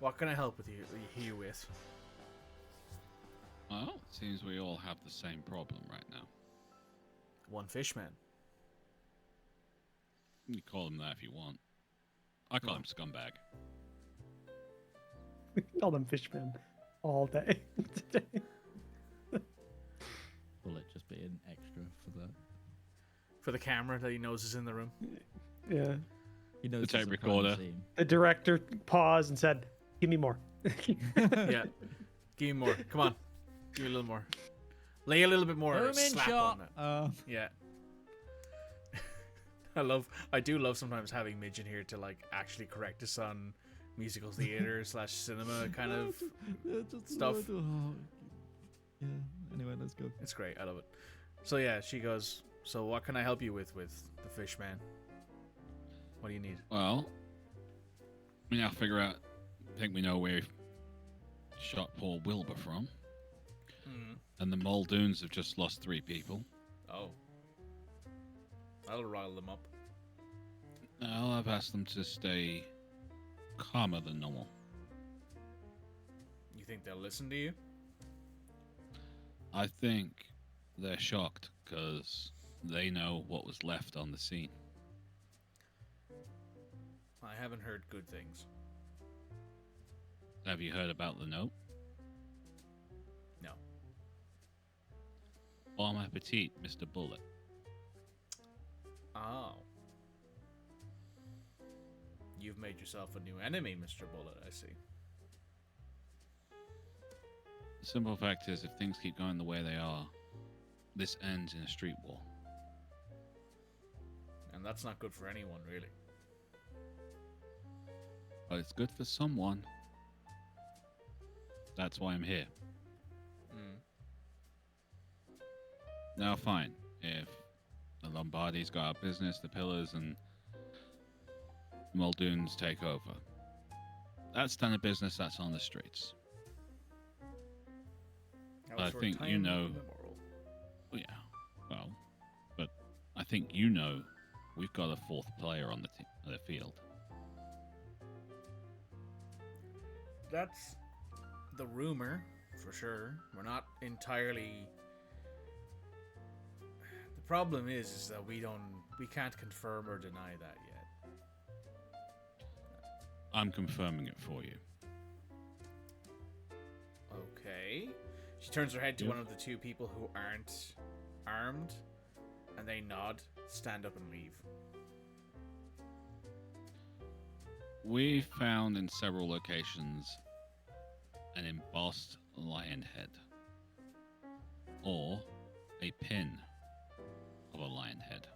S1: what can I help with you with?
S5: Well, it seems we all have the same problem right now.
S1: One fishman.
S5: You can call him that if you want. I call him scumbag.
S2: Call them fishmen all day today.
S4: Bullet just being extra for that.
S1: For the camera that he knows is in the room.
S2: Yeah.
S4: He knows
S5: The
S4: it's
S5: tape
S4: a crime
S5: recorder.
S4: scene.
S2: The director paused and said, "Give me more."
S1: Yeah. Give me more. Come on. Give me a little more. Lay a little bit more
S4: Boom in
S1: slap
S4: shot.
S1: on it. Yeah. I do love sometimes having Midge in here to like actually correct us on musical theater / cinema kind of
S4: Yeah, just
S1: stuff.
S4: Yeah, anyway, let's go.
S1: It's great. I love it. So yeah, she goes, so what can I help you with the fish man? What do you need?
S5: Well, we now figure out. I think we know where he shot Paul Wilbur from. And the Muldoons have just lost 3 people.
S1: Oh. That'll rile them up.
S5: Now I've asked them to stay calmer than normal.
S1: You think they'll listen to you?
S5: I think they're shocked because they know what was left on the scene.
S1: I haven't heard good things.
S5: Have you heard about the note?
S1: No.
S5: Bon appetit, Mr. Bullet.
S1: Oh. You've made yourself a new enemy, Mr. Bullet, I see.
S5: The simple fact is, if things keep going the way they are, this ends in a street war.
S1: And that's not good for anyone, really.
S5: But it's good for someone. That's why I'm here. Now, fine. If the Lombardi's got our business, the Pillars and the Muldoons take over. That's done a business that's on the streets. I think you know. Well, yeah. Well, but I think you know we've got a 4th player on the field.
S1: That's the rumor, for sure. We're not entirely... The problem is that we can't confirm or deny that yet.
S5: I'm confirming it for you.
S1: Okay. She turns her head to one of the 2 people who aren't armed, and they nod, stand up and leave.
S5: We found in several locations an embossed lion head or a pin of a lion head.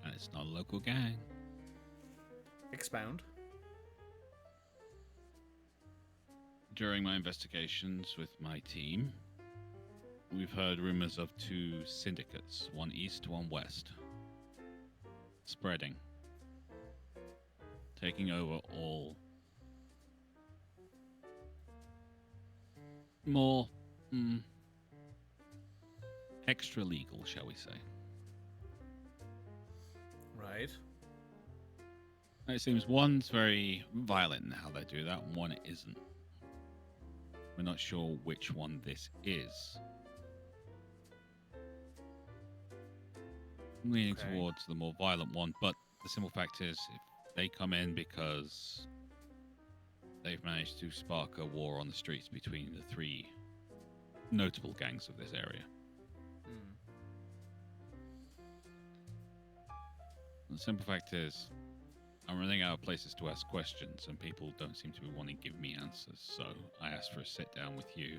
S5: And it's not a local gang.
S1: Expound.
S5: During my investigations with my team, we've heard rumors of 2 syndicates, one east, one west, spreading, taking over all more extra legal, shall we say.
S1: Right.
S5: It seems one's very violent in how they do that, and one isn't. We're not sure which one this is. I'm leaning towards the more violent one, but the simple fact is, if they come in because they've managed to spark a war on the streets between the 3 notable gangs of this area. The simple fact is, I'm running out of places to ask questions, and people don't seem to be wanting to give me answers, so I asked for a sit down with you.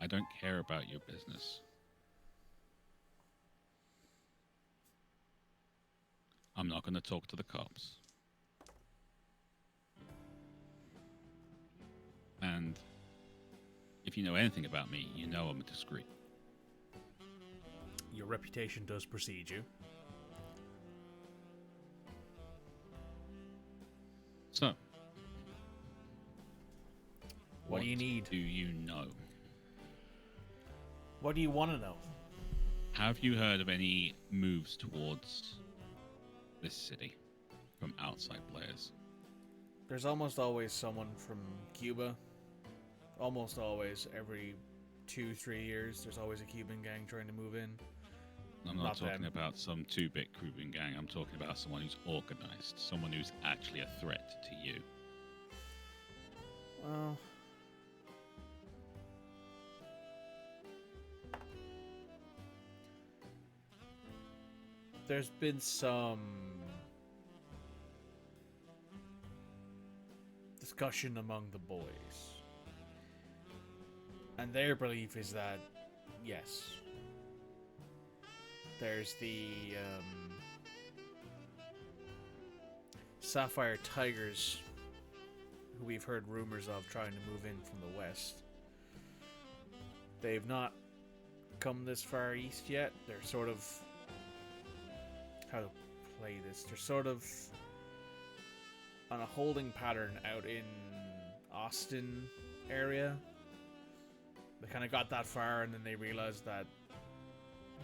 S5: I don't care about your business. I'm not going to talk to the cops. And if you know anything about me, you know I'm discreet.
S1: Your reputation does precede you.
S5: So,
S1: what do you need?
S5: Do you know?
S1: What do you want to know?
S5: Have you heard of any moves towards this city from outside players?
S1: There's almost always someone from Cuba. Almost always, every 2-3 years, there's always a Cuban gang trying to move in.
S5: I'm not talking about some 2-bit Cuban gang. I'm talking about someone who's organized, someone who's actually a threat to you.
S1: Well, there's been some discussion among the boys, and their belief is that yes, there's the Sapphire Tigers, who we've heard rumors of trying to move in from the west. They've not come this far east yet. They're sort of... How to play this? They're sort of on a holding pattern out in Austin area. They kind of got that far and then they realized that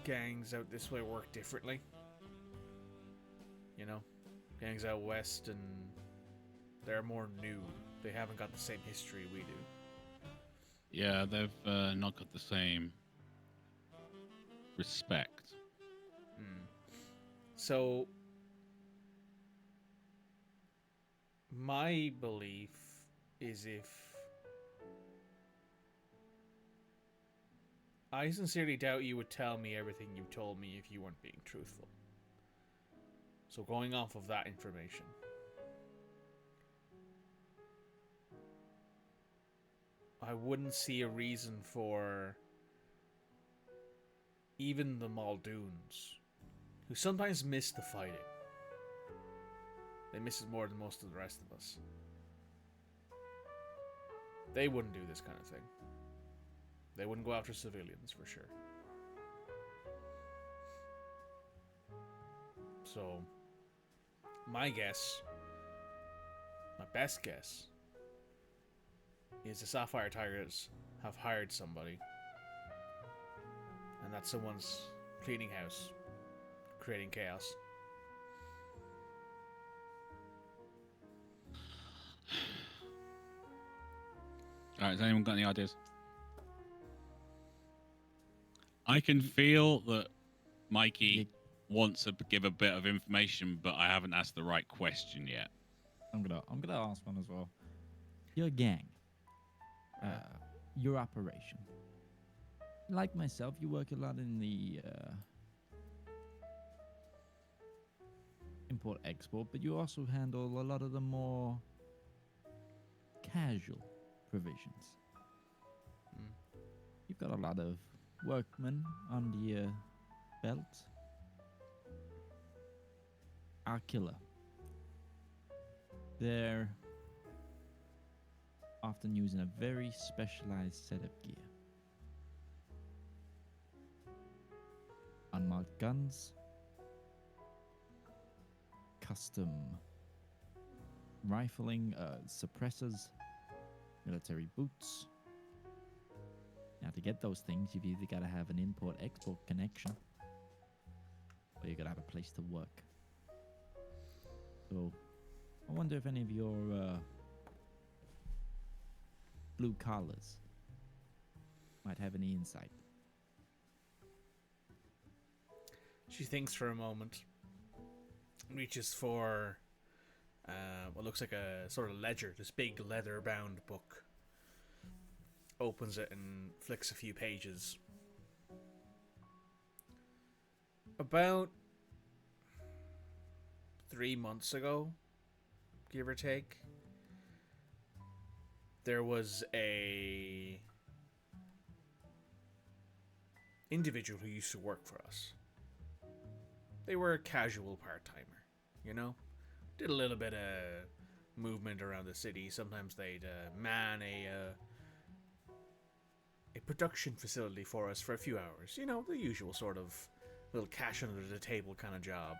S1: gangs out this way work differently. You know? Gangs out west, and they're more new. They haven't got the same history we do.
S5: Yeah, they've not got the same respect.
S1: So, my belief is I sincerely doubt you would tell me everything you told me if you weren't being truthful. So going off of that information, I wouldn't see a reason for even the Muldoons, who sometimes miss the fighting. They miss it more than most of the rest of us. They wouldn't do this kind of thing. They wouldn't go after civilians, for sure. So, my guess, my best guess, is the Sapphire Tigers have hired somebody. And that someone's cleaning house, creating chaos.
S5: Alright, has anyone got any ideas? I can feel that Mikey wants to give a bit of information, but I haven't asked the right question yet.
S4: I'm gonna ask one as well. Your gang, your operation. Like myself, you work a lot in the import-export, but you also handle a lot of the more casual provisions. You've got a lot of workmen under your belt. Our killer. They're often using a very specialized set of gear. Unmarked guns, custom rifling, suppressors, military boots. Now, to get those things, you've either got to have an import-export connection, or you've got to have a place to work. So, I wonder if any of your blue collars might have any insight.
S1: She thinks for a moment, reaches for what looks like a sort of ledger, this big leather-bound book. Opens it and flicks a few pages. About 3 months ago, give or take, there was a individual who used to work for us. They were a casual part-timer, you know? Did a little bit of movement around the city. Sometimes they'd man a production facility for us for a few hours. You know, the usual sort of little cash under the table kind of job.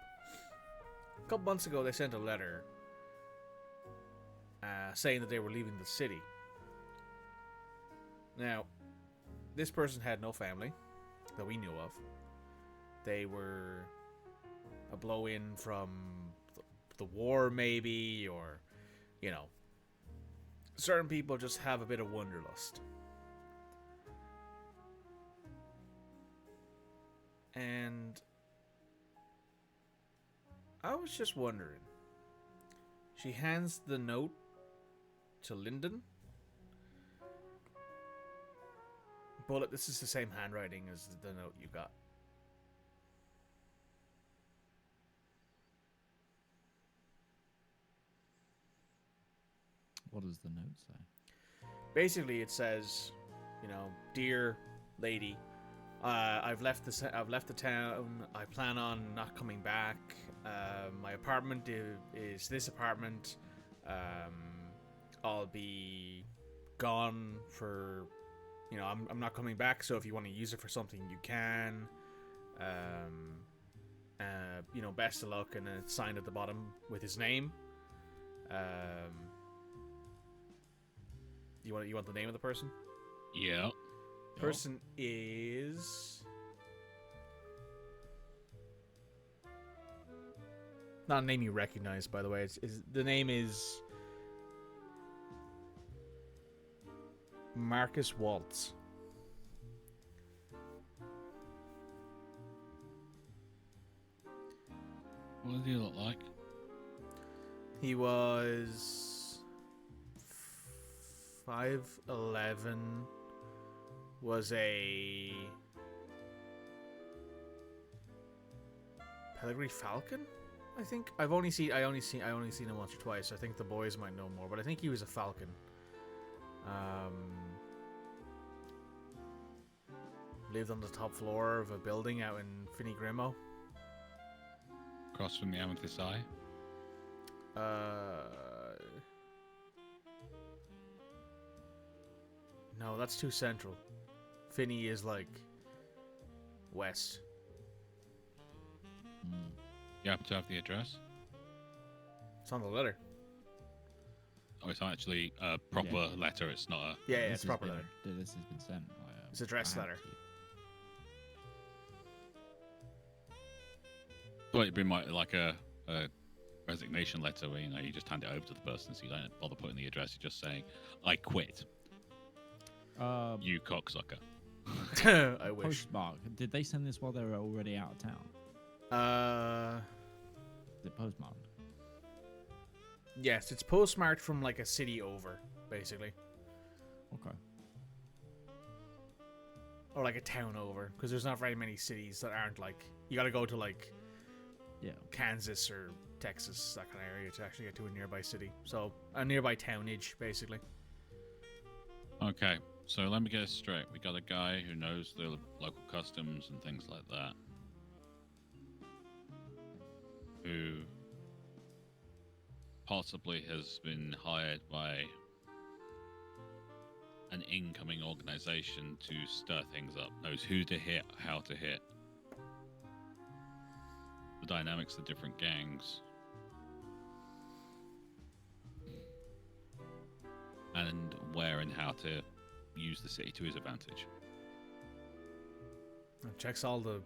S1: A couple months ago, they sent a letter saying that they were leaving the city. Now, this person had no family that we knew of. They were a blow-in from the war, maybe, or, you know, certain people just have a bit of wanderlust. And I was just wondering. She hands the note to Lyndon. Bullet, this is the same handwriting as the note you got.
S4: What does the note say?
S1: Basically, it says, you know, dear lady, I've left the town. I plan on not coming back. My apartment is this apartment. I'll be gone for you know, I'm not coming back, so if you want to use it for something, you can. You know, best of luck, and it's signed at the bottom with his name. You want the name of the person?
S5: Yeah.
S1: Person is not a name you recognize, by the way. The name is Marcus Waltz.
S5: What did he look like?
S1: He was 5'11", was a Pedigree Falcon, I think. I only seen him once or twice. I think the boys might know more, but I think he was a Falcon. Lived on the top floor of a building out in Finnegrimo.
S5: Across from the Amethyst Eye.
S1: No, that's too central. Finney is like west.
S5: You happen to have the address?
S1: It's on the letter.
S5: Oh, it's actually a proper letter. It's not a.
S1: Yeah, it's proper letter.
S4: This has been sent.
S1: It's address letter.
S5: Well, it'd be like a resignation letter where, you know, you just hand it over to the person, so you don't bother putting the address. You're just saying, "I quit." You cocksucker.
S1: I wish.
S4: Postmark. Did they send this while they were already out of town? Is it postmarked?
S1: Yes, it's postmarked from like a city over, basically.
S4: Okay.
S1: Or like a town over, because there's not very many cities that aren't like, you got to go to like Kansas or Texas, that kind of area, to actually get to a nearby city. So a nearby townage, basically.
S5: Okay, so let me get this straight. We got a guy who knows the local customs and things like that, who possibly has been hired by an incoming organization to stir things up, knows who to hit, how to hit, the dynamics of different gangs, and where and how to use the city to his advantage.
S1: Checks all the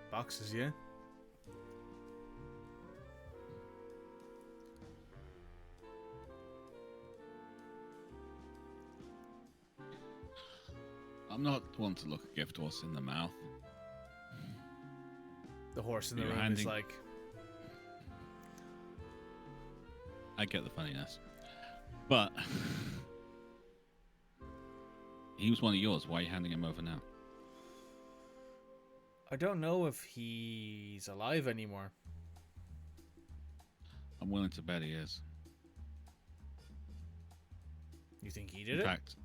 S1: boxes, yeah?
S5: I'm not one to look a gift horse in the mouth.
S1: The horse in the
S5: You're
S1: room is
S5: handing-
S1: like,
S5: I get the funniness. But he was one of yours. Why are you handing him over now?
S1: I don't know if he's alive anymore.
S5: I'm willing to bet he is.
S1: You think he did
S5: In
S1: it?
S5: fact,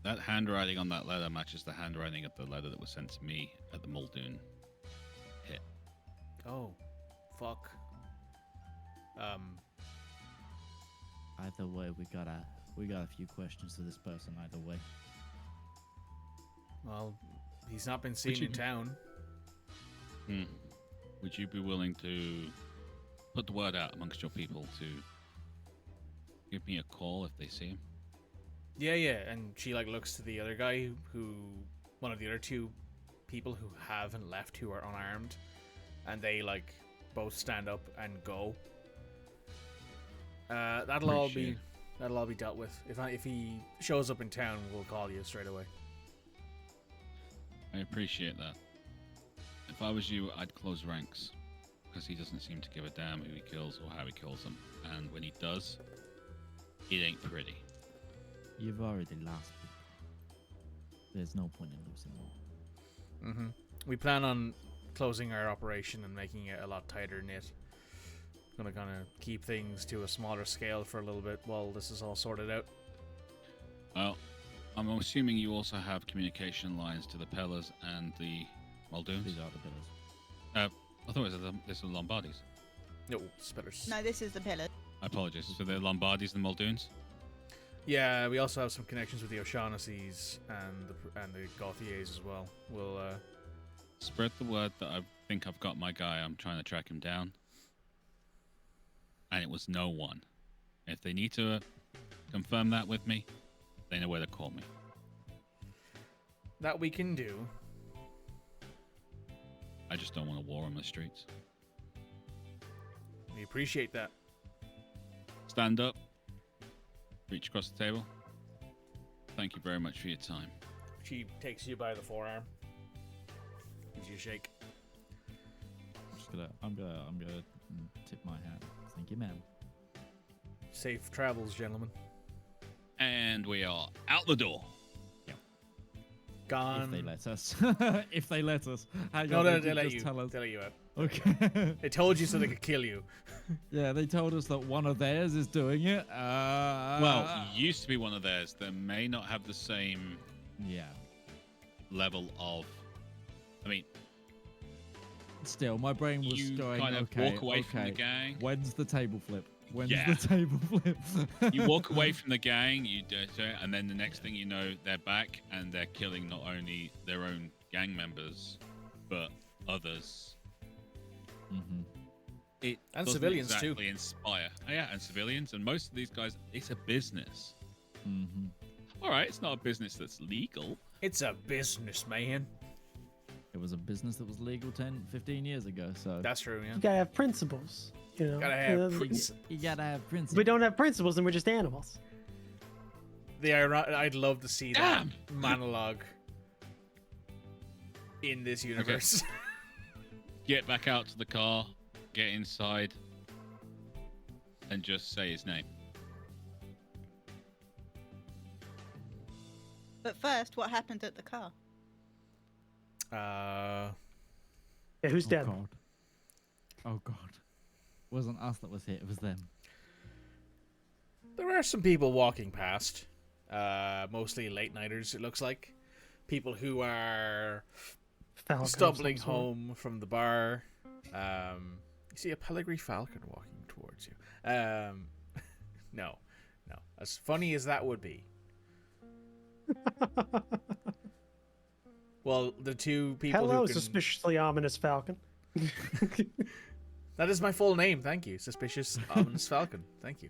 S5: that handwriting on that letter matches the handwriting of the letter that was sent to me at the Muldoon hit.
S1: Oh, fuck.
S4: Either way, we got a few questions to this person. Either way.
S1: Well, he's not been seen in town.
S5: Would you be willing to put the word out amongst your people to give me a call if they see him?
S1: Yeah, and she like looks to the other guy one of the other two people who haven't left, who are unarmed, and they like both stand up and go. That'll all be dealt with. If he shows up in town, we'll call you straight away.
S5: I appreciate that. If I was you, I'd close ranks, because he doesn't seem to give a damn who he kills or how he kills them, and when he does, it ain't pretty.
S4: You've already lost people. There's no point in losing more.
S1: Mm-hmm. We plan on closing our operation and making it a lot tighter knit. Gonna kind of keep things to a smaller scale for a little bit while this is all sorted out.
S5: Well, I'm assuming you also have communication lines to the Pellers and the Muldoons?
S4: These are the pillars.
S5: I thought this was the Lombardis.
S1: No, Spillers.
S3: No, this is the pillar.
S5: I apologize. So they're Lombardis and Muldoons?
S1: Yeah, we also have some connections with the O'Shaughnessy's and the Gauthiers as well. We'll
S5: Spread the word that I think I've got my guy. I'm trying to track him down. And it was no one. If they need to confirm that with me, they know where to call me.
S1: that we can do.
S5: I just don't want a war on the streets.
S1: We appreciate that.
S5: Stand up. Reach across the table. Thank you very much for your time.
S1: She takes you by the forearm. Gives you a shake.
S4: I'm gonna tip my hat. Thank you, ma'am.
S1: Safe travels, gentlemen.
S5: And we are out the door.
S1: Gone.
S4: If they let us. If they let us. Hang
S1: No,
S4: on,
S1: they
S4: did
S1: let
S4: just
S1: you.
S4: tell us.
S1: They let you out.
S4: Okay.
S1: They told you so they could kill you.
S4: Yeah, they told us that one of theirs is doing it.
S5: Well, it used to be one of theirs. They may not have the same
S4: yeah.
S5: level of. I mean,
S4: Still, my brain was
S5: you
S4: going.
S5: kind of
S4: okay,
S5: walk away
S4: okay.
S5: from the gang.
S4: When's the table flip? When's
S5: Yeah.
S4: the table flip?
S5: You walk away from the gang, you do it, and then the next thing you know, they're back and they're killing not only their own gang members, but others.
S4: Mm-hmm.
S5: It
S1: And
S5: doesn't
S1: civilians, too.
S5: exactly inspire. Oh, yeah, and civilians, and most of these guys, it's a business.
S4: Mm-hmm.
S5: All right, it's not a business that's legal.
S1: It's a business, man.
S4: It was a business that was legal 10, 15 years ago, so
S1: That's true, yeah.
S2: You gotta have principles. You know,
S1: Gotta have
S2: Uh,
S4: you gotta have principles.
S2: If we don't have principles, then we're just animals.
S1: I'd love to see that
S5: Damn!
S1: monologue in this universe.
S5: Get back out to the car, get inside, and just say his name.
S3: But first, what happened at the car?
S1: Uh,
S2: Yeah, who's dead?
S4: God. Oh God. It wasn't us that was hit, it was them.
S1: there are some people walking past, mostly late nighters. It looks like people who are
S2: Falcon of
S1: stumbling
S2: some sort.
S1: home from the bar. You see a pedigree falcon walking towards you. No. As funny as that would be. Well, the two people
S2: Hello,
S1: who can...
S2: suspiciously ominous falcon.
S1: That is my full name, thank you. Suspicious Ominous Falcon, thank you.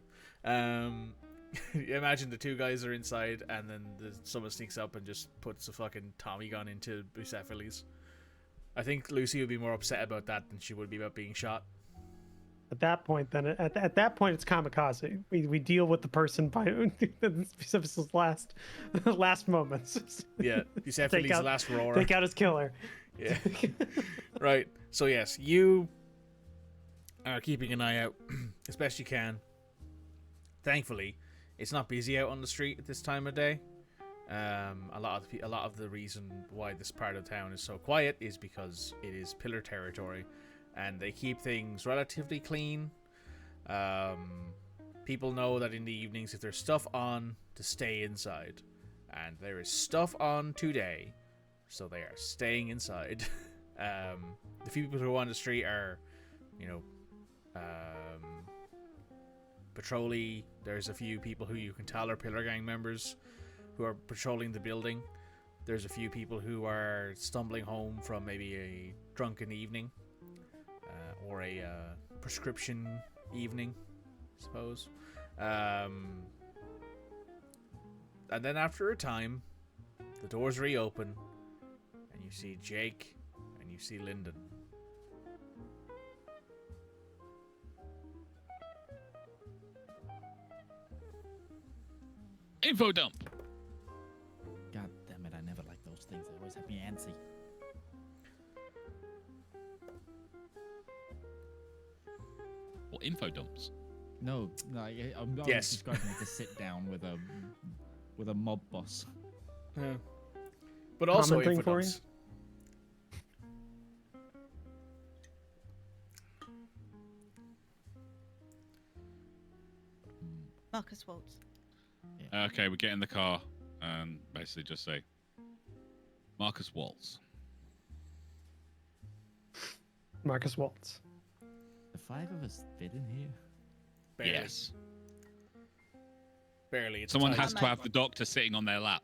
S1: Imagine the two guys are inside and then someone sneaks up and just puts a fucking Tommy gun into Bucephalus. I think Lucy would be more upset about that than she would be about being shot.
S2: At that point, then at that point, it's kamikaze. We deal with the person by Bucephalus' last moments.
S1: Yeah, Bucephalus' last roar.
S2: Take out his killer.
S1: Yeah. Right. So yes, you are keeping an eye out as best you can. Thankfully, it's not busy out on the street at this time of day. A lot of the reason why this part of town is so quiet is because it is pillar territory, and they keep things relatively clean. People know that in the evenings, if there's stuff on, to stay inside, and there is stuff on today, so they are staying inside. The few people who are on the street are, patrolly. There's a few people who you can tell are pillar gang members who are patrolling the building. There's a few people who are stumbling home from maybe a drunken evening or a prescription evening, I suppose. And then after a time, the doors reopen and you see Jake and you see Lyndon.
S5: Info dump.
S4: God damn it, I never like those things. They always have me antsy.
S5: Or info dumps.
S4: No, I'm
S1: Yes.
S4: describing like a sit down with a mob boss.
S1: Yeah. But also
S2: Commenting
S1: info
S2: for you?
S1: dumps.
S3: Marcus Waltz.
S5: Okay, we get in the car and basically just say, Marcus Waltz.
S2: Marcus Waltz.
S4: The five of us fit in here.
S1: Barely.
S5: Yes.
S1: Barely. It's
S5: Someone
S1: tiny.
S5: has to have the doctor sitting on their lap.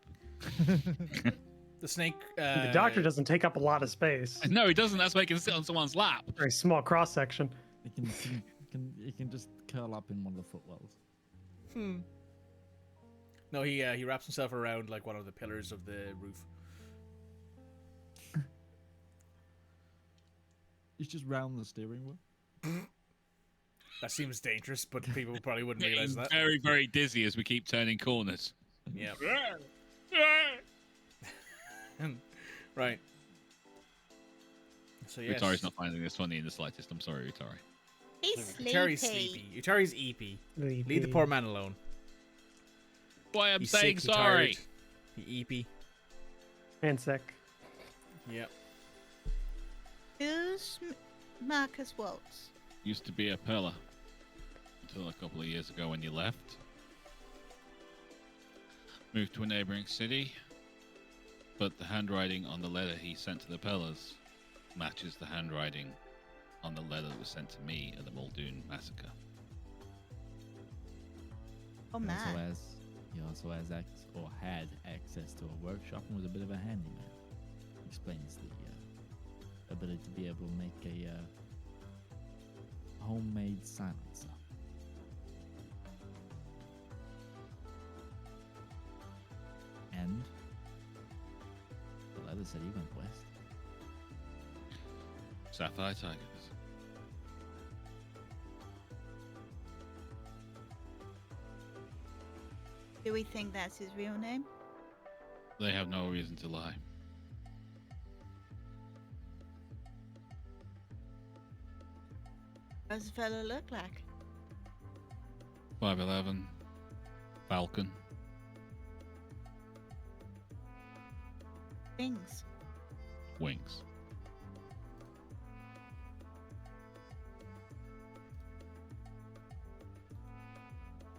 S1: The snake.
S2: The doctor doesn't take up a lot of space.
S5: No, he doesn't. That's why he can sit on someone's lap.
S2: Very small cross section.
S4: You can just curl up in one of the footwells.
S1: No, he wraps himself around like one of the pillars of the roof.
S4: He's just round the steering wheel.
S1: That seems dangerous, but people probably wouldn't realize
S5: Getting
S1: that.
S5: very, very dizzy as we keep turning corners.
S1: Yeah. Right. So yes.
S5: Utari's not finding this funny in the slightest. I'm sorry, Utari.
S3: He's sleepy.
S1: Utari's sleepy. Utari's eepy. Leave the poor man alone.
S5: Boy, I'm
S1: He's
S5: saying
S1: sick and
S5: sorry.
S1: tired. He eepy.
S2: And sick.
S1: Yep.
S3: Who's Marcus Waltz?
S5: Used to be a pillar until a couple of years ago when you left. Moved to a neighboring city, but the handwriting on the letter he sent to the pillars matches the handwriting on the letter that was sent to me at the Muldoon massacre.
S3: Oh man.
S4: He also has had access to a workshop and was a bit of a handyman. Explains the ability to be able to make a homemade silencer. And the letter said he went west.
S5: Sapphire Tigers.
S3: Do we think that's his real name?
S5: They have no reason to lie.
S3: What does the fellow look like?
S5: 5'11", Falcon.
S3: Wings.
S5: Wings.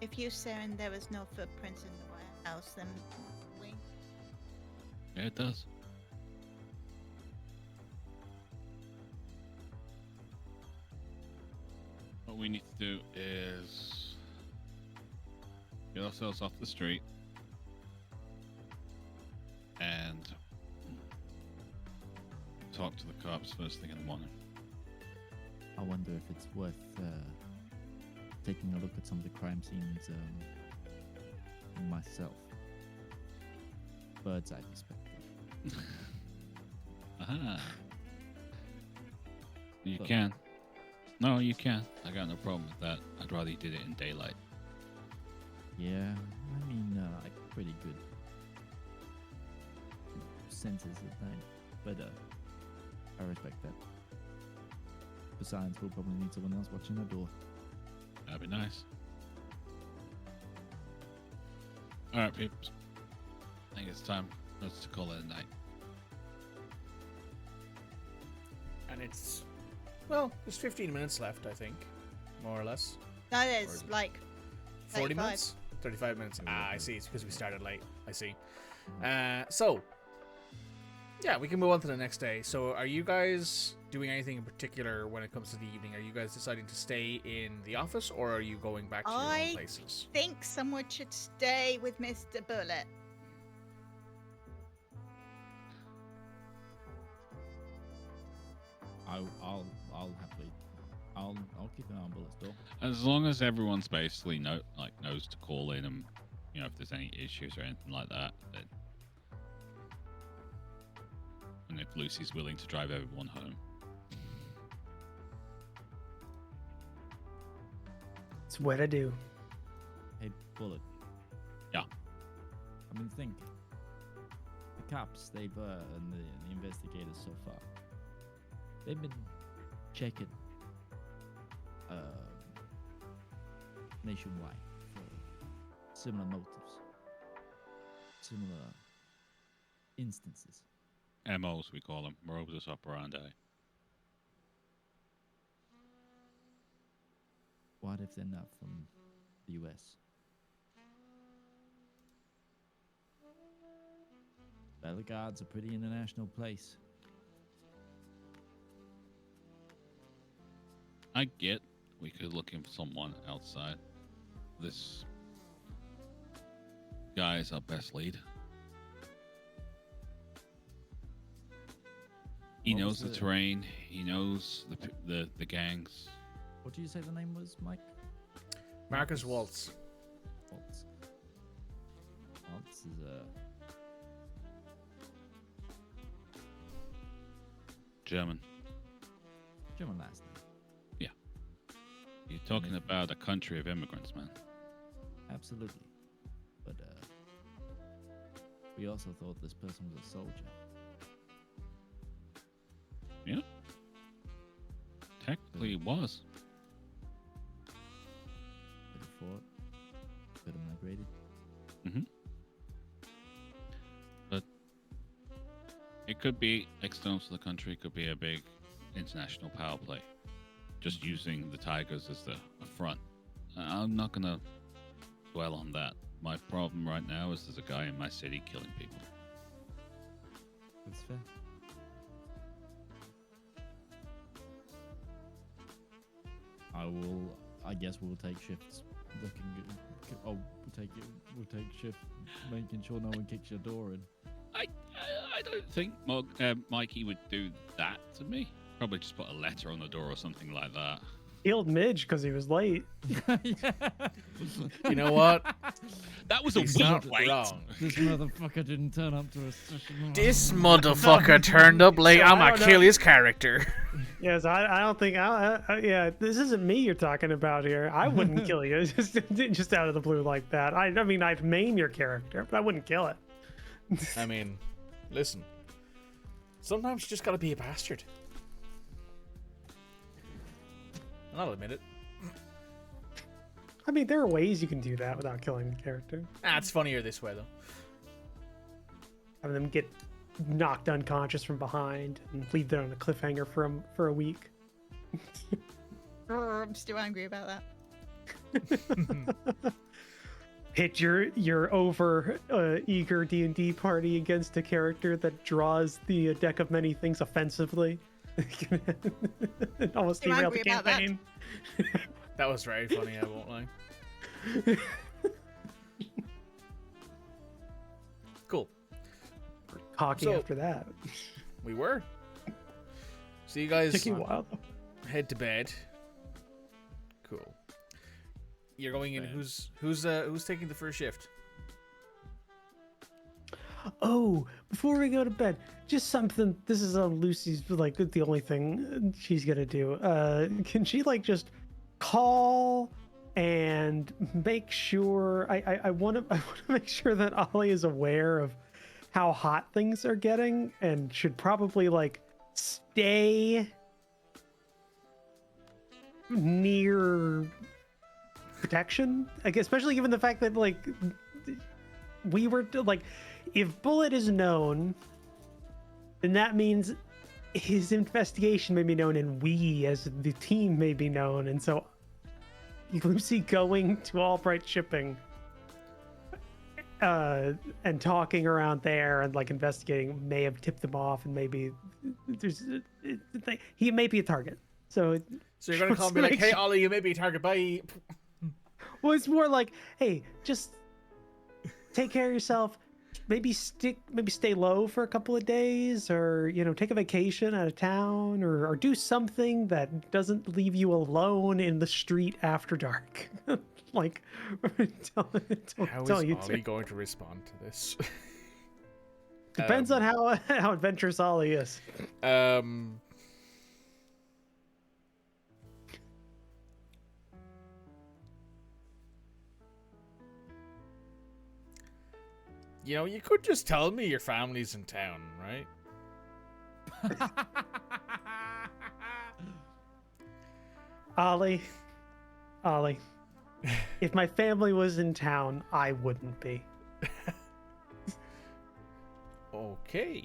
S3: If you're saying there was no footprints in the warehouse, then wing.
S5: Yeah, it does. What we need to do is get ourselves off the street and talk to the cops first thing in the morning.
S4: I wonder if it's worth taking a look at some of the crime scenes myself. Bird's eye perspective.
S5: Aha. You can. No, you can. I got no problem with that. I'd rather you did it in daylight.
S4: Yeah, I mean, I got pretty good senses at night, but I respect that. Besides, we'll probably need someone else watching the door.
S5: That'd be nice. Alright, peeps. I think it's time for us to call it a night.
S1: And it's, well, there's 15 minutes left, I think, more or less.
S3: No, there's like
S1: 40
S3: 35.
S1: minutes? 35 minutes. Ah, I see. It's because we started late. I see. So, yeah, we can move on to the next day. So, are you guys doing anything in particular when it comes to the evening? Are you guys deciding to stay in the office, or are you going back to your own places?
S3: I think someone should stay with Mr. Bullet.
S4: I'll keep an eye on Bullet's door.
S5: As long as everyone's basically knows to call in and, you know, if there's any issues or anything like that, and if Lucy's willing to drive everyone home.
S2: It's what I do.
S4: Hey, Bullet.
S5: Yeah.
S4: I've been thinking. The cops, and the investigators so far, they've been checking nationwide for similar motives, similar instances.
S5: MOs, we call them. Modus operandi.
S4: What if they're not from the US? Bellegarde's a pretty international place.
S5: I get we could look in for someone outside this guy is our best lead. He
S4: What
S5: knows
S4: was
S5: the
S4: it?
S5: terrain. He knows the gangs.
S4: What did you say the name was, Mike?
S1: Marcus Waltz.
S4: Waltz. Waltz is a
S5: German.
S4: German last name.
S5: You're talking about a country of immigrants, man.
S4: Absolutely. But we also thought this person was a soldier.
S5: Yeah. Technically, it was.
S4: Could have fought. Could have migrated.
S5: Mm-hmm. But it could be external to the country. It could be a big international power play. Just using the Tigers as the front. I'm not going to dwell on that. My problem right now is there's a guy in my city killing people.
S4: That's fair. I guess we'll take shifts looking at, we'll take shifts making sure no one kicks your door in.
S5: I don't think Mikey would do that to me. Probably just put a letter on the door or something like that.
S2: Killed Midge because he was late.
S1: You know what?
S5: That was a
S1: He's
S5: week
S1: not
S5: late.
S1: wrong.
S4: This motherfucker didn't turn up to a session.
S1: This motherfucker turned up late.
S2: So
S1: I'm
S2: I
S1: gonna
S2: don't
S1: kill
S2: know.
S1: his character.
S2: Yes, I don't think. Yeah, this isn't me you're talking about here. I wouldn't kill you just out of the blue like that. I mean, I'd maim your character, but I wouldn't kill it.
S1: I mean, listen. Sometimes you just gotta be a bastard. And I'll admit it.
S2: I mean, there are ways you can do that without killing the character.
S1: It's funnier this way, though.
S2: Having them get knocked unconscious from behind and leave them on a cliffhanger for a week.
S3: I'm still angry about that.
S2: Hit your over eager D&D party against a character that draws the deck of many things offensively. Almost
S3: Still
S2: derailed the
S3: angry about that.
S2: campaign.
S1: That was very funny, I won't lie. Cool.
S2: Cocky
S1: So-
S2: after that.
S1: We were. So you guys
S2: Took you a while though.
S1: head to bed. Cool. You're going in.
S5: Bed.
S2: Uh,
S1: Who's taking the first shift?
S2: Oh, before we go to bed, just something. This is Lucy's like the only thing she's gonna do. Can she like just call and make sure? I want to make sure that Ollie is aware of how hot things are getting and should probably like stay near protection. Like, especially given the fact that like we were like, if Bullet is known, then that means his investigation may be known, and we as the team may be known. And so Lucy going to Albright Shipping and talking around there and like investigating may have tipped them off, and maybe he may be a target. So
S1: So you're gonna call me like, "Hey, Ollie, you may be a target." Bye.
S2: well, it's more like, hey, just take care of yourself. Maybe stay low for a couple of days, or take a vacation out of town, or do something that doesn't leave you alone in the street after dark. Like,
S1: How is
S2: tell you
S1: Ollie
S2: to.
S1: going to respond to this?
S2: Depends on how adventurous Ollie is.
S1: You could just tell me your family's in town, right?
S2: Ollie, if my family was in town, I wouldn't be.
S1: Okay.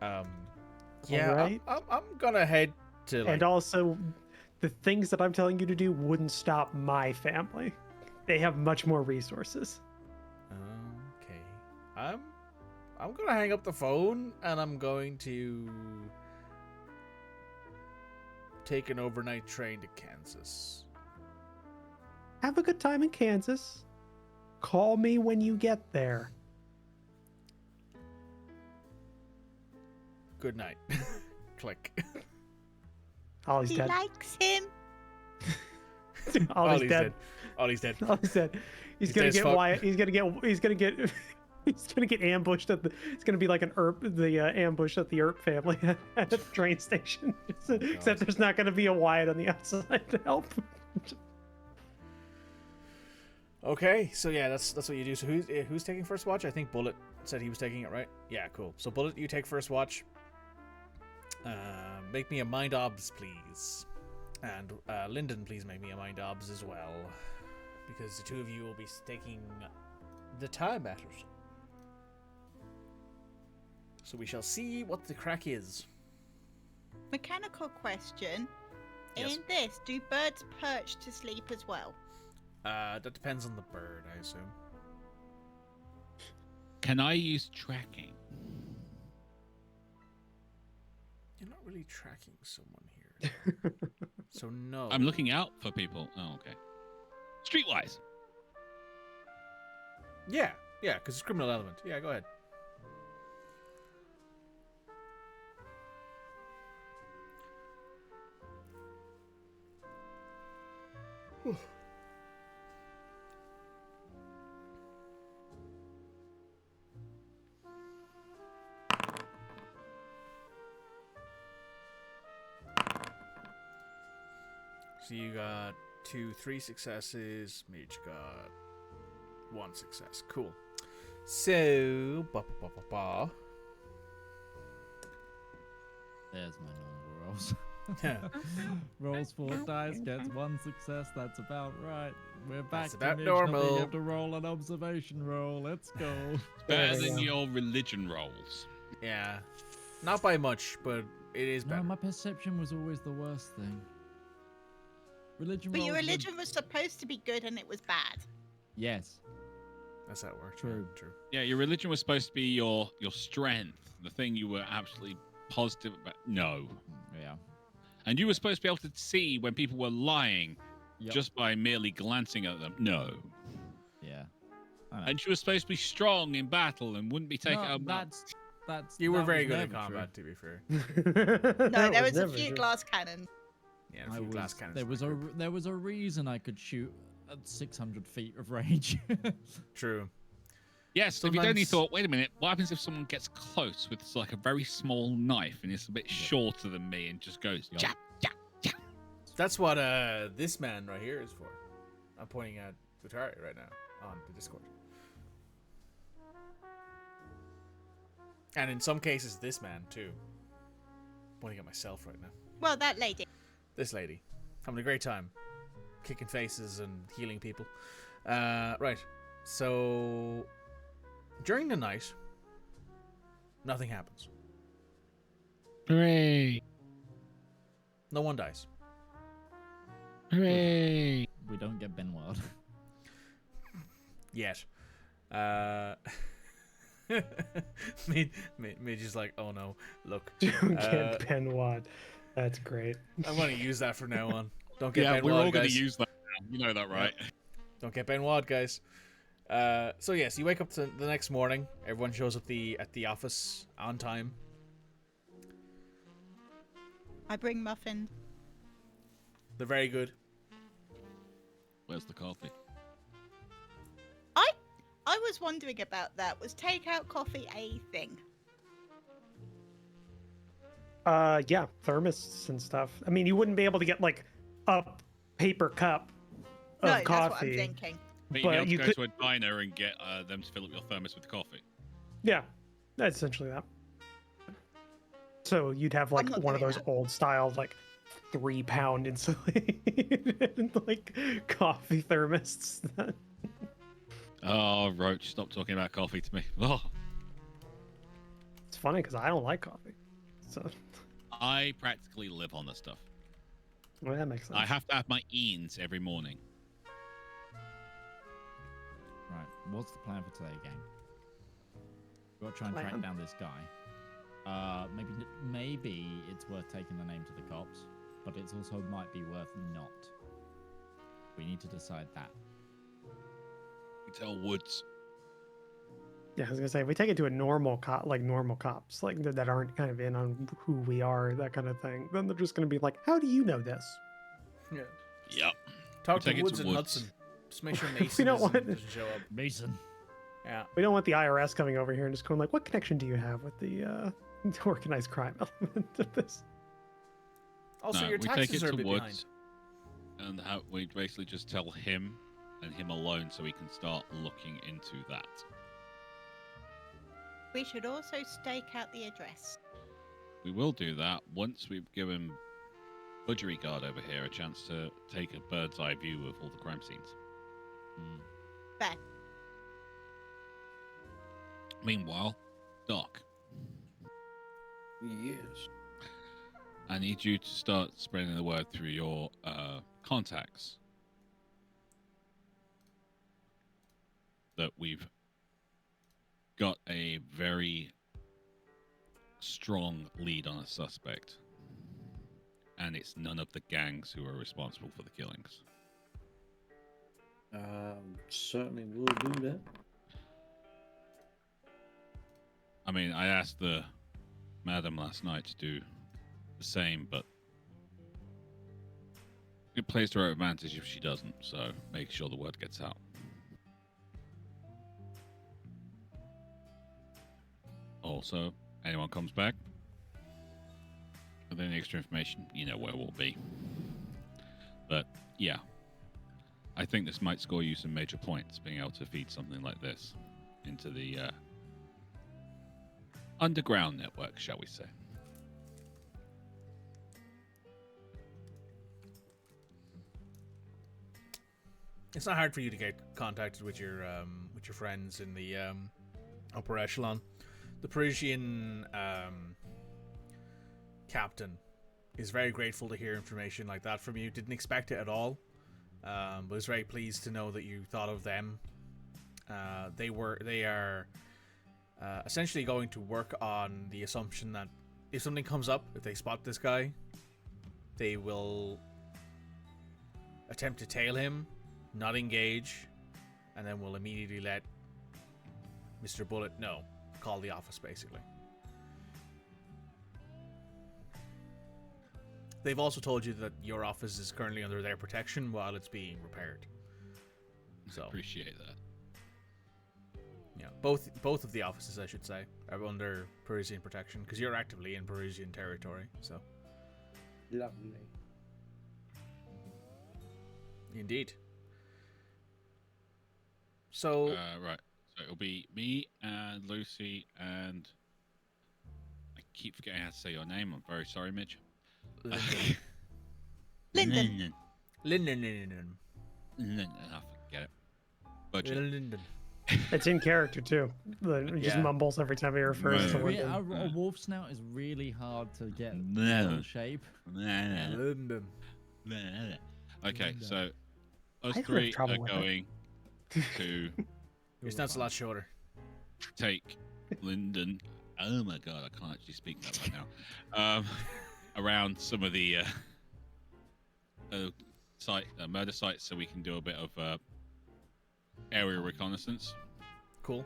S1: Yeah,
S2: Alright.
S1: I'm gonna head to. Like,
S2: And also, the things that I'm telling you to do wouldn't stop my family. They have much more resources.
S1: Okay. I'm gonna hang up the phone and I'm going to take an overnight train to Kansas.
S2: Have a good time in Kansas. Call me when you get there.
S1: Good night. Click.
S2: Ollie's
S3: He
S2: dead.
S3: likes him.
S2: Ollie's dead.
S1: Ollie's dead.
S2: Ollie's dead. He's
S1: He's
S2: gonna
S1: dead as
S2: get
S1: fuck.
S2: Wyatt. He's gonna get he's gonna get ambushed at the. It's gonna be like an ambush at the Earp family at the train station. Except there's not gonna be a Wyatt on the outside to help.
S1: Okay, so yeah, that's what you do. So who's taking first watch? I think Bullet said he was taking it, right? Yeah, cool. So Bullet, you take first watch. Make me a mind obs, please. And Lyndon, please make me a mind obs as well. Because the two of you will be taking the time matters. So we shall see what the crack is.
S3: Mechanical question.
S1: Yes.
S3: In this, do birds perch to sleep as well?
S1: That depends on the bird, I assume.
S5: Can I use tracking?
S1: You're not really tracking someone here. So no.
S5: I'm looking out for people. Oh, okay. Streetwise.
S1: Yeah, because it's criminal element. Yeah, go ahead. So you got 3 successes. Mage got 1 success. Cool. So,
S4: There's my normal rolls. Rolls 4 dice, gets 1 success. That's about right. We're back
S1: That's about
S4: to Midge not being
S1: normal.
S4: able to roll an observation roll. Let's go.
S5: Better
S2: There we
S5: than
S2: go.
S5: your religion rolls.
S1: Yeah, not by much, but it is
S4: No,
S1: better.
S4: my perception was always the worst thing. Religion
S3: But your
S4: rolls were-
S3: religion was supposed to be good and it was bad.
S4: Yes.
S1: That's how it works.
S4: True.
S1: Yeah, true.
S5: Yeah, your religion was supposed to be your strength, the thing you were absolutely positive about. No.
S4: Yeah.
S5: And you were supposed to be able to see when people were lying
S4: Yep.
S5: just by merely glancing at them. No.
S4: Yeah. I know.
S5: And you were supposed to be strong in battle and wouldn't be taken
S4: No,
S5: out.
S4: that's
S1: You were
S4: that
S1: very
S4: was
S1: good at
S4: never true.
S1: combat, to be fair.
S3: No, there was a few glass cannons.
S1: Yeah, a
S4: I
S1: few glass
S4: was,
S1: cannons.
S4: there was a reason I could shoot at 600 feet of range.
S1: True.
S5: Yes, if you only
S1: Sometimes-
S5: thought, wait a minute, what happens if someone gets close with like a very small knife and it's a bit shorter than me and just goes
S4: Yep.
S5: jab, jab, jab?
S1: That's what this man right here is for. I'm pointing at Utari right now on the Discord. And in some cases, this man too. Pointing at myself right now.
S3: Well, that lady.
S1: This lady. Having a great time. Kicking faces and healing people. Right. So, during the night, nothing happens.
S5: Hooray!
S1: No one dies.
S5: Hooray!
S4: We don't get Benoît.
S1: Yet. Midge is like, oh no, look.
S2: Don't get Benoît. That's great.
S1: I'm going to use that from now on. Don't get
S5: Yeah,
S1: Ben
S5: we're all
S1: Wad,
S5: going
S1: guys.
S5: to use that now. You know that, right?
S1: Don't get Ben Wad, guys. So yes, you wake up to the next morning. Everyone shows up at the office on time.
S3: I bring muffins.
S1: They're very good.
S5: Where's the coffee?
S3: I was wondering about that. Was takeout coffee a thing?
S2: Yeah, thermos and stuff. I mean, you wouldn't be able to get like a paper cup of
S3: No, that's what I'm
S2: coffee.
S3: thinking.
S5: But you'd
S2: But
S5: be able to
S2: you
S5: go
S2: could-
S5: to a diner and get them to fill up your thermos with coffee.
S2: Yeah, that's essentially that. So you'd have like
S3: not
S2: one of
S3: doing
S2: those
S3: that.
S2: old style like 3-pound insulated like coffee thermos.
S5: Oh, Roach, stop talking about coffee to me. Oh,
S2: It's funny because I don't like coffee. So
S5: I practically live on this stuff.
S2: well, that makes sense.
S5: I have to have my Eanes every morning.
S4: Right, what's the plan for today, gang? We've got to try and track
S2: Plan?
S4: down this guy. Maybe it's worth taking the name to the cops, but it's also might be worth not. We need to decide that.
S5: We tell Woods.
S2: Yeah, I was gonna say if we take it to a normal cop, like normal cops, like that aren't kind of in on who we are, that kind of thing, then they're just gonna be like, "How do you know this?"
S1: Yeah.
S5: Yep.
S1: Talk
S5: We
S1: to
S5: take it
S1: Woods
S5: to
S1: and
S5: Woods.
S1: Hudson. Just make sure Mason
S2: We don't
S1: doesn't
S2: want-
S1: show up.
S4: Mason.
S1: Yeah.
S2: We don't want the IRS coming over here and just going like, "What connection do you have with the organized crime element of this?"
S1: Also,
S5: No,
S1: your
S5: we take
S1: taxes
S5: it
S1: are a
S5: to
S1: bit
S5: Woods,
S1: behind.
S5: and we basically just tell him and him alone, so we can start looking into that.
S3: We should also stake out the address.
S5: We will do that once we've given Budgerigard over here a chance to take a bird's eye view of all the crime scenes.
S3: Fair.
S5: Meanwhile, Doc,
S6: Yes.
S5: I need you to start spreading the word through your contacts that we've got a very strong lead on a suspect, and it's none of the gangs who are responsible for the killings.
S6: Certainly will do that.
S5: I mean, I asked the madam last night to do the same, but it plays to her advantage if she doesn't, so make sure the word gets out. Also, anyone comes back with any extra information, you know where we'll be. But, yeah. I think this might score you some major points, being able to feed something like this into the underground network, shall we say.
S1: It's not hard for you to get contacted with your friends in the upper echelon. The Parisian captain is very grateful to hear information like that from you. Didn't expect it at all, but was very pleased to know that you thought of them. They are essentially going to work on the assumption that if something comes up, if they spot this guy, they will attempt to tail him, not engage, and then we'll immediately let Mr. Bullet know. Call the office, basically. They've also told you that your office is currently under their protection while it's being repaired. So
S5: Appreciate that.
S1: yeah, both of the offices, I should say, are under Parisian protection because you're actively in Parisian territory. So
S6: Lovely.
S1: indeed. So
S5: Right. So it'll be me and Lucy and I keep forgetting how to say your name. I'm very sorry, Midge.
S3: Lyndon.
S1: Lyndon.
S5: I forget it. Budget.
S1: Lyndon.
S2: It's in character too. He just
S1: Yeah.
S2: mumbles every time he refers to
S5: Right.
S2: Lyndon.
S4: A wolf snout is really hard to get
S5: No.
S4: in shape.
S1: Lyndon.
S5: Okay, so us
S2: I have
S5: three
S2: trouble
S5: are
S2: with it.
S5: going to
S1: Your snout's a lot shorter.
S5: take Lyndon. Oh my god, I can't actually speak that right now. Around some of the murder sites, so we can do a bit of area reconnaissance.
S1: Cool.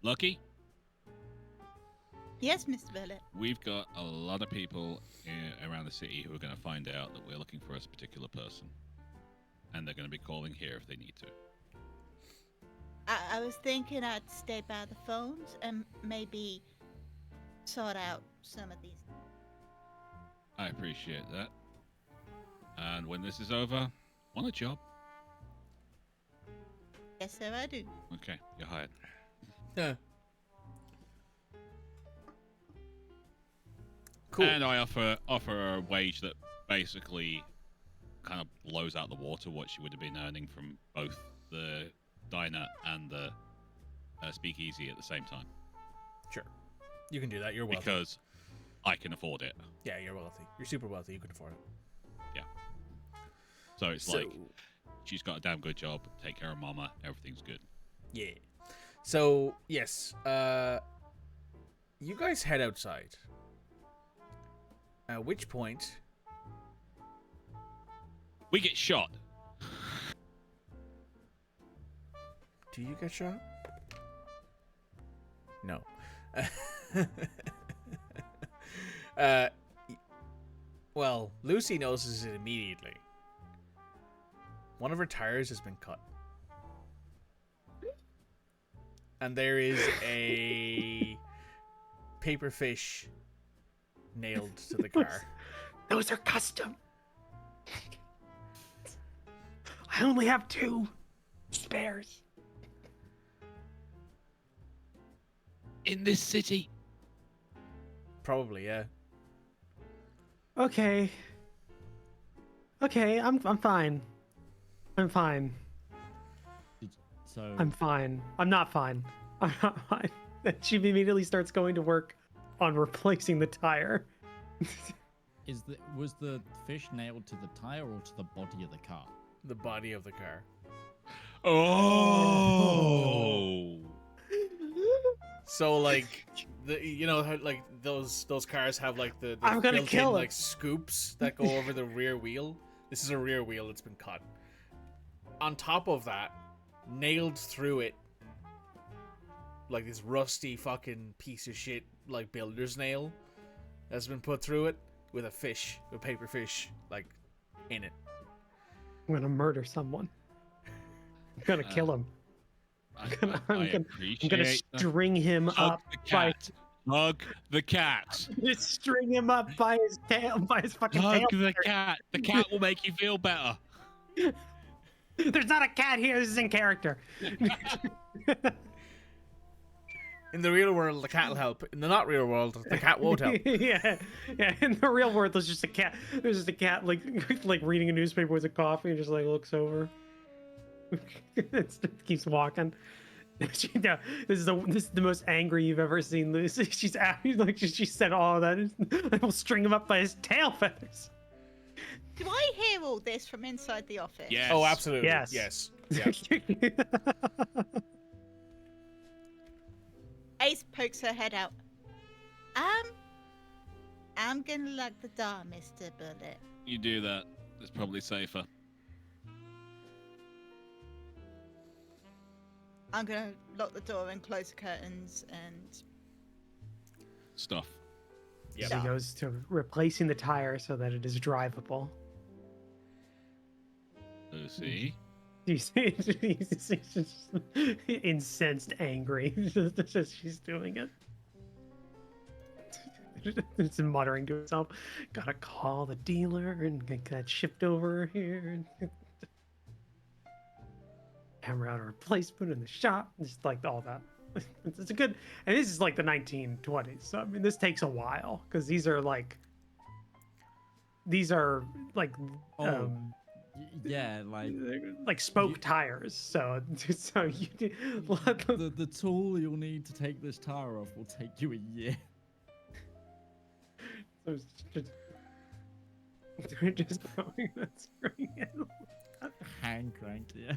S5: Lucky,
S3: Yes, Mr. Bullet.
S5: we've got a lot of people around the city who are going to find out that we're looking for a particular person, and they're going to be calling here if they need to.
S3: I was thinking I'd stay by the phones and maybe sort out some of these.
S5: I appreciate that. And when this is over, want a job?
S3: Yes, sir, I do.
S5: Okay, you're hired.
S1: Yeah. Cool.
S5: And I offer a wage that basically kind of blows out the water what she would have been earning from both the diner and the speakeasy at the same time.
S1: Sure. You can do that. You're wealthy.
S5: Because I can afford it.
S1: Yeah, you're wealthy. You're super wealthy. You can afford it.
S5: So it's like, she's got a damn good job, take care of mama, everything's good.
S1: Yeah. So, yes. You guys head outside. At which point...
S5: We get shot.
S1: Do you get shot? No. Well, Lucy notices it immediately. One of her tires has been cut. And there is a paper fish nailed to the car.
S2: Those are custom. I only have 2 spares.
S5: In this city.
S1: Probably, yeah.
S2: Okay. Okay, I'm fine. I'm fine.
S4: So
S2: I'm fine. I'm not fine. I'm not fine. Then she immediately starts going to work on replacing the tire.
S4: was the fish nailed to the tire or to the body of the car?
S1: The body of the car.
S5: Oh.
S1: So like how like those cars have like the
S2: I'm gonna
S1: built-in,
S2: kill him.
S1: like scoops that go over the rear wheel. This is a rear wheel that's been cut. On top of that, nailed through it, like this rusty fucking piece of shit, like builder's nail, has been put through it with a fish, a paper fish, like in it.
S2: I'm gonna murder someone. I'm gonna kill him.
S5: I
S2: I'm gonna
S5: appreciate that.
S2: string him
S5: Hug
S2: up
S5: the
S2: by
S5: cat. Hug the cat.
S2: just string him up by his tail, by his fucking
S5: Hug
S2: tail.
S5: the cat. The cat will make you feel better.
S2: There's not a cat here. This is in character.
S1: In the real world, the cat will help. In the not real world, the cat won't help.
S2: yeah. In the real world, there's just a cat. There's just a cat like reading a newspaper with a coffee and just like looks over. It keeps walking. No, this is the most angry you've ever seen Lucy. She's like she said all that. I will string him up by his tail feathers.
S3: Do I hear all this from inside the office?
S5: Yes.
S1: Oh, absolutely.
S2: Yes.
S1: Yes. Yeah.
S3: Ace pokes her head out. I'm gonna lock the door, Mr. Bullet.
S5: You do that. It's probably safer.
S3: I'm gonna lock the door and close the curtains and
S5: Stuff.
S1: Yep.
S2: She goes to replacing the tire so that it is drivable.
S5: Lucy.
S2: You see, she's just incensed, angry. She's doing it. Just muttering to herself, "Gotta call the dealer and get that shipped over here." Hammer out a replacement in the shop, just like all that. It's a good, and this is like the 1920s. So I mean, this takes a while because these are like
S4: Yeah,
S2: like spoke tires. So you do,
S4: the tool you'll need to take this tire off will take you a year.
S2: So it's just going that screen.
S4: Hand cranked, yeah.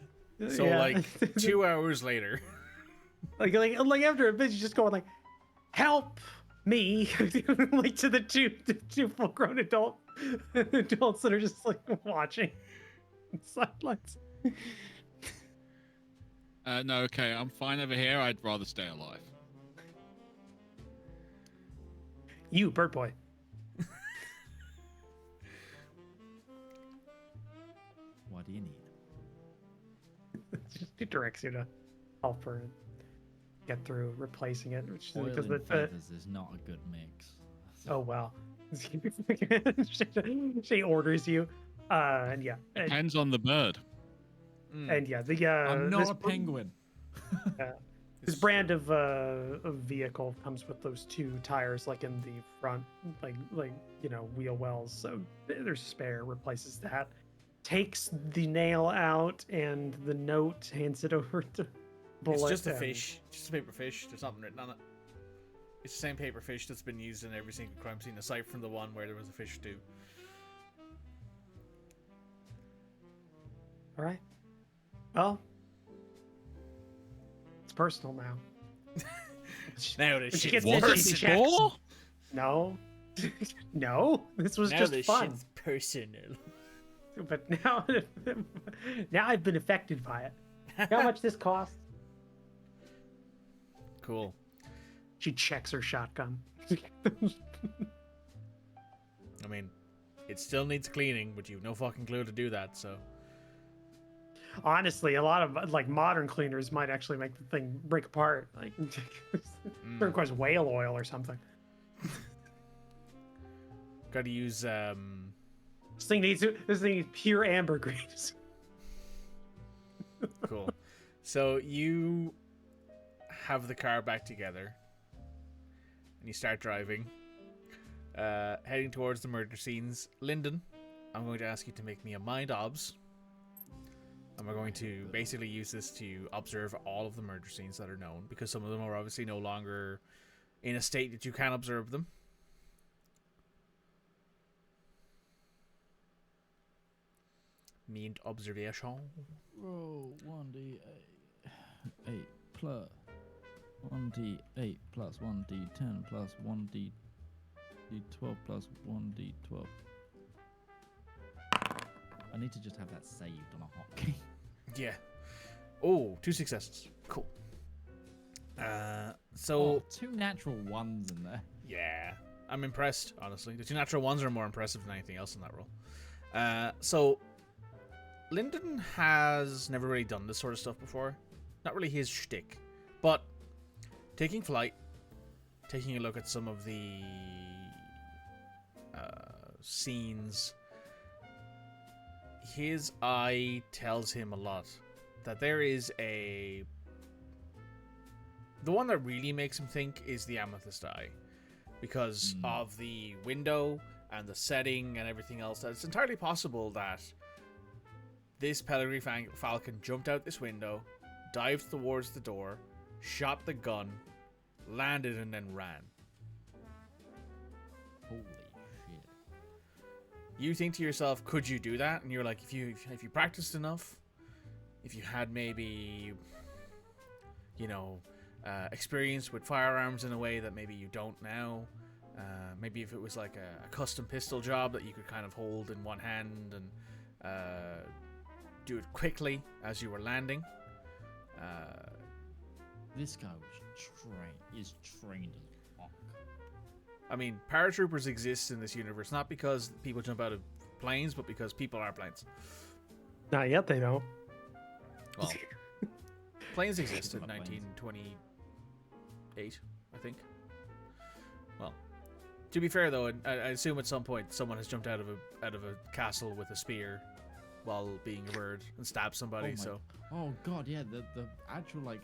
S1: So like 2 hours later.
S2: like after a bit, she's just going like, "Help me!" like to the two full-grown adults that are just like watching in silence.
S5: No, okay, I'm fine over here. I'd rather stay alive.
S2: You, bird boy.
S4: What do you need?
S2: She directs you to help her get through replacing it, which
S4: Oil
S2: because
S4: and feathers is not a good mix.
S2: oh well. She orders you, and yeah,
S5: Depends on the bird.
S2: and yeah, the
S4: I'm not
S2: this
S4: a penguin.
S2: This brand of vehicle comes with those 2 tires, like in the front, like wheel wells. So there's spare, replaces that. Takes the nail out and the note, hands it over to Bullet.
S1: It's just a fish, just a paper fish. There's nothing written on it. It's the same paper fish that's been used in every single crime scene, aside from the one where there was a fish too.
S2: All right. Well, it's personal now.
S1: Now this
S2: When she
S1: shit's
S2: gets
S5: What?
S2: this, she
S1: personal.
S2: checks. No, no. This was
S1: Now
S2: just
S1: this
S2: fun.
S1: shit's personal.
S2: But now I've been affected by it. How much this cost?
S1: Cool.
S2: She checks her shotgun.
S1: I mean, it still needs cleaning, but you've no fucking clue to do that, so.
S2: Honestly, a lot of like modern cleaners might actually make the thing break apart. Like, it requires whale oil or something.
S1: Got to use
S2: This thing needs pure ambergris.
S1: Cool. So you have the car back together, and you start driving, heading towards the murder scenes. Lyndon, I'm going to ask you to make me a mind obs. And we're going to basically use this to observe all of the murder scenes that are known, because some of them are obviously no longer in a state that you can observe them. Mind observation.
S4: Roll 1d8 plus 1d8 plus 1d10 plus 1d12 plus 1d12. I need to just have that saved on a hotkey.
S1: Yeah. Oh, 2 successes. Cool. So
S4: 2 natural ones in there.
S1: yeah, I'm impressed. Honestly, the 2 natural ones are more impressive than anything else in that roll. So Lyndon has never really done this sort of stuff before. Not really his shtick, but taking flight, taking a look at some of the scenes. His eye tells him a lot. That there is the one that really makes him think is the amethyst eye, because of the window and the setting and everything else. That it's entirely possible that this pedigree falcon jumped out this window, dived towards the door, shot the gun, landed, and then ran.
S4: Holy shit.
S1: You think to yourself, could you do that? And you're like, if you practiced enough, if you had maybe, experience with firearms in a way that maybe you don't now, maybe if it was like a custom pistol job that you could kind of hold in one hand and do it quickly as you were landing.
S4: This guy is trained as fuck.
S1: I mean, paratroopers exist in this universe not because people jump out of planes, but because people are planes.
S2: Not yet, they don't.
S1: Well, planes exist in 1928, I think. Well, to be fair though, I assume at some point someone has jumped out of a castle with a spear while being a bird and stabbed somebody.
S4: Oh god, yeah, the actual like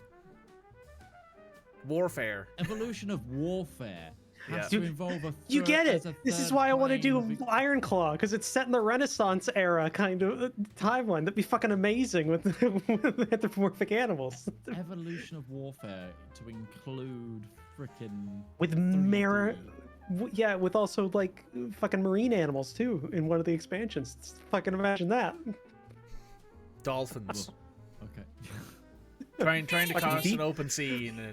S1: warfare,
S4: evolution of warfare.
S1: Yeah.
S4: To involve
S2: You get it. This is why I want to do
S4: plane of
S2: Ironclaw, because it's set in the Renaissance era kind of timeline. That'd be fucking amazing with anthropomorphic animals.
S4: evolution of warfare to include frickin'
S2: With
S4: 3D.
S2: yeah, with also like fucking marine animals too in one of the expansions. Just fucking imagine that.
S1: dolphins.
S4: Okay.
S1: trying to
S2: Fucking
S1: cross
S2: deep-
S1: an open sea in a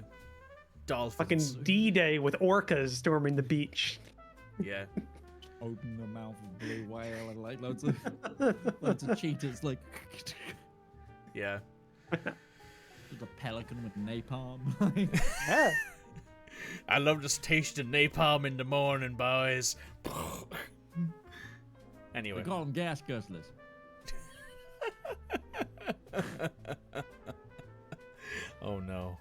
S1: dolphins.
S2: Fucking D-Day with orcas storming the beach.
S1: Yeah.
S4: Open the mouth of blue whale and like loads of cheetahs like
S1: Yeah.
S4: the pelican with napalm.
S2: Yeah.
S1: I love just tasting napalm in the morning, boys. Anyway.
S4: They call them gas guzzlers.
S1: Oh no.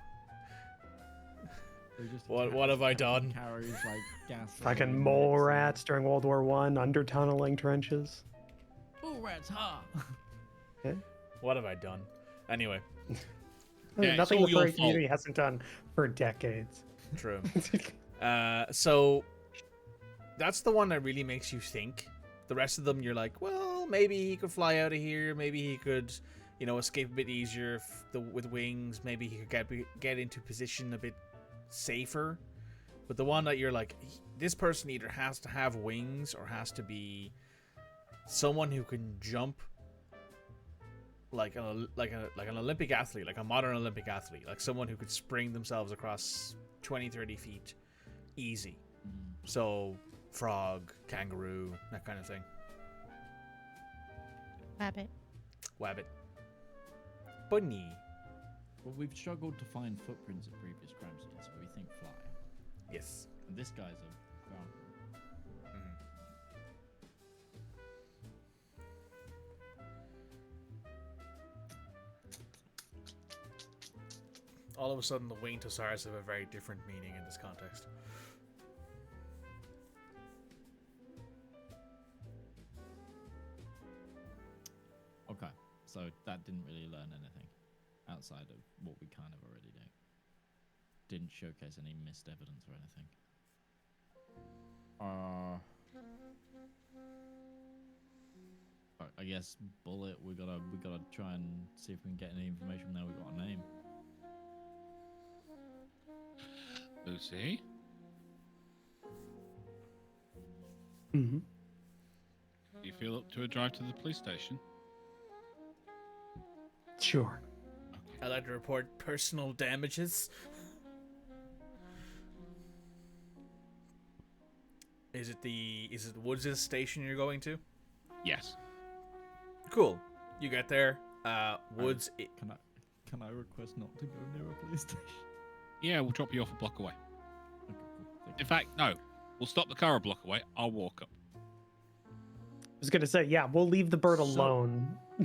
S4: They're just
S1: What have I done?
S4: Carries like gas.
S2: Fucking mole rats during World War One, under tunneling trenches.
S4: Mole rats, ha!
S1: What have I done? Anyway,
S5: Yeah,
S2: Nothing
S5: it's all
S2: the
S5: your
S2: furry community
S5: fault.
S2: hasn't done for decades.
S1: true. So that's the one that really makes you think. The rest of them, you're like, well, maybe he could fly out of here. Maybe he could, escape a bit easier with wings. Maybe he could get into position a bit safer. But the one that you're like, this person either has to have wings or has to be someone who can jump like an Olympic athlete, like a modern Olympic athlete, like someone who could spring themselves across 20-30 feet easy. So frog, kangaroo, that kind of thing.
S3: Rabbit.
S1: Wabbit. Bunny.
S4: Well, we've struggled to find footprints of previous crime scenes, so we think fly.
S1: Yes.
S4: And this guy's a ground.
S1: All of a sudden, the winged hussars have a very different meaning in this context.
S4: Okay, so that didn't really learn anything outside of what we kind of already do. Didn't showcase any missed evidence or anything. I guess Bullet. We gotta try and see if we can get any information now. We got a name.
S5: Lucy?
S2: Mm-hmm.
S5: Do you feel up to a drive to the police station?
S2: Sure.
S1: I'd like to report personal damages. Is it the Woods' station you're going to?
S5: Yes.
S1: Cool. You get there. Woods.
S4: Can I request not to go near a police station?
S5: Yeah, we'll drop you off a block away.
S4: Okay, cool. Thank
S5: In fact, no. We'll stop the car a block away. I'll walk up.
S2: I was gonna say, yeah, we'll leave the bird alone.
S4: I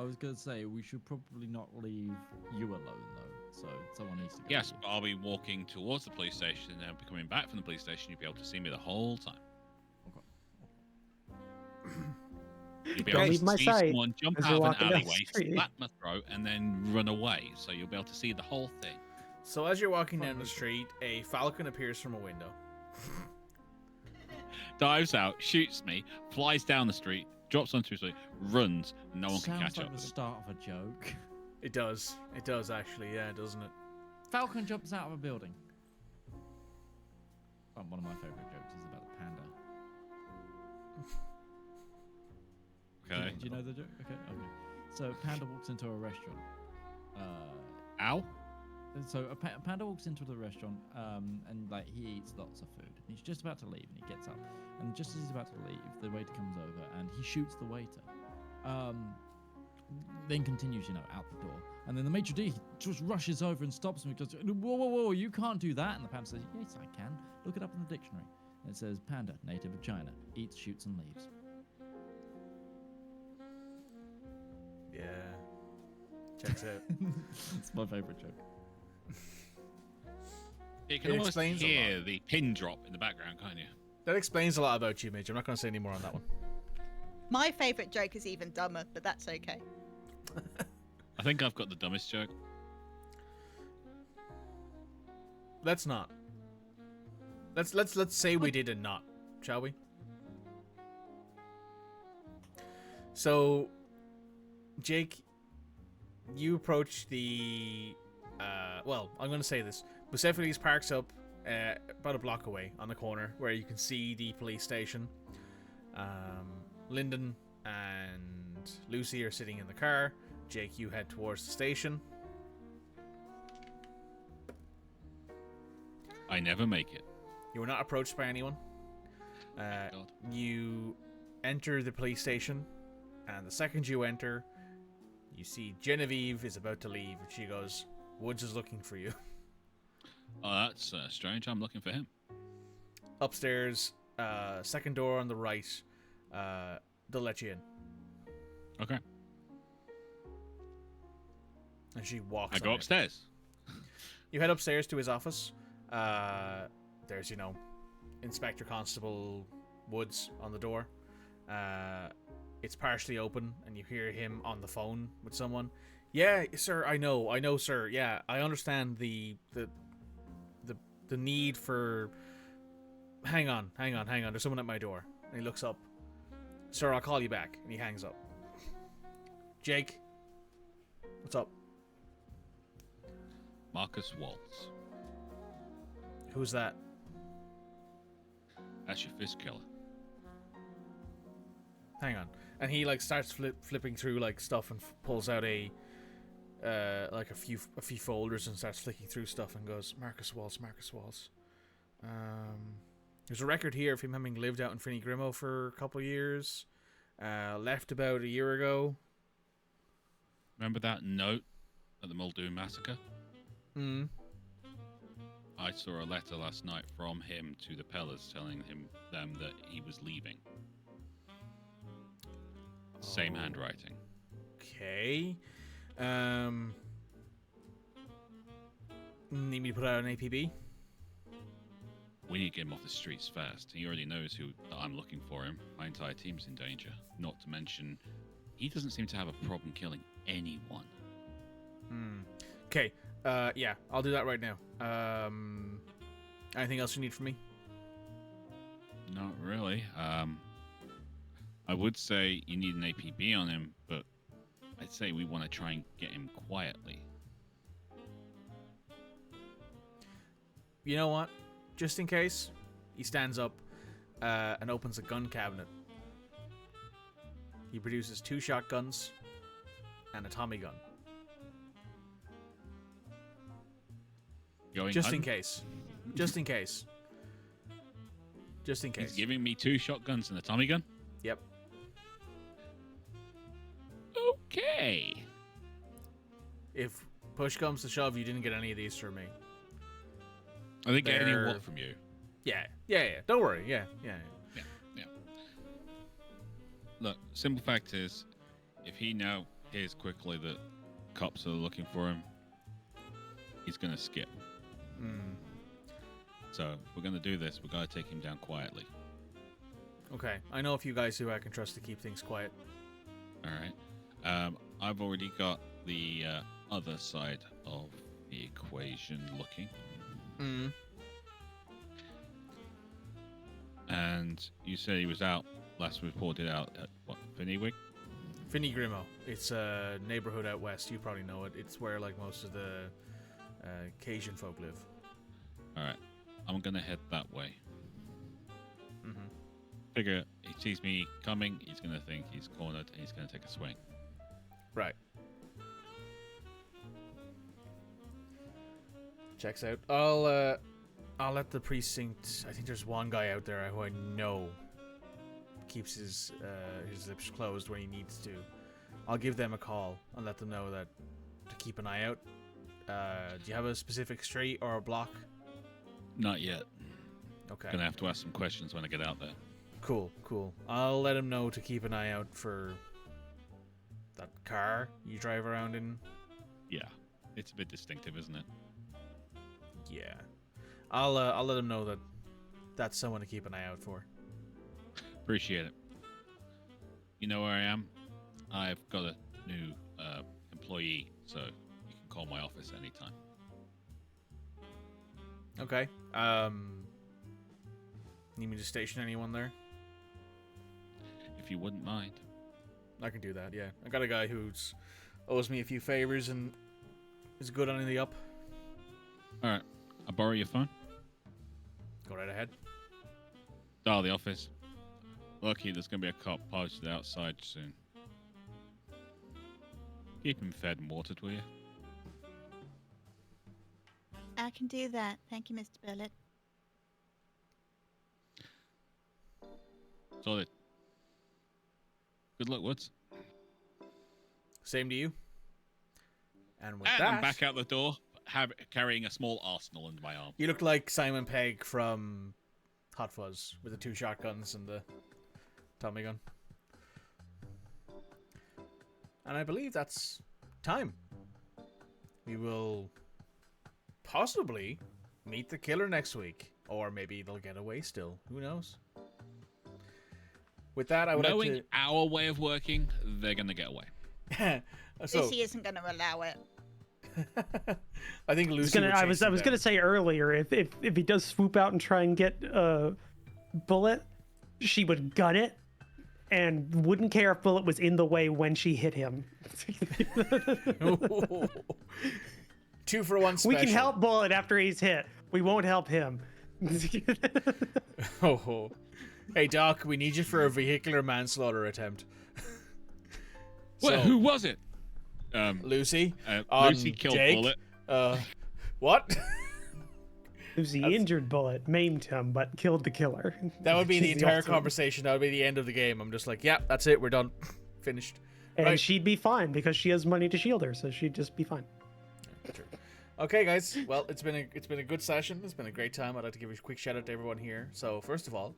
S4: was gonna say we should probably not leave you alone though. So someone needs to go.
S5: Yes,
S4: with
S5: but I'll be walking towards the police station, and then I'll be coming back from the police station. You'll be able to see me the whole time. You'll be
S2: Don't
S5: able
S2: leave
S5: to
S2: my
S5: see
S2: sight
S5: someone jump
S2: as
S5: out
S2: you're
S5: of an
S2: walking down the
S5: alleyway,
S2: street.
S5: slap my throat, and then run away. So you'll be able to see the whole thing.
S1: So as you're walking down the street, a falcon appears from a window.
S5: Dives out, shoots me, flies down the street, drops onto his feet, runs, and no one can
S4: Sounds
S5: catch
S4: like
S5: up
S4: the
S5: with him.
S4: start of a joke.
S1: It does. It does actually. Yeah, doesn't it?
S4: Falcon jumps out of a building. One of my favourite jokes is about the panda.
S5: Okay.
S4: Do you know the joke? Okay. So Panda walks into a restaurant.
S5: Ow.
S4: So a panda walks into the restaurant, and like he eats lots of food. And he's just about to leave, and he gets up, and just as he's about to leave, the waiter comes over and he shoots the waiter. Then continues, out the door, and then the maitre d' just rushes over and stops him and goes, whoa, you can't do that. And the panda says, yes, I can. Look it up in the dictionary. And it says, panda, native of China, eats, shoots, and leaves.
S1: Yeah. Checks out.
S4: It's my favorite joke.
S5: You can
S1: It
S5: almost
S1: explains a
S5: hear the pin drop in the background, can't you?
S1: That explains a lot about you, Midge. I'm not going to say any more on that one.
S3: My favourite joke is even dumber, but that's okay.
S5: I think I've got the dumbest joke.
S1: Let's not. Let's say we did and not, shall we? So, Jake, you approach the. Well, I'm going to say this. Bucephalus parks up about a block away on the corner where you can see the police station. Lyndon and Lucy are sitting in the car. Jake, you head towards the station.
S5: I never make it.
S1: You were not approached by anyone.
S5: God.
S1: You enter the police station, and the second you enter, you see Genevieve is about to leave, and she goes, "Woods is looking for you."
S5: Oh, that's strange. I'm looking for him.
S1: Upstairs, second door on the right, they'll let you in.
S5: Okay.
S1: And she walks
S5: I
S1: on
S5: go
S1: in.
S5: upstairs.
S1: You head upstairs to his office. There's, Inspector Constable Woods on the door. It's partially open, and you hear him on the phone with someone. Yeah, sir, I know, sir. Yeah, I understand the need for. Hang on. There's someone at my door. And he looks up. Sir, I'll call you back. And he hangs up. Jake, what's up?
S5: Marcus Waltz.
S1: Who's that?
S5: That's your fist killer.
S1: Hang on. And he starts flipping through stuff and pulls out a few folders and starts flicking through stuff and goes, Marcus Waltz. There's a record here of him having lived out in Finney Grimo for a couple of years. Left about a year ago.
S5: Remember that note at the Muldoon massacre?
S1: Hmm.
S5: I saw a letter last night from him to the Pellers telling them that he was leaving. Same
S1: Oh.
S5: handwriting.
S1: Okay. Need me to put out an APB?
S5: We need to get him off the streets fast. He already knows that I'm looking for him. My entire team's in danger. Not to mention, he doesn't seem to have a problem killing anyone.
S1: Okay. Yeah, I'll do that right now. Anything else you need from me?
S5: Not really. I would say you need an APB on him, but I'd say we want to try and get him quietly.
S1: You know what? Just in case, he stands up and opens a gun cabinet. He produces 2 shotguns and a Tommy gun. Just in case. Just in case. Just in case.
S5: He's giving me 2 shotguns and a Tommy gun?
S1: Yep.
S5: Okay.
S1: If push comes to shove, you didn't get any of these from me.
S5: I think get any
S1: They're-
S5: what from you?
S1: Yeah. Don't worry. Yeah.
S5: Look, simple fact is, if he now hears quickly that cops are looking for him, he's going to skip. So, if we're going to do this, we've got to take him down quietly.
S1: Okay. I know a few guys who I can trust to keep things quiet.
S5: All right. I've already got the other side of the equation looking. And you said he was out, last reported out at, what, Finnywig?
S1: Finny Grimo. It's a neighborhood out west. You probably know it. It's where like most of the Cajun folk live.
S5: All right. I'm going to head that way. Figure he sees me coming, he's going to think he's cornered, and he's going to take a swing.
S1: Right. Checks out. I'll let the precinct. I think there's one guy out there who I know keeps his lips closed when he needs to. I'll give them a call and let them know that to keep an eye out. Do you have a specific street or a block?
S5: Not yet.
S1: Okay.
S5: Gonna have to ask some questions when I get out there.
S1: Cool. I'll let him know to keep an eye out for that car you drive around in.
S5: Yeah, it's a bit distinctive, isn't it?
S1: Yeah. I'll let him know that that's someone to keep an eye out for.
S5: Appreciate it. You know where I am? I've got a new employee, so you can call my office anytime.
S1: Okay. Need me to station anyone there?
S5: If you wouldn't mind.
S1: I can do that, yeah. I got a guy who's owes me a few favors and is good on the up.
S5: Alright, I'll borrow your phone.
S1: Go right ahead.
S5: Dial the office. Lucky there's going to be a cop posted outside soon. Keep him fed and watered, will you?
S3: I can do that. Thank you, Mr. Bullet.
S5: Solid. Good luck, Woods.
S1: Same to you. And with
S5: And
S1: that,
S5: I'm back out the door, carrying a small arsenal under my arm.
S1: you look like Simon Pegg from Hot Fuzz with the 2 shotguns and the Tommy gun. And I believe that's time. We will possibly meet the killer next week. Or maybe they'll get away still. Who knows? With that, I would
S5: Knowing
S1: like
S5: our way of working, they're going to get away.
S1: to... so,
S3: Lucy isn't going to allow it.
S1: I think Lucy
S2: I was gonna say earlier, if he does swoop out and try and get Bullet, she would gun it and wouldn't care if Bullet was in the way when she hit him.
S1: 2 for 1 special.
S2: We can help Bullet after he's hit. We won't help him.
S1: Oh. Hey, Doc, we need you for a vehicular manslaughter attempt.
S5: Well, who was it?
S1: Lucy.
S5: Lucy killed
S1: Jake.
S5: Bullet.
S1: What?
S2: Lucy injured Bullet, maimed him, but killed the killer.
S1: That would be the
S2: She's
S1: entire
S2: ultimate.
S1: conversation. That would be the end of the game. I'm just like, yeah, that's it. We're done. Finished.
S2: And
S1: Right.
S2: she'd be fine because she has money to shield her, so she'd just be fine.
S1: True. Okay, guys. Well, it's been a good session. It's been a great time. I'd like to give a quick shout out to everyone here. So first of all,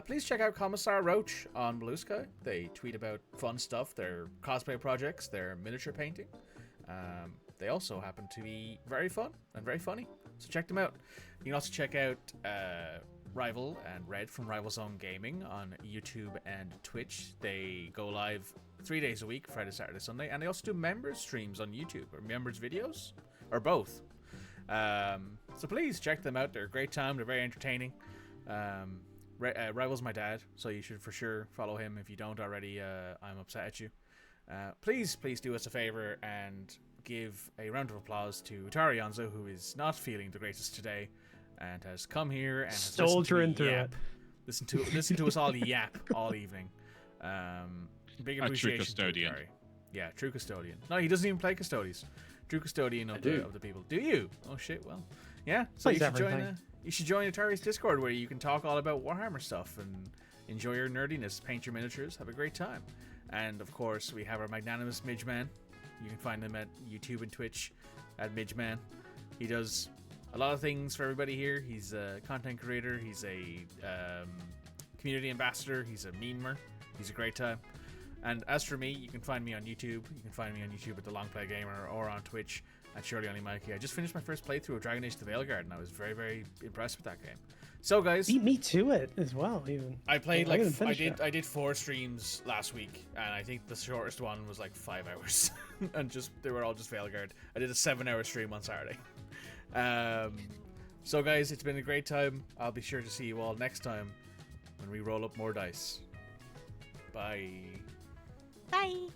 S1: please check out Commissar Roach on Blue Sky. They tweet about fun stuff, their cosplay projects, their miniature painting. They also happen to be very fun and very funny. So check them out. You can also check out Rival and Red from RivalzoneGaming on YouTube and Twitch. They go live 3 days a week, Friday, Saturday, Sunday, and they also do members streams on YouTube or members videos, or both. So please check them out. They're a great time. They're very entertaining. Rival's my dad, so you should for sure follow him. If you don't already, I'm upset at you. Please do us a favor and give a round of applause to Utari Onzo, who is not feeling the greatest today and has come here and has
S2: Soldiering through it.
S1: Listen to us all yap all evening. Big
S5: A true
S1: appreciation.
S5: custodian.
S1: To Utari. Yeah, true custodian. No, he doesn't even play custodians. True custodian of the people. Do you? Oh shit. Well, yeah. So
S2: Plays
S1: you should
S2: everything.
S1: join. You should join Utari's Discord where you can talk all about Warhammer stuff and enjoy your nerdiness, paint your miniatures, have a great time. And of course, we have our magnanimous Midgeman. You can find him at YouTube and Twitch at Midgeman. He does a lot of things for everybody here. He's a content creator. He's a community ambassador. He's a memer. He's a great time. And as for me, you can find me on YouTube. You can find me on YouTube at The Long Play Gamer or on Twitch at SurelyOnlyMikey. I just finished my first playthrough of Dragon Age the Bellegarde, and I was very, very impressed with that game. So, guys,
S2: Beat me to it as well. Even
S1: I played
S2: didn't finish it.
S1: I did 4 streams last week, and I think the shortest one was like 5 hours, and they were all just Bellegarde. I did a 7-hour stream on Saturday. So, guys, it's been a great time. I'll be sure to see you all next time when we roll up more dice. Bye.
S3: Bye.